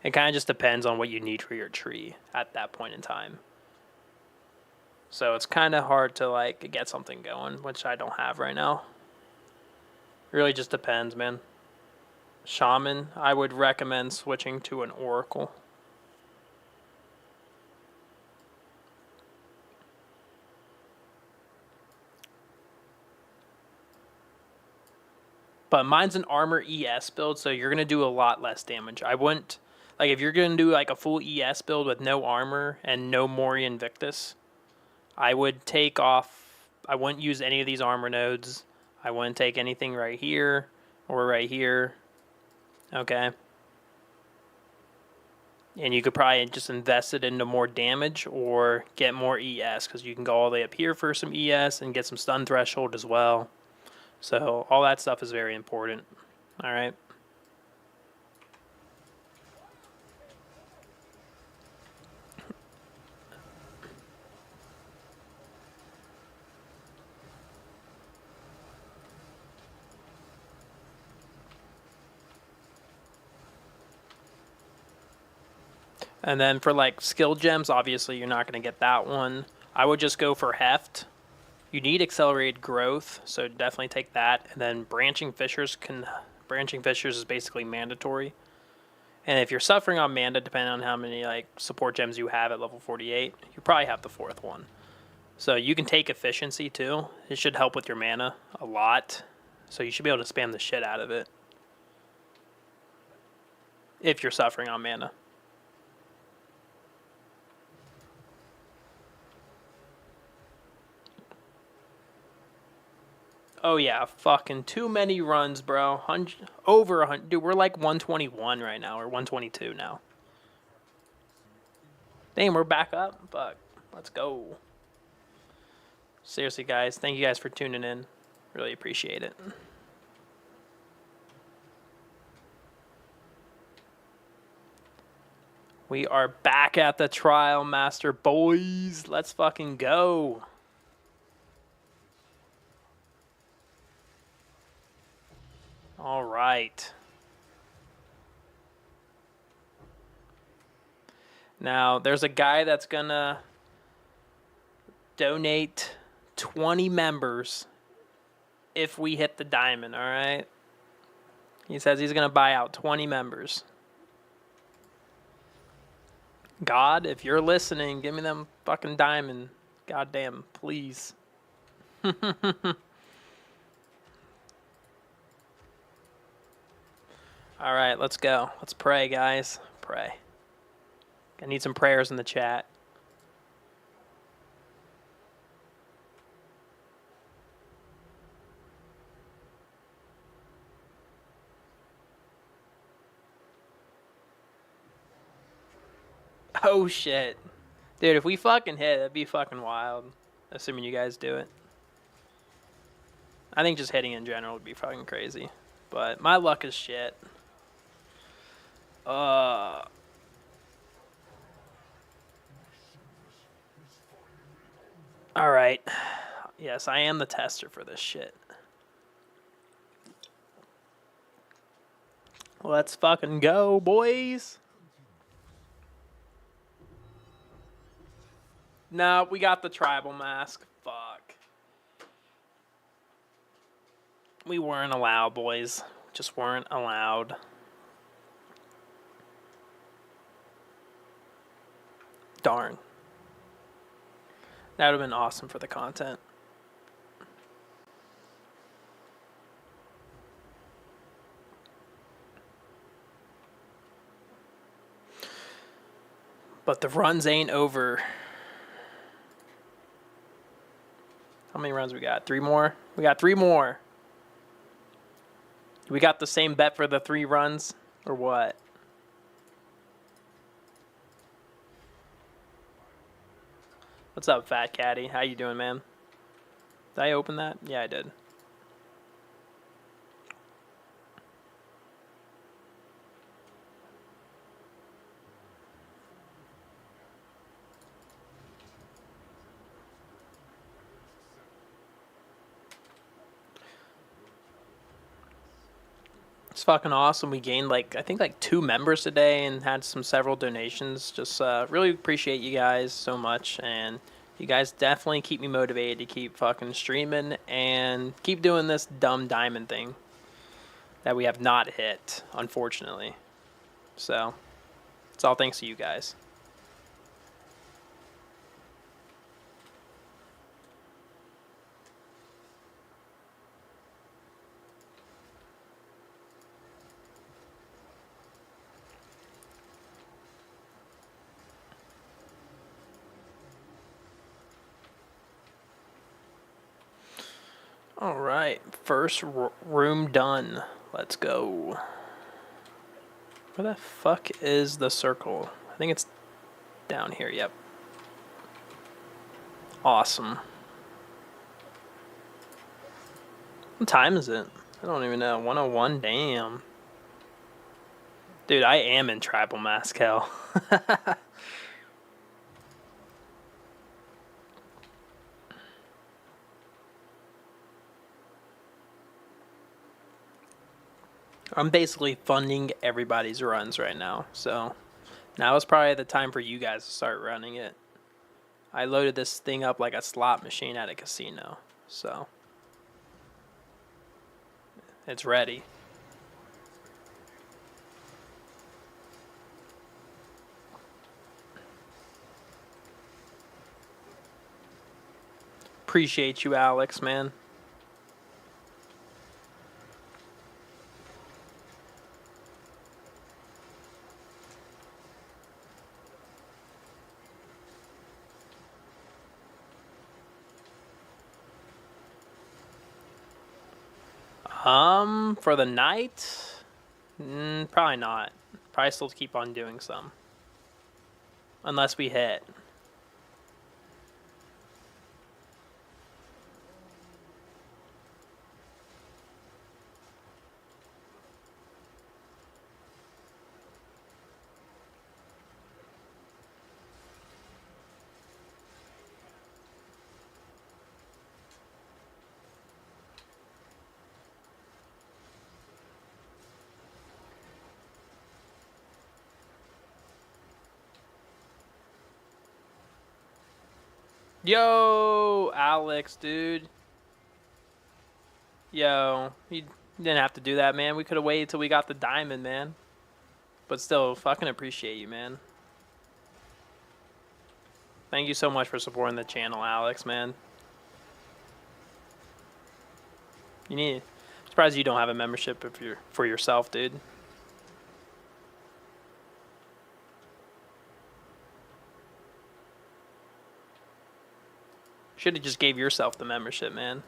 It kind of just depends on what you need for your tree at that point in time. So it's kind of hard to like get something going, which I don't have right now. It really just depends, man. Shaman, I would recommend switching to an Oracle. But mine's an armor ES build, so you're going to do a lot less damage. I wouldn't, like, if you're going to do like a full ES build with no armor and no Mori Invictus, I would take off, I wouldn't use any of these armor nodes. I wouldn't take anything right here or right here. Okay. And you could probably just invest it into more damage or get more ES, because you can go all the way up here for some ES and get some stun threshold as well. So all that stuff is very important. All right. And then for like skill gems, obviously you're not going to get that one. I would just go for Heft. You need accelerated growth, so definitely take that. And then branching fissures is basically mandatory. And if you're suffering on mana, depending on how many like support gems you have at level 48, you probably have the fourth one. So you can take efficiency too. It should help with your mana a lot. So you should be able to spam the shit out of it if you're suffering on mana. Oh yeah, fucking too many runs, bro. Over 100. Dude, we're like 121 right now, or 122 now. Damn, we're back up. Fuck. Let's go. Seriously, guys. Thank you guys for tuning in. Really appreciate it. We are back at the Trialmaster, boys. Let's fucking go. All right. Now, there's a guy that's gonna donate 20 members if we hit the diamond, all right? He says he's gonna buy out 20 members. God, if you're listening, give me them fucking diamond. Goddamn, please. All right, let's go. Let's pray, guys. Pray. I need some prayers in the chat. Oh shit. Dude, if we fucking hit, that'd be fucking wild. Assuming you guys do it. I think just hitting in general would be fucking crazy. But my luck is shit. Alright. Yes, I am the tester for this shit. Let's fucking go, boys. No, we got the tribal mask. Fuck. We weren't allowed, boys. Just weren't allowed. Darn. That would have been awesome for the content. But the runs ain't over. How many runs we got? 3 more? We got 3 more. We got the same bet for the 3 runs, or what? What's up, Fat Caddy? How you doing, man? Did I open that? Yeah, I did. It's fucking awesome. We gained I think 2 members today and had several donations. Just really appreciate you guys so much, and you guys definitely keep me motivated to keep fucking streaming and keep doing this dumb diamond thing that we have not hit, unfortunately. So it's all thanks to you guys. All right, first room done. Let's go. Where the fuck is the circle? I think it's down here, yep. Awesome. What time is it? I don't even know. 101, damn. Dude, I am in tribal mask hell. I'm basically funding everybody's runs right now, so now is probably the time for you guys to start running it. I loaded this thing up like a slot machine at a casino, so it's ready. Appreciate you, Alex, man. For the night? Probably not. Probably still keep on doing some. Unless we hit. Yo, Alex, dude. Yo, you didn't have to do that, man. We could have waited till we got the diamond, man. But still, fucking appreciate you, man. Thank you so much for supporting the channel, Alex, man. I'm surprised you don't have a membership if you're for yourself, dude. Should have just gave yourself the membership, man.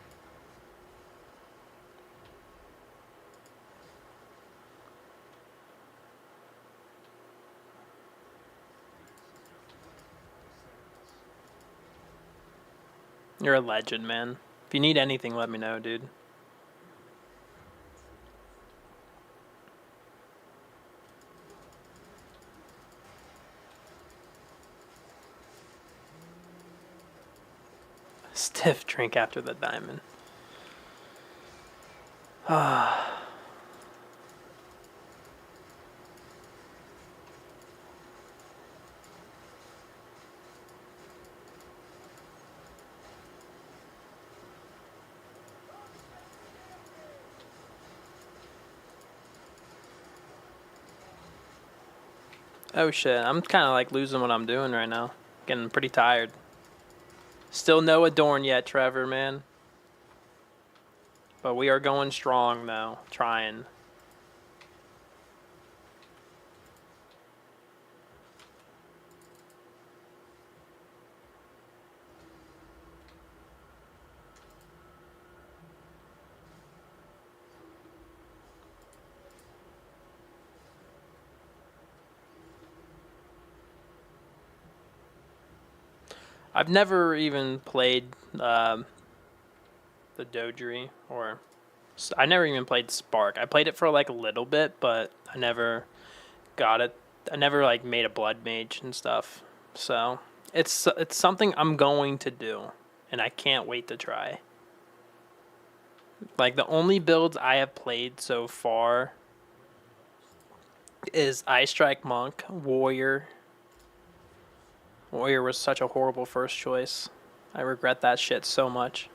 You're a legend, man. If you need anything, let me know, dude. Stiff drink after the diamond. Ah. Oh shit, I'm kind of like losing what I'm doing right now. Getting pretty tired. Still no Adorn yet, Trevor, man. But we are going strong, though. Trying. I've never even played the Dogery, or I never even played Spark. I played it for like a little bit, but I never got it. I never like made a blood mage and stuff. So it's something I'm going to do, and I can't wait to try. Like the only builds I have played so far is Ice Strike Monk, Warrior. Warrior was such a horrible first choice. I regret that shit so much.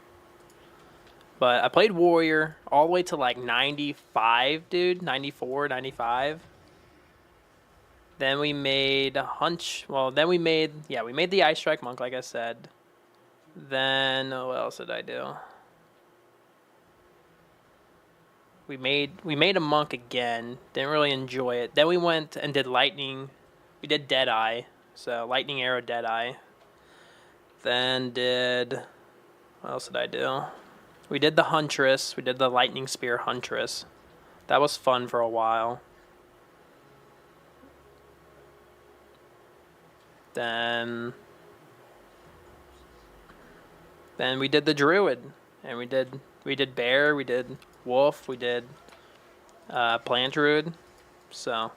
But I played Warrior all the way to like 95, dude. 94, 95. Then we made Hunch. Well, then we made the Ice Strike Monk, like I said. Then, what else did I do? We made a Monk again. Didn't really enjoy it. Then we went and did Lightning. We did Deadeye. So, Lightning Arrow, Deadeye. Then did... What else did I do? We did the Huntress. We did the Lightning Spear Huntress. That was fun for a while. Then we did the Druid. And we did Bear, we did Wolf, we did Plant Druid. So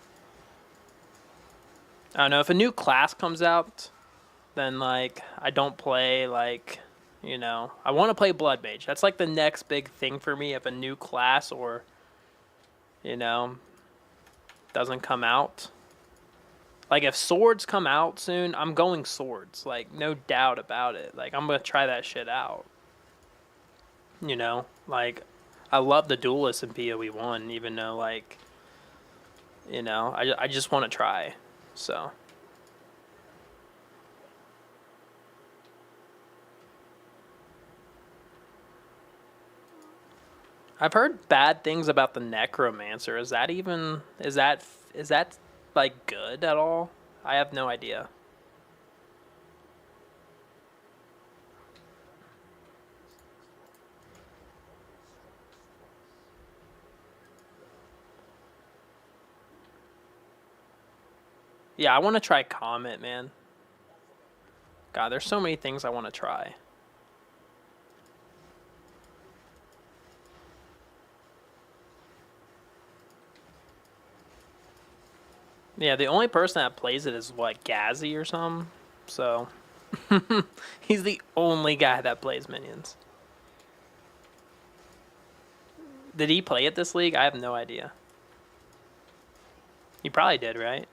I don't know, if a new class comes out, then like I don't play like, you know, I want to play Blood Mage. That's like the next big thing for me if a new class or, you know, doesn't come out. Like if swords come out soon, I'm going swords. Like no doubt about it. Like I'm going to try that shit out. You know, like I love the duelist in PoE 1 even though like, you know, I just want to try. So I've heard bad things about the Necromancer. Is that like good at all? I have no idea. Yeah, I want to try Comet, man. God, there's so many things I want to try. Yeah, the only person that plays it is, what, Gazzy or something? So, he's the only guy that plays minions. Did he play it this league? I have no idea. He probably did, right?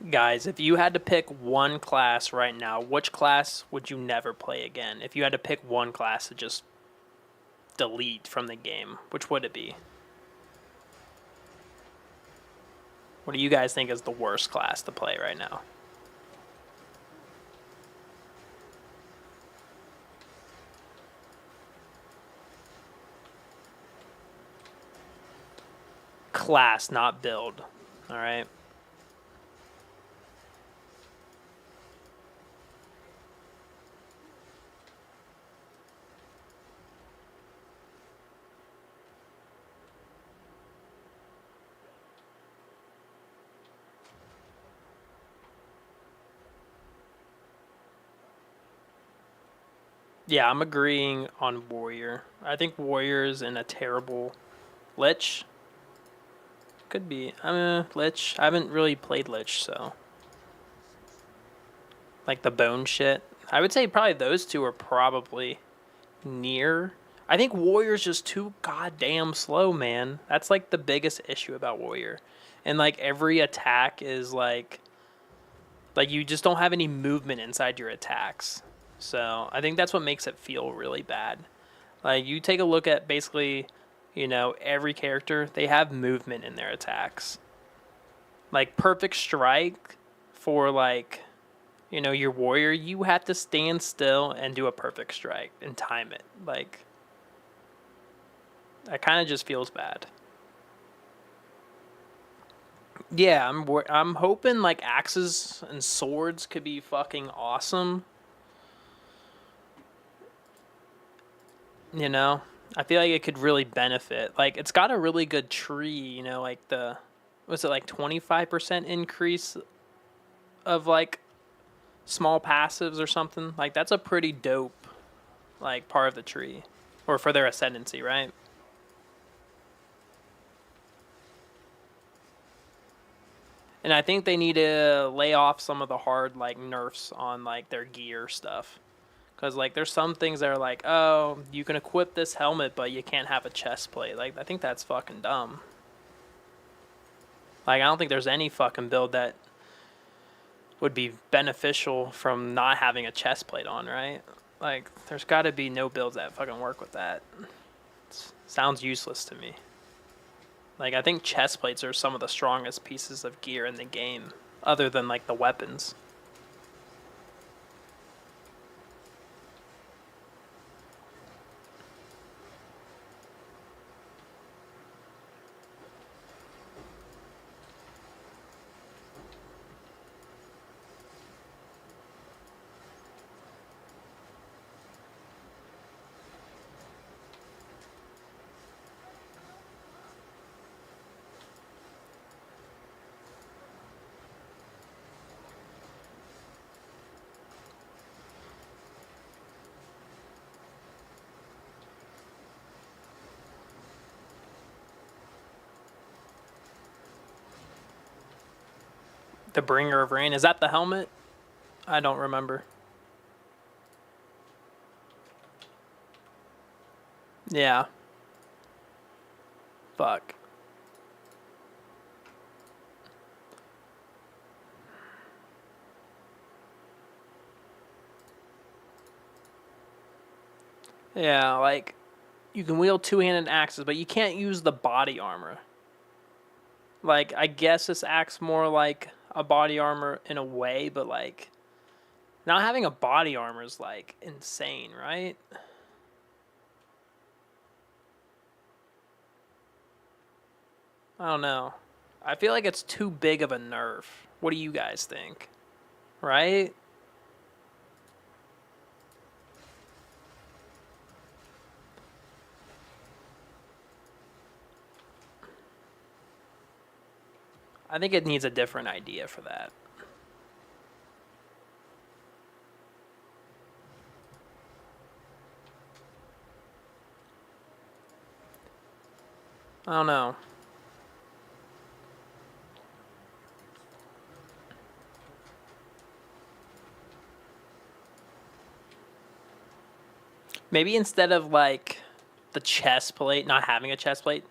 Guys, if you had to pick one class right now, which class would you never play again? If you had to pick one class to just delete from the game, which would it be? What do you guys think is the worst class to play right now? class, not build. All right. Yeah, I'm agreeing on Warrior. I think Warrior's in a terrible Lich. Could be. Lich. I haven't really played Lich, so. Like the bone shit. I would say probably those two are probably near. I think Warrior's just too goddamn slow, man. That's like the biggest issue about Warrior. And like every attack is like you just don't have any movement inside your attacks. So I think that's what makes it feel really bad. Like you take a look at basically, every character, they have movement in their attacks. Like Perfect Strike for like, your warrior, you have to stand still and do a perfect strike and time it. Like that kind of just feels bad. Yeah, I'm hoping like axes and swords could be fucking awesome. I feel like it could really benefit. Like it's got a really good tree, like was it like 25% increase of like small passives or something? Like that's a pretty dope like part of the tree or for their ascendancy, right? And I think they need to lay off some of the hard like nerfs on like their gear stuff. Cause like there's some things that are like, oh, you can equip this helmet, but you can't have a chest plate. Like I think that's fucking dumb. Like I don't think there's any fucking build that would be beneficial from not having a chest plate on, right? Like there's got to be no builds that fucking work with that. Sounds useless to me. Like I think chest plates are some of the strongest pieces of gear in the game, other than like the weapons. The Bringer of Rain, is that the helmet? I don't remember. Yeah. Fuck. Yeah, like you can wield two-handed axes, but you can't use the body armor. Like I guess this acts more like a body armor in a way, but like not having a body armor is like insane, right? I don't know. I feel like it's too big of a nerf. What do you guys think? Right? I think it needs a different idea for that. I don't know. Maybe instead of like the chest plate, not having a chest plate,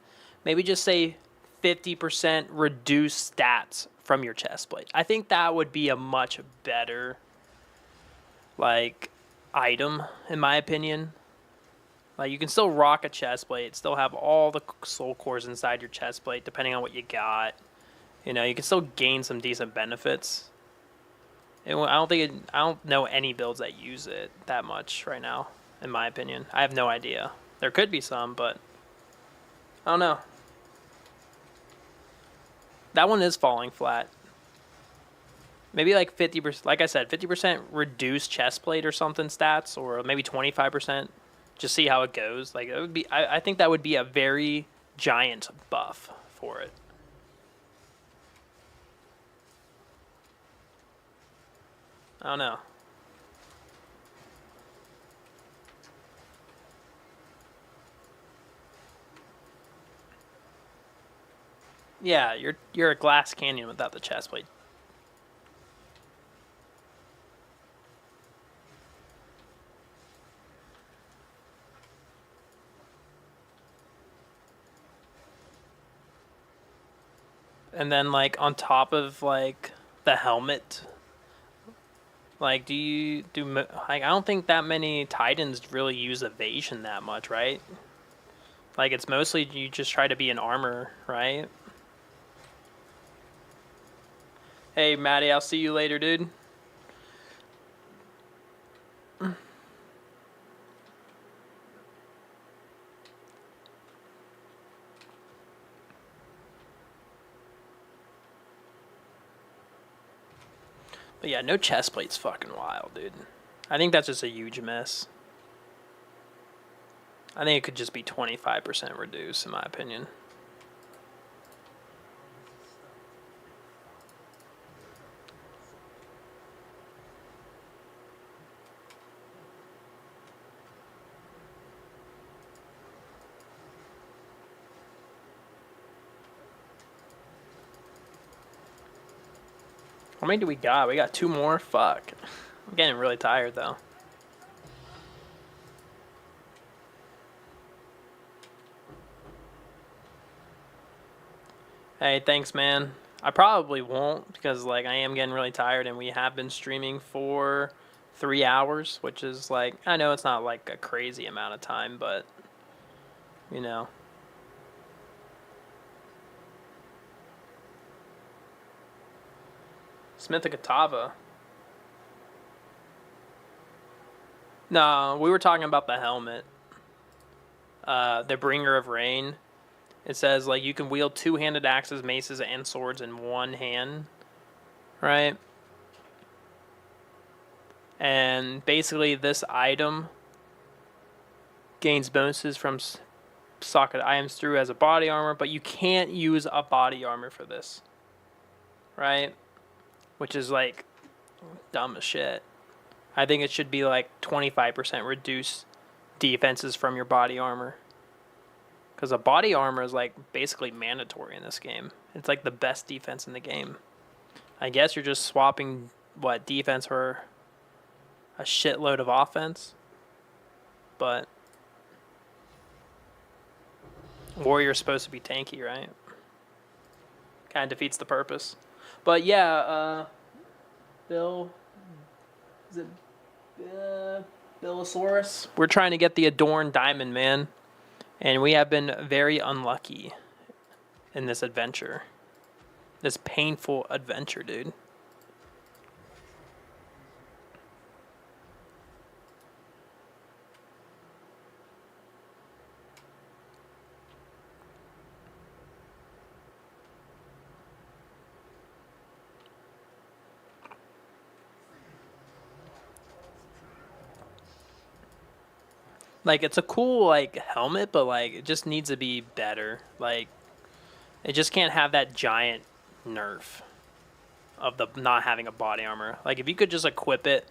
maybe just say 50% reduced stats from your chest plate. I think that would be a much better like item in my opinion. Like you can still rock a chest plate, still have all the soul cores inside your chest plate depending on what you got. You can still gain some decent benefits. I don't know any builds that use it that much right now, in my opinion. I have no idea. There could be some, but I don't know. That one is falling flat. Maybe like 50%, like I said, 50% reduced chest plate or something stats, or maybe 25%. Just see how it goes. Like, it would be, I think that would be a very giant buff for it. I don't know. Yeah, you're a glass canyon without the chest plate. And then like on top of like the helmet, like like I don't think that many Titans really use evasion that much, right? Like it's mostly you just try to be in armor, right? Hey Maddie, I'll see you later, dude. But yeah, no chest plate's fucking wild, dude. I think that's just a huge mess. I think it could just be 25% reduced, in my opinion. How many do we got? We got 2 more? Fuck. I'm getting really tired, though. Hey, thanks, man. I probably won't because, like, I am getting really tired and we have been streaming for 3 hours, which is, like, I know it's not, like, a crazy amount of time, but, you know. Smith of Catava. No, we were talking about the helmet. The Bringer of Rain. It says, like, you can wield 2-handed axes, maces, and swords in one hand. Right? And basically, this item gains bonuses from socket items through as a body armor, but you can't use a body armor for this. Right? Which is, like, dumb as shit. I think it should be, like, 25% reduce defenses from your body armor. Because a body armor is, like, basically mandatory in this game. It's, like, the best defense in the game. I guess you're just swapping, what, defense for a shitload of offense. But Warrior's supposed to be tanky, right? Kind of defeats the purpose. But, yeah, Bill... Is it Billosaurus? We're trying to get the Adorned Diamond, man. And we have been very unlucky in this adventure. This painful adventure, dude. Like, it's a cool, like, helmet, but, like, it just needs to be better. Like, it just can't have that giant nerf of the not having a body armor. Like, if you could just equip it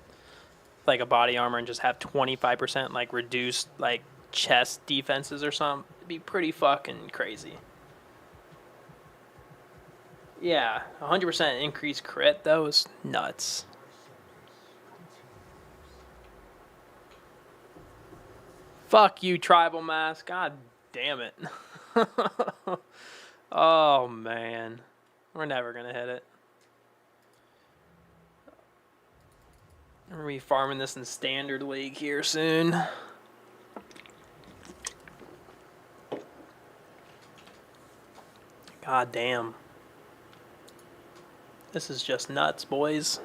like a body armor and just have 25%, like, reduced, like, chest defenses or something, it'd be pretty fucking crazy. Yeah, 100% increased crit, though, is nuts. Fuck you, Tribal Mask. God damn it. Oh, man. We're never going to hit it. We're going to be farming this in Standard League here soon. God damn. This is just nuts, boys.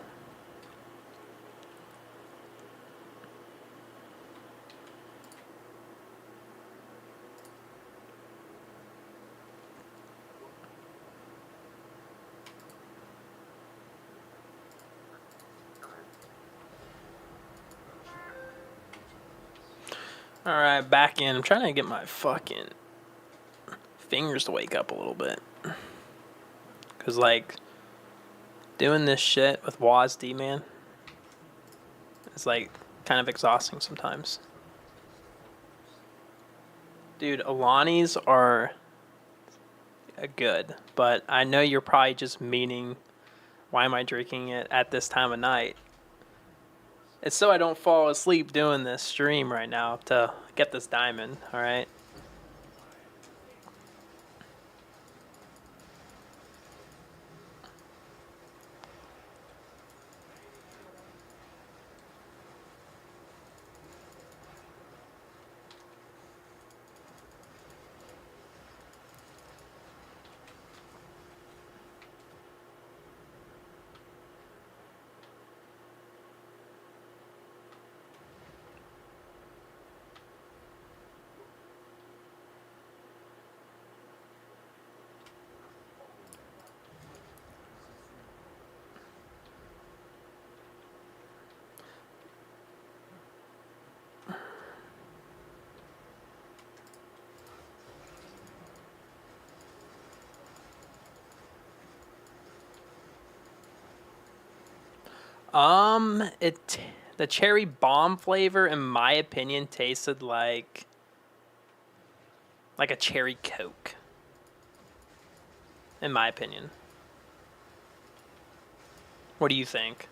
Alright, back in. I'm trying to get my fucking fingers to wake up a little bit. Because, like, doing this shit with WASD, man, is, like, kind of exhausting sometimes. Dude, Alani's are good, but I know you're probably just meaning, why am I drinking it at this time of night? It's so I don't fall asleep doing this stream right now to get this diamond, alright? The cherry bomb flavor, in my opinion, tasted like a cherry Coke. In my opinion. What do you think?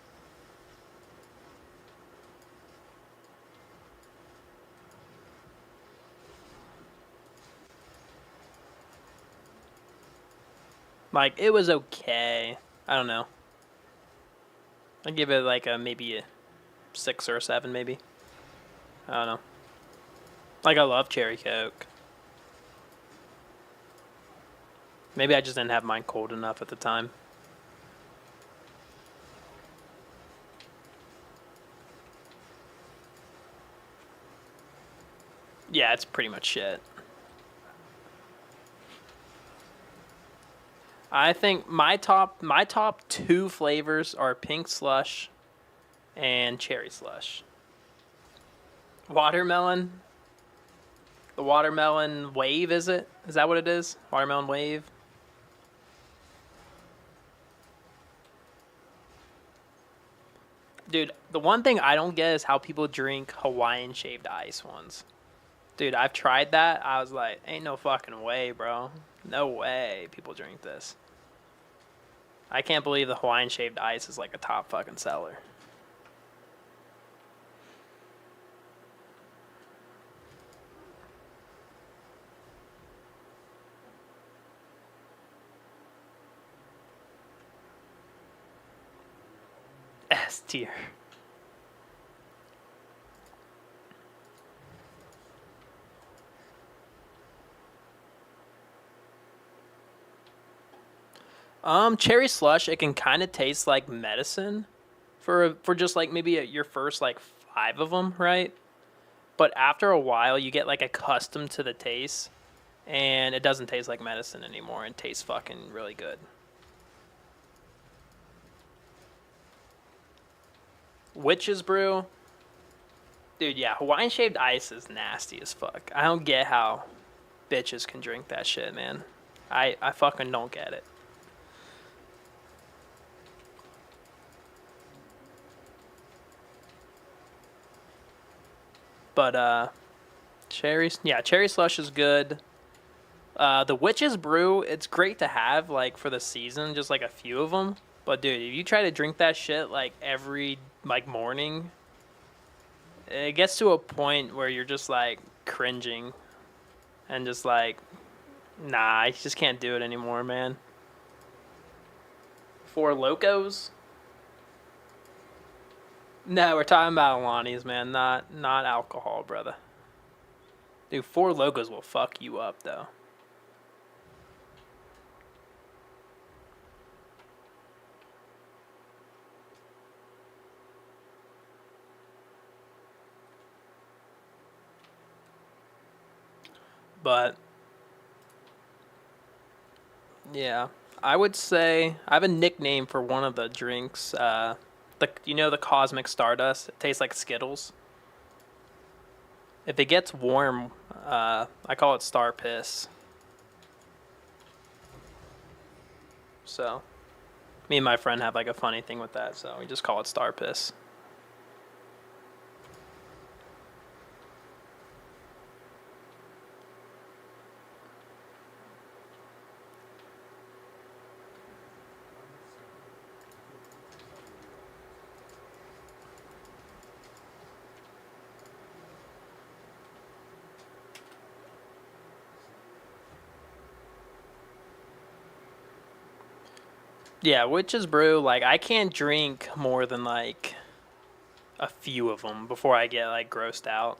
Like, it was okay. I don't know. I'd give it like maybe a 6 or a 7, maybe. I don't know. Like, I love cherry Coke. Maybe I just didn't have mine cold enough at the time. Yeah, it's pretty much shit. I think my top 2 flavors are pink slush and cherry slush. Watermelon. The watermelon wave, is it? Is that what it is? Watermelon wave? Dude, the one thing I don't get is how people drink Hawaiian shaved ice ones. Dude, I've tried that. I was like, ain't no fucking way, bro. No way people drink this. I can't believe the Hawaiian shaved ice is like a top fucking seller. S tier. Cherry slush, it can kind of taste like medicine for just like maybe your first like 5 of them, right? But after a while, you get like accustomed to the taste, and it doesn't taste like medicine anymore. It tastes fucking really good. Witch's brew, dude. Yeah, Hawaiian shaved ice is nasty as fuck. I don't get how bitches can drink that shit, man. I fucking don't get it. But cherry slush is good. The witch's brew, it's great to have like for the season, just like a few of them. But dude, if you try to drink that shit like every like morning, it gets to a point where you're just like cringing and just like, nah, I just can't do it anymore, man. Four Locos? No, we're talking about Alani's, man, not alcohol, brother. Dude, Four Locos will fuck you up, though. But yeah, I would say I have a nickname for one of the drinks. The Cosmic Stardust. It tastes like Skittles. If it gets warm, I call it star piss. So, me and my friend have like a funny thing with that, so we just call it star piss. Yeah, witch's brew, like I can't drink more than like a few of them before I get like grossed out.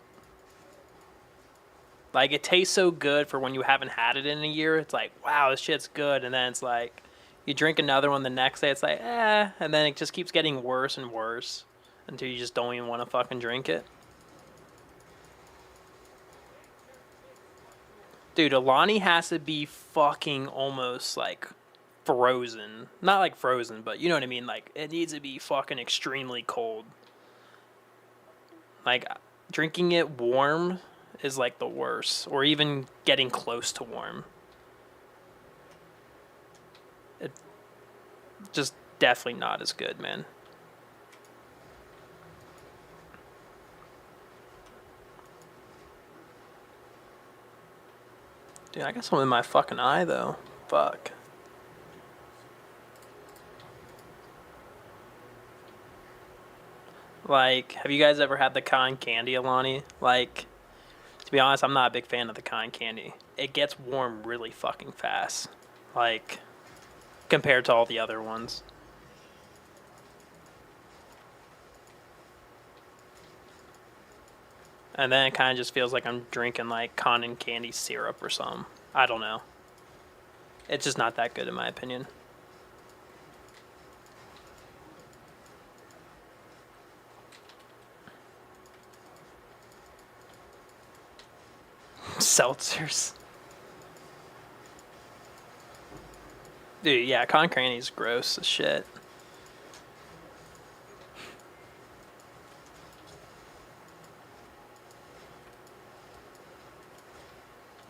Like it tastes so good for when you haven't had it in a year. It's like, wow, this shit's good, and then it's like you drink another one the next day. It's like, and then it just keeps getting worse and worse until you just don't even want to fucking drink it. Dude, Alani has to be fucking almost like frozen. Not like frozen, but you know what I mean. Like it needs to be fucking extremely cold. Like drinking it warm is like the worst, or even getting close to warm. It just definitely not as good, man. Dude, I got something in my fucking eye though. Fuck. Like, have you guys ever had the cotton candy, Alani? Like, to be honest, I'm not a big fan of the cotton candy. It gets warm really fucking fast. Like, compared to all the other ones. And then it kind of just feels like I'm drinking like cotton candy syrup or something. I don't know. It's just not that good in my opinion. Seltzers. Dude, yeah, cotton candy's gross as shit.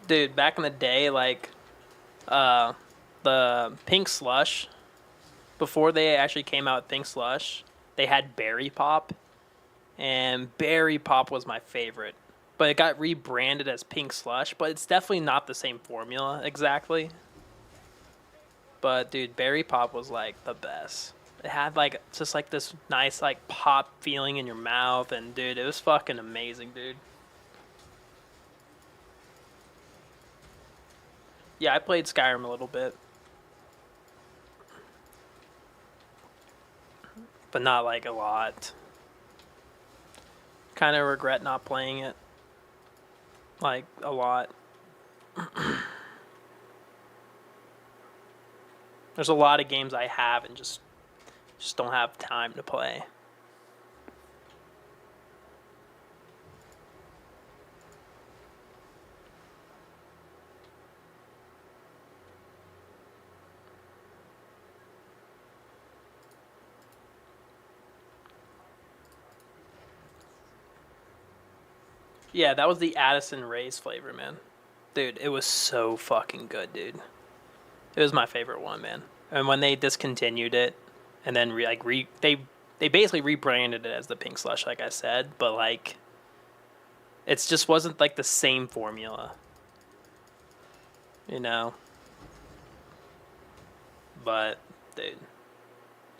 Dude, back in the day, like, uh, the pink slush, before they actually came out with pink slush, they had berry pop, and berry pop was my favorite. But it got rebranded as pink slush, but it's definitely not the same formula exactly. But dude, berry pop was like the best. It had like just like this nice like pop feeling in your mouth, and dude, it was fucking amazing, dude. Yeah, I played Skyrim a little bit, but not like a lot. Kind of regret not playing it like a lot. There's a lot of games I have and just don't have time to play. Yeah, that was the Addison Rays flavor, man. Dude, it was so fucking good, dude. It was my favorite one, man. And when they discontinued it, and then they basically rebranded it as the Pink Slush, like I said, but like it just wasn't like the same formula, you know. But dude,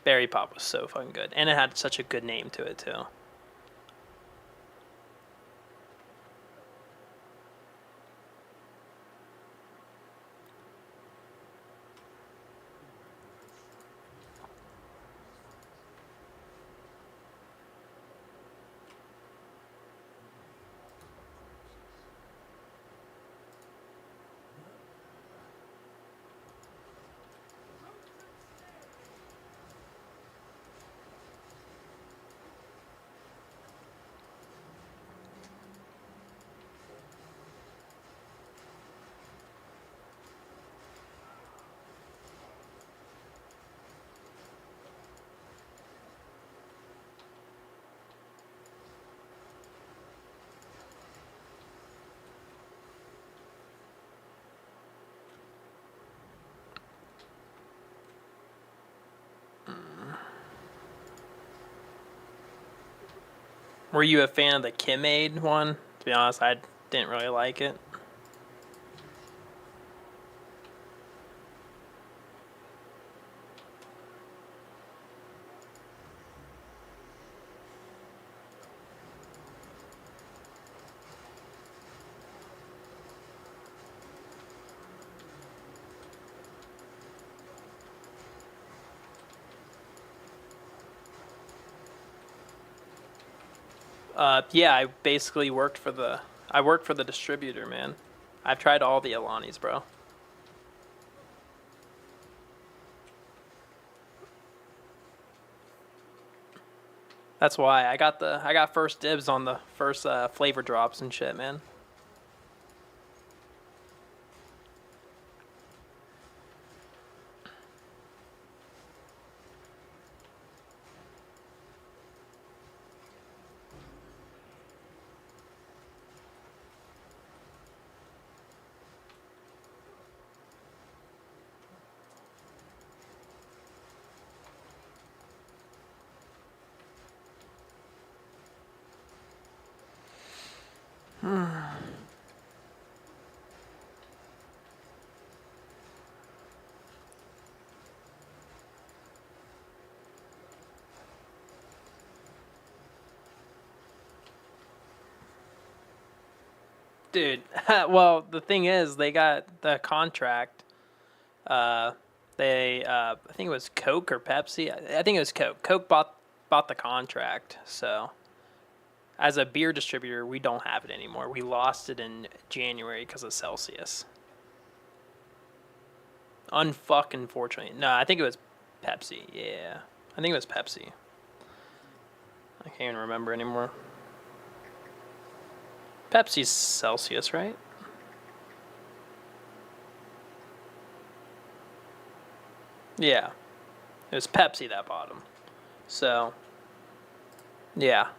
Berry Pop was so fucking good, and it had such a good name to it too. Were you a fan of the Kim-Aid one? To be honest, I didn't really like it. Yeah, I basically worked for the distributor, man. I've tried all the Alanis, bro. That's why I got first dibs on the first flavor drops and shit, man. Dude, well, the thing is, they got the contract. I think it was Coke or Pepsi. I think it was Coke. Coke bought the contract. So, as a beer distributor, we don't have it anymore. We lost it in January because of Celsius. Unfucking fortunately. No, I think it was Pepsi. Yeah, I think it was Pepsi. I can't even remember anymore. Pepsi's Celsius, right? Yeah. It was Pepsi that bought them. So, yeah.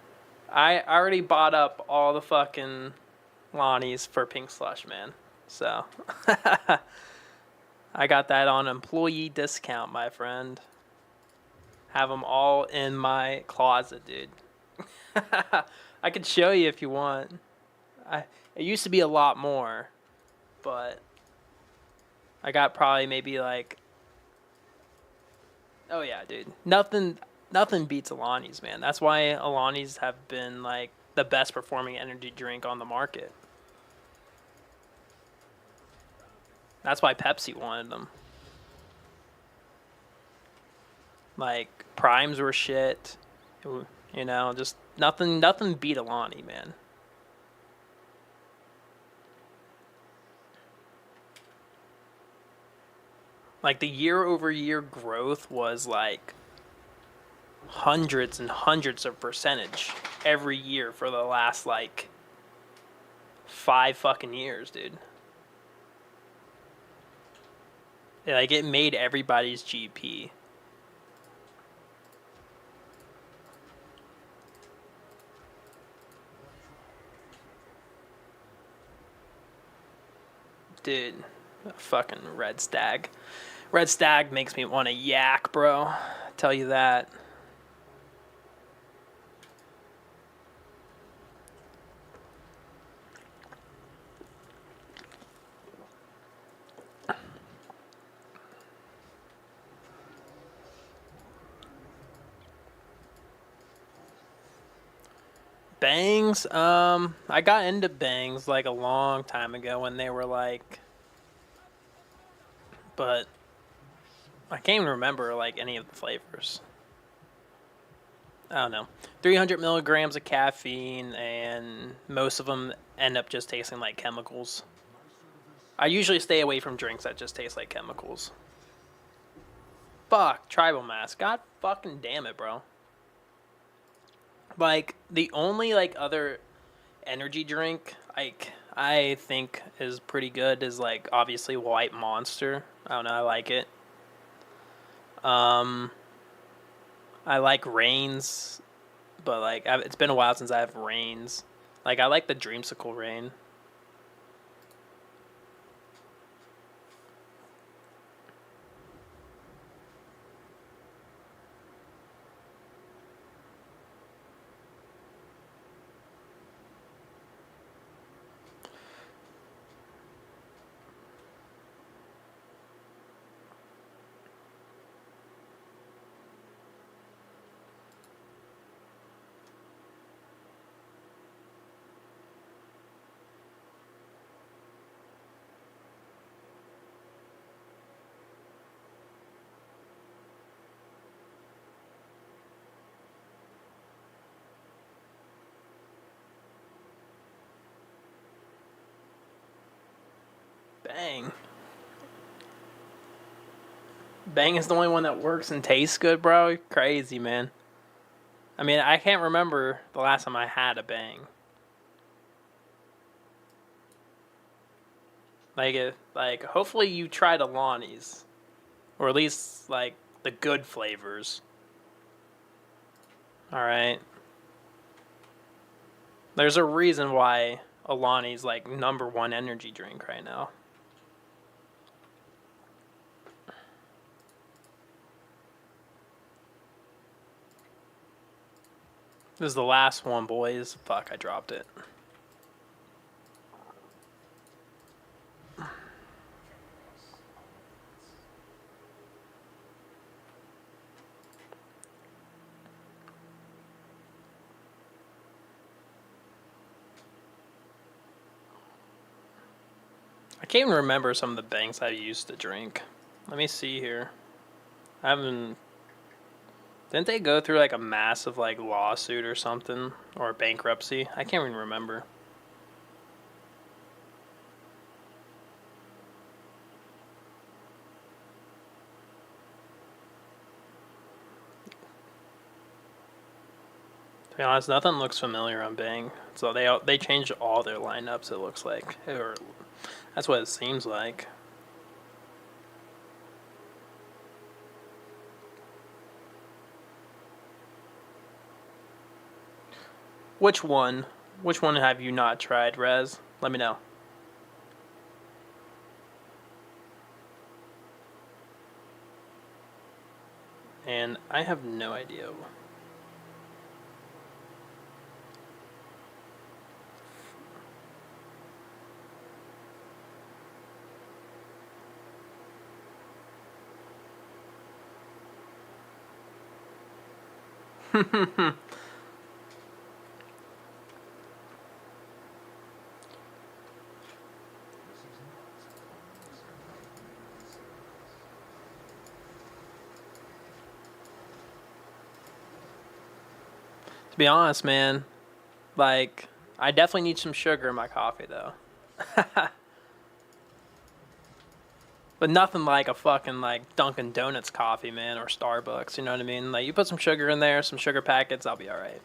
I already bought up all the fucking Lonnies for Pink Slush, man. So, I got that on employee discount, my friend. Have them all in my closet, dude. I could show you if you want. It used to be a lot more, but I got probably maybe like, oh yeah, dude. Nothing beats Alani's, man. That's why Alani's have been like the best performing energy drink on the market. That's why Pepsi wanted them. Like primes were shit. You know, just nothing beat Alani, man. Like the year-over-year growth was like hundreds and hundreds of percentage every year for the last like 5 fucking years, dude. Like it made everybody's GP. Dude, fucking Red Stag. Red Stag makes me want to yak, bro. Tell you that. Bangs, I got into bangs like a long time ago when they were like, but I can't even remember like any of the flavors. I don't know. 300 milligrams of caffeine, and most of them end up just tasting like chemicals. I usually stay away from drinks that just taste like chemicals. Fuck, Trialmaster. God fucking damn it, bro. Like, the only, like, other energy drink, like, I think is pretty good is, like, obviously White Monster. I don't know, I like it. I like Reigns, but, like, it's been a while since I have Reigns. Like, I like the Dreamsicle Rain. Bang is the only one that works and tastes good, bro. You're crazy, man. I mean, I can't remember the last time I had a Bang. Like, hopefully you tried Alani's, or at least like the good flavors. All right. There's a reason why Alani's like #1 energy drink right now. This is the last one, boys. Fuck, I dropped it. I can't even remember some of the bangs I used to drink. Let me see here. I haven't... Didn't they go through like a massive like lawsuit or something? Or bankruptcy? I can't even remember. To be honest, nothing looks familiar on Bang. So they changed all their lineups, it looks like. Or that's what it seems like. Which one? Which one have you not tried, Rez? Let me know. And I have no idea. To be honest, man, like, I definitely need some sugar in my coffee, though. But nothing like a fucking, like, Dunkin' Donuts coffee, man, or Starbucks, you know what I mean? Like, you put some sugar in there, some sugar packets, I'll be alright.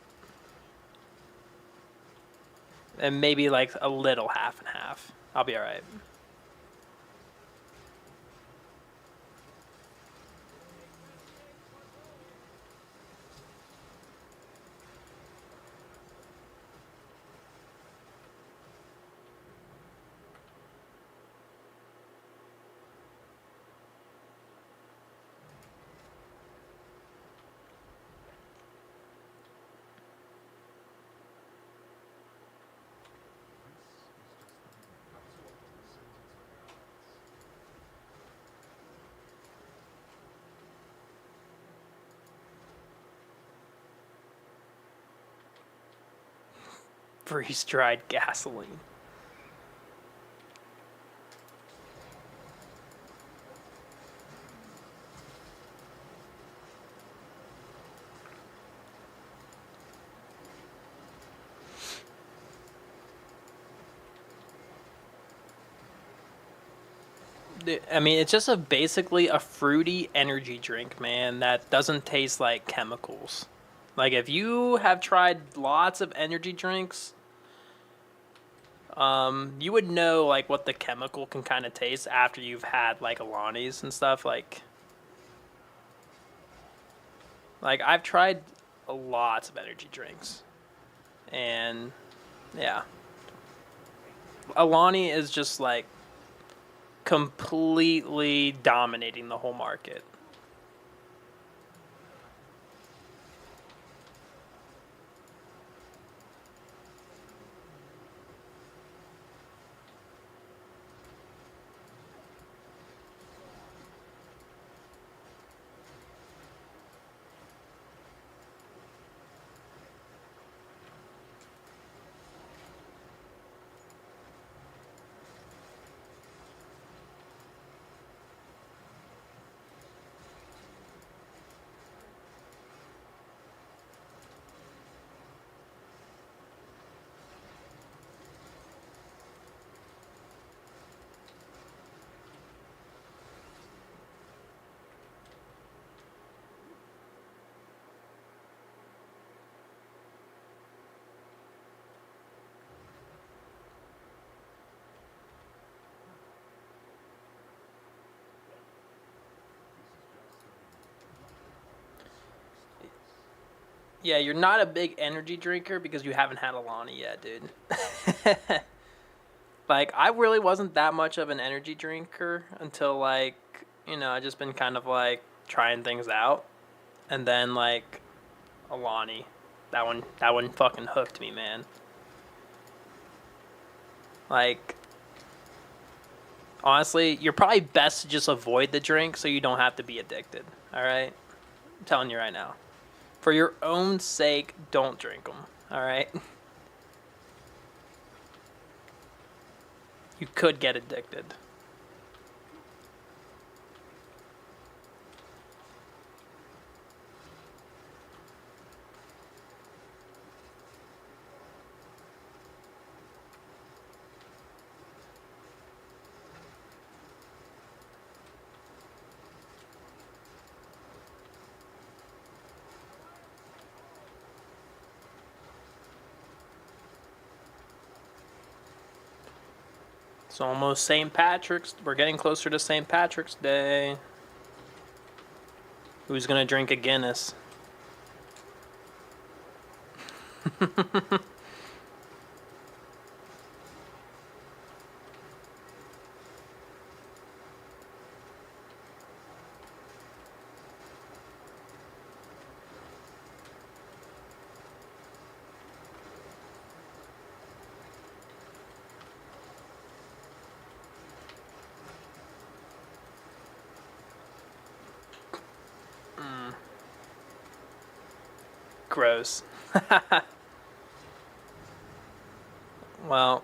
And maybe, like, a little half and half. I'll be alright. Freeze-dried gasoline. I mean, it's just basically a fruity energy drink, man, that doesn't taste like chemicals. Like, if you have tried lots of energy drinks, you would know, like, what the chemical can kind of taste after you've had, like, Alani's and stuff. Like, I've tried lots of energy drinks. And, yeah. Alani is just, like, completely dominating the whole market. Yeah, you're not a big energy drinker because you haven't had Alani yet, dude. Like, I really wasn't that much of an energy drinker until, like, you know, I just been kind of, like, trying things out. And then, like, Alani. That one fucking hooked me, man. Like, honestly, you're probably best to just avoid the drink so you don't have to be addicted, alright? I'm telling you right now. For your own sake, don't drink them, alright? You could get addicted. It's almost St. Patrick's. We're getting closer to St. Patrick's Day. Who's gonna drink a Guinness? Gross. Well,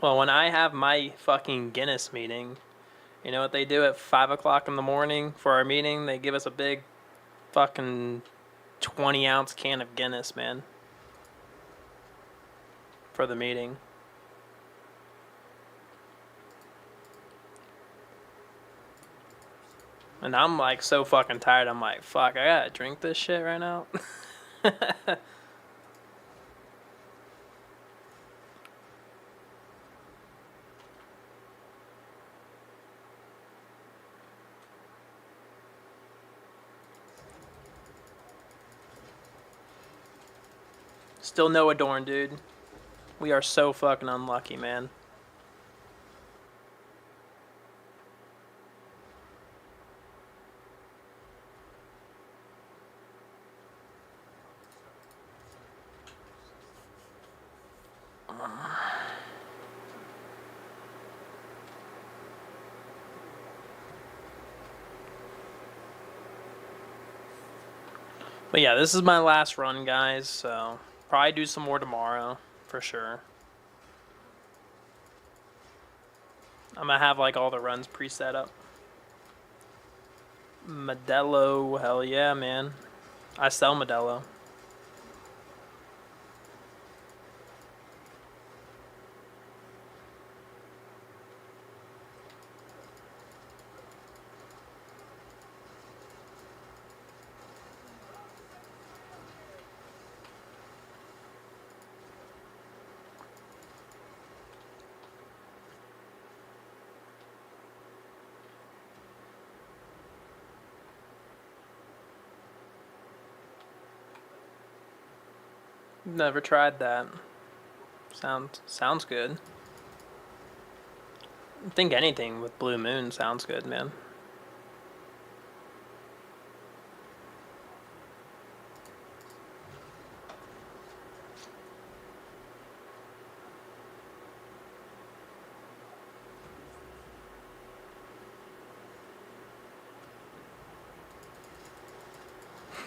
when I have my fucking Guinness meeting, you know what they do at 5 o'clock in the morning for our meeting? They give us a big fucking 20-ounce can of Guinness, man, for the meeting. And I'm like so fucking tired. I'm like, fuck, I gotta drink this shit right now. Still no Adorned, dude. We are so fucking unlucky, man. But yeah, this is my last run, guys, so probably do some more tomorrow, for sure. I'm gonna have like all the runs preset up. Modelo, hell yeah, man. I sell Modelo. Never tried that. Sounds good. I think anything with Blue Moon sounds good, man.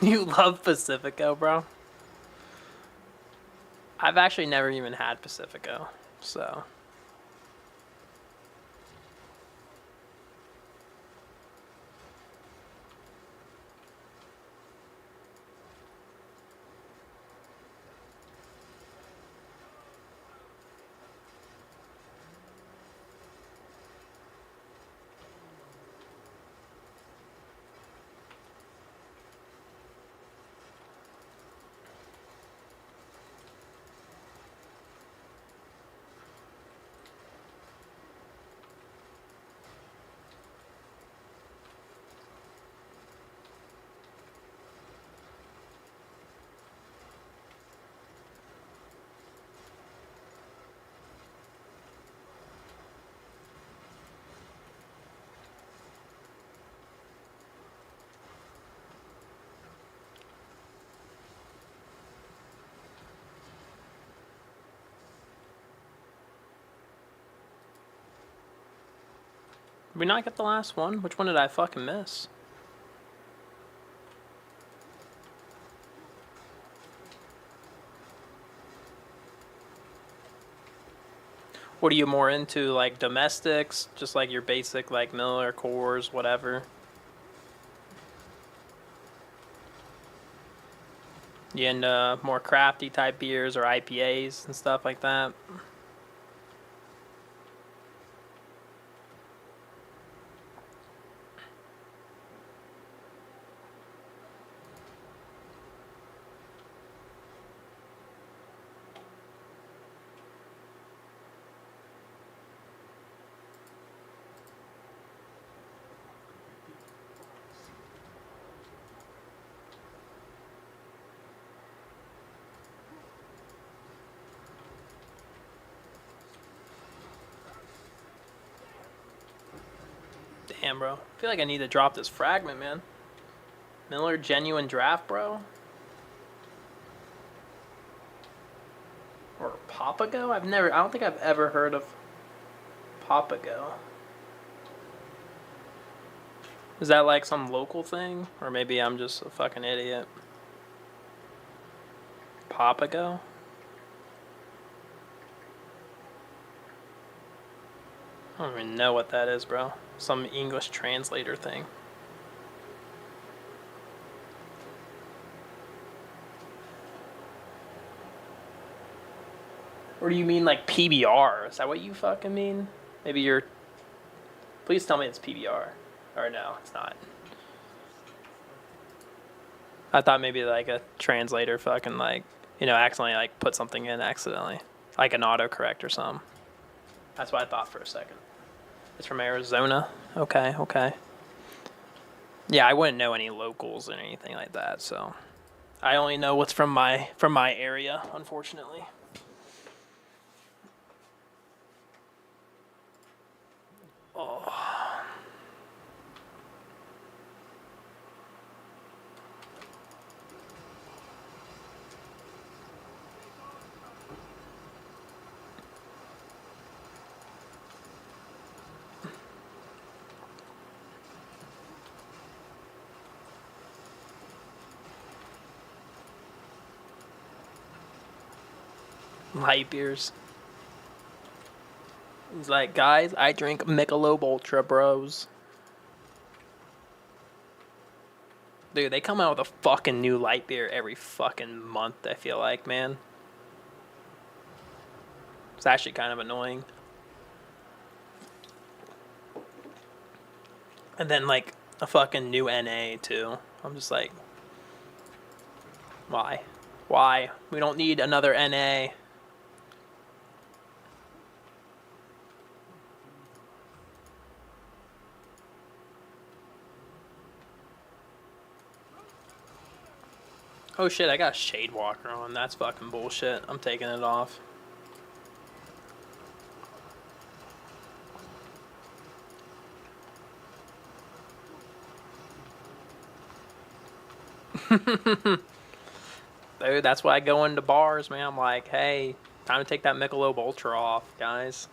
You love Pacifico, bro? I've actually never even had Pacifico, so. Did we not get the last one? Which one did I fucking miss? What are you more into, like domestics, just like your basic like Miller cores, whatever? You into more crafty type beers or IPAs and stuff like that? Damn, bro. I feel like I need to drop this fragment, man. Miller genuine draft, bro. Or Papago? I don't think I've ever heard of Papago. Is that like some local thing? Or maybe I'm just a fucking idiot. Papago? I don't even know what that is, bro. Some English translator thing. Or do you mean like PBR? Is that what you fucking mean? Maybe you're... Please tell me it's PBR. Or no, it's not. I thought maybe like a translator fucking like, you know, accidentally like put something in accidentally. Like an autocorrect or something. That's what I thought for a second. It's from Arizona? Okay, okay. Yeah, I wouldn't know any locals or anything like that, so... I only know what's from my area, unfortunately. Oh. Light beers. He's like, guys, I drink Michelob Ultra, bros. Dude, they come out with a fucking new light beer every fucking month, I feel like, man. It's actually kind of annoying. And then, like, a fucking new NA, too. I'm just like, why? Why? We don't need another NA. Oh shit, I got a Shade Walker on. That's fucking bullshit. I'm taking it off. Dude, that's why I go into bars, man. I'm like, hey, time to take that Michelob Ultra off, guys.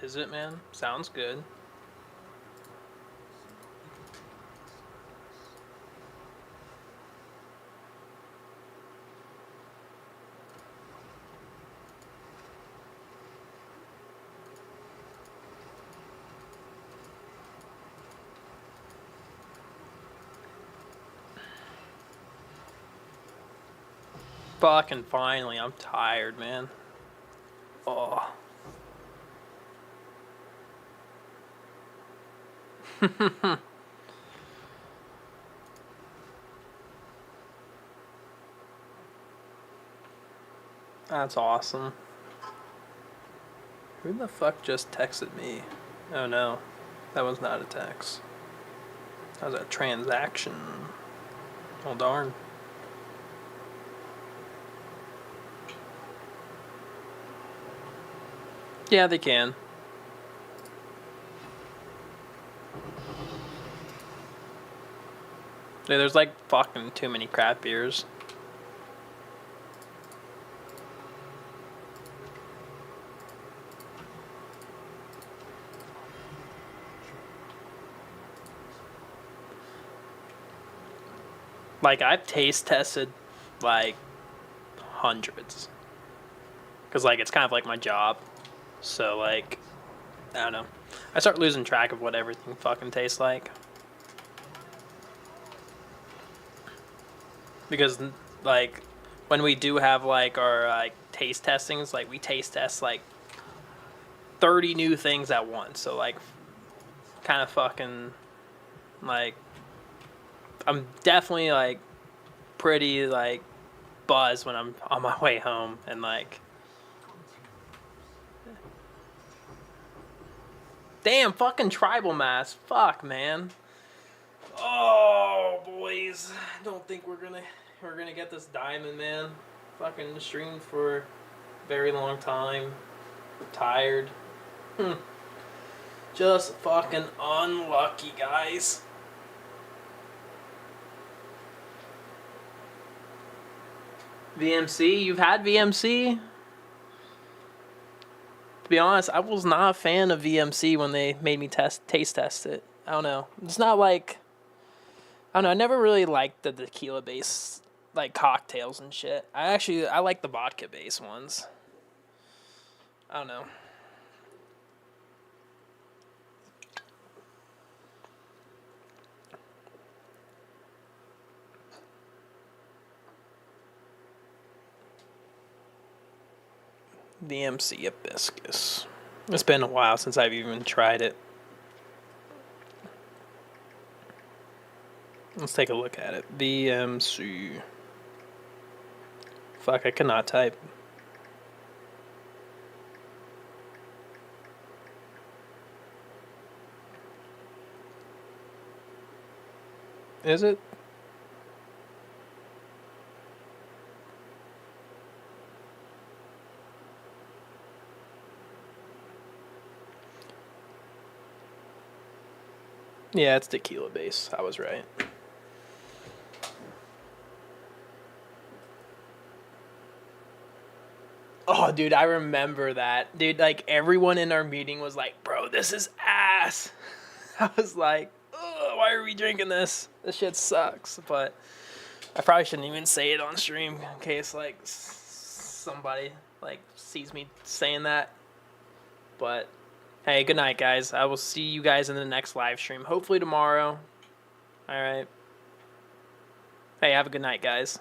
Is it, man? Sounds good. Fucking finally, I'm tired, man. Oh. That's awesome. Who the fuck just texted me? Oh no, that was not a text. That was a transaction. Oh darn. Yeah, they can. Dude, there's like fucking too many crap beers. Like, I've taste tested like hundreds. Because, like, it's kind of like my job. So, like, I don't know. I start losing track of what everything fucking tastes like. Because, like, when we do have, like, our like taste testings, like, we taste test, like, 30 new things at once. So, like, kind of fucking, like, I'm definitely, like, pretty, like, buzzed when I'm on my way home. And, like, damn, fucking tribal mass. Fuck, man. Oh, boys. I don't think we're gonna get this diamond, man. Fucking streamed for a very long time. Tired. Just fucking unlucky, guys. VMC? You've had VMC? To be honest, I was not a fan of VMC when they made me taste test it. I don't know. It's not like... I don't know. I never really liked the tequila-based, like, cocktails and shit. I like the vodka-based ones. I don't know. VMC hibiscus. It's been a while since I've even tried it. Let's take a look at it. VMC. Fuck, I cannot type. Is it? Yeah, it's tequila base. I was right. Oh, dude, I remember that. Dude, like, everyone in our meeting was like, bro, this is ass. I was like, ugh, why are we drinking this? This shit sucks. But I probably shouldn't even say it on stream in case, like, somebody, like, sees me saying that. But, hey, good night, guys. I will see you guys in the next live stream. Hopefully tomorrow. All right. Hey, have a good night, guys.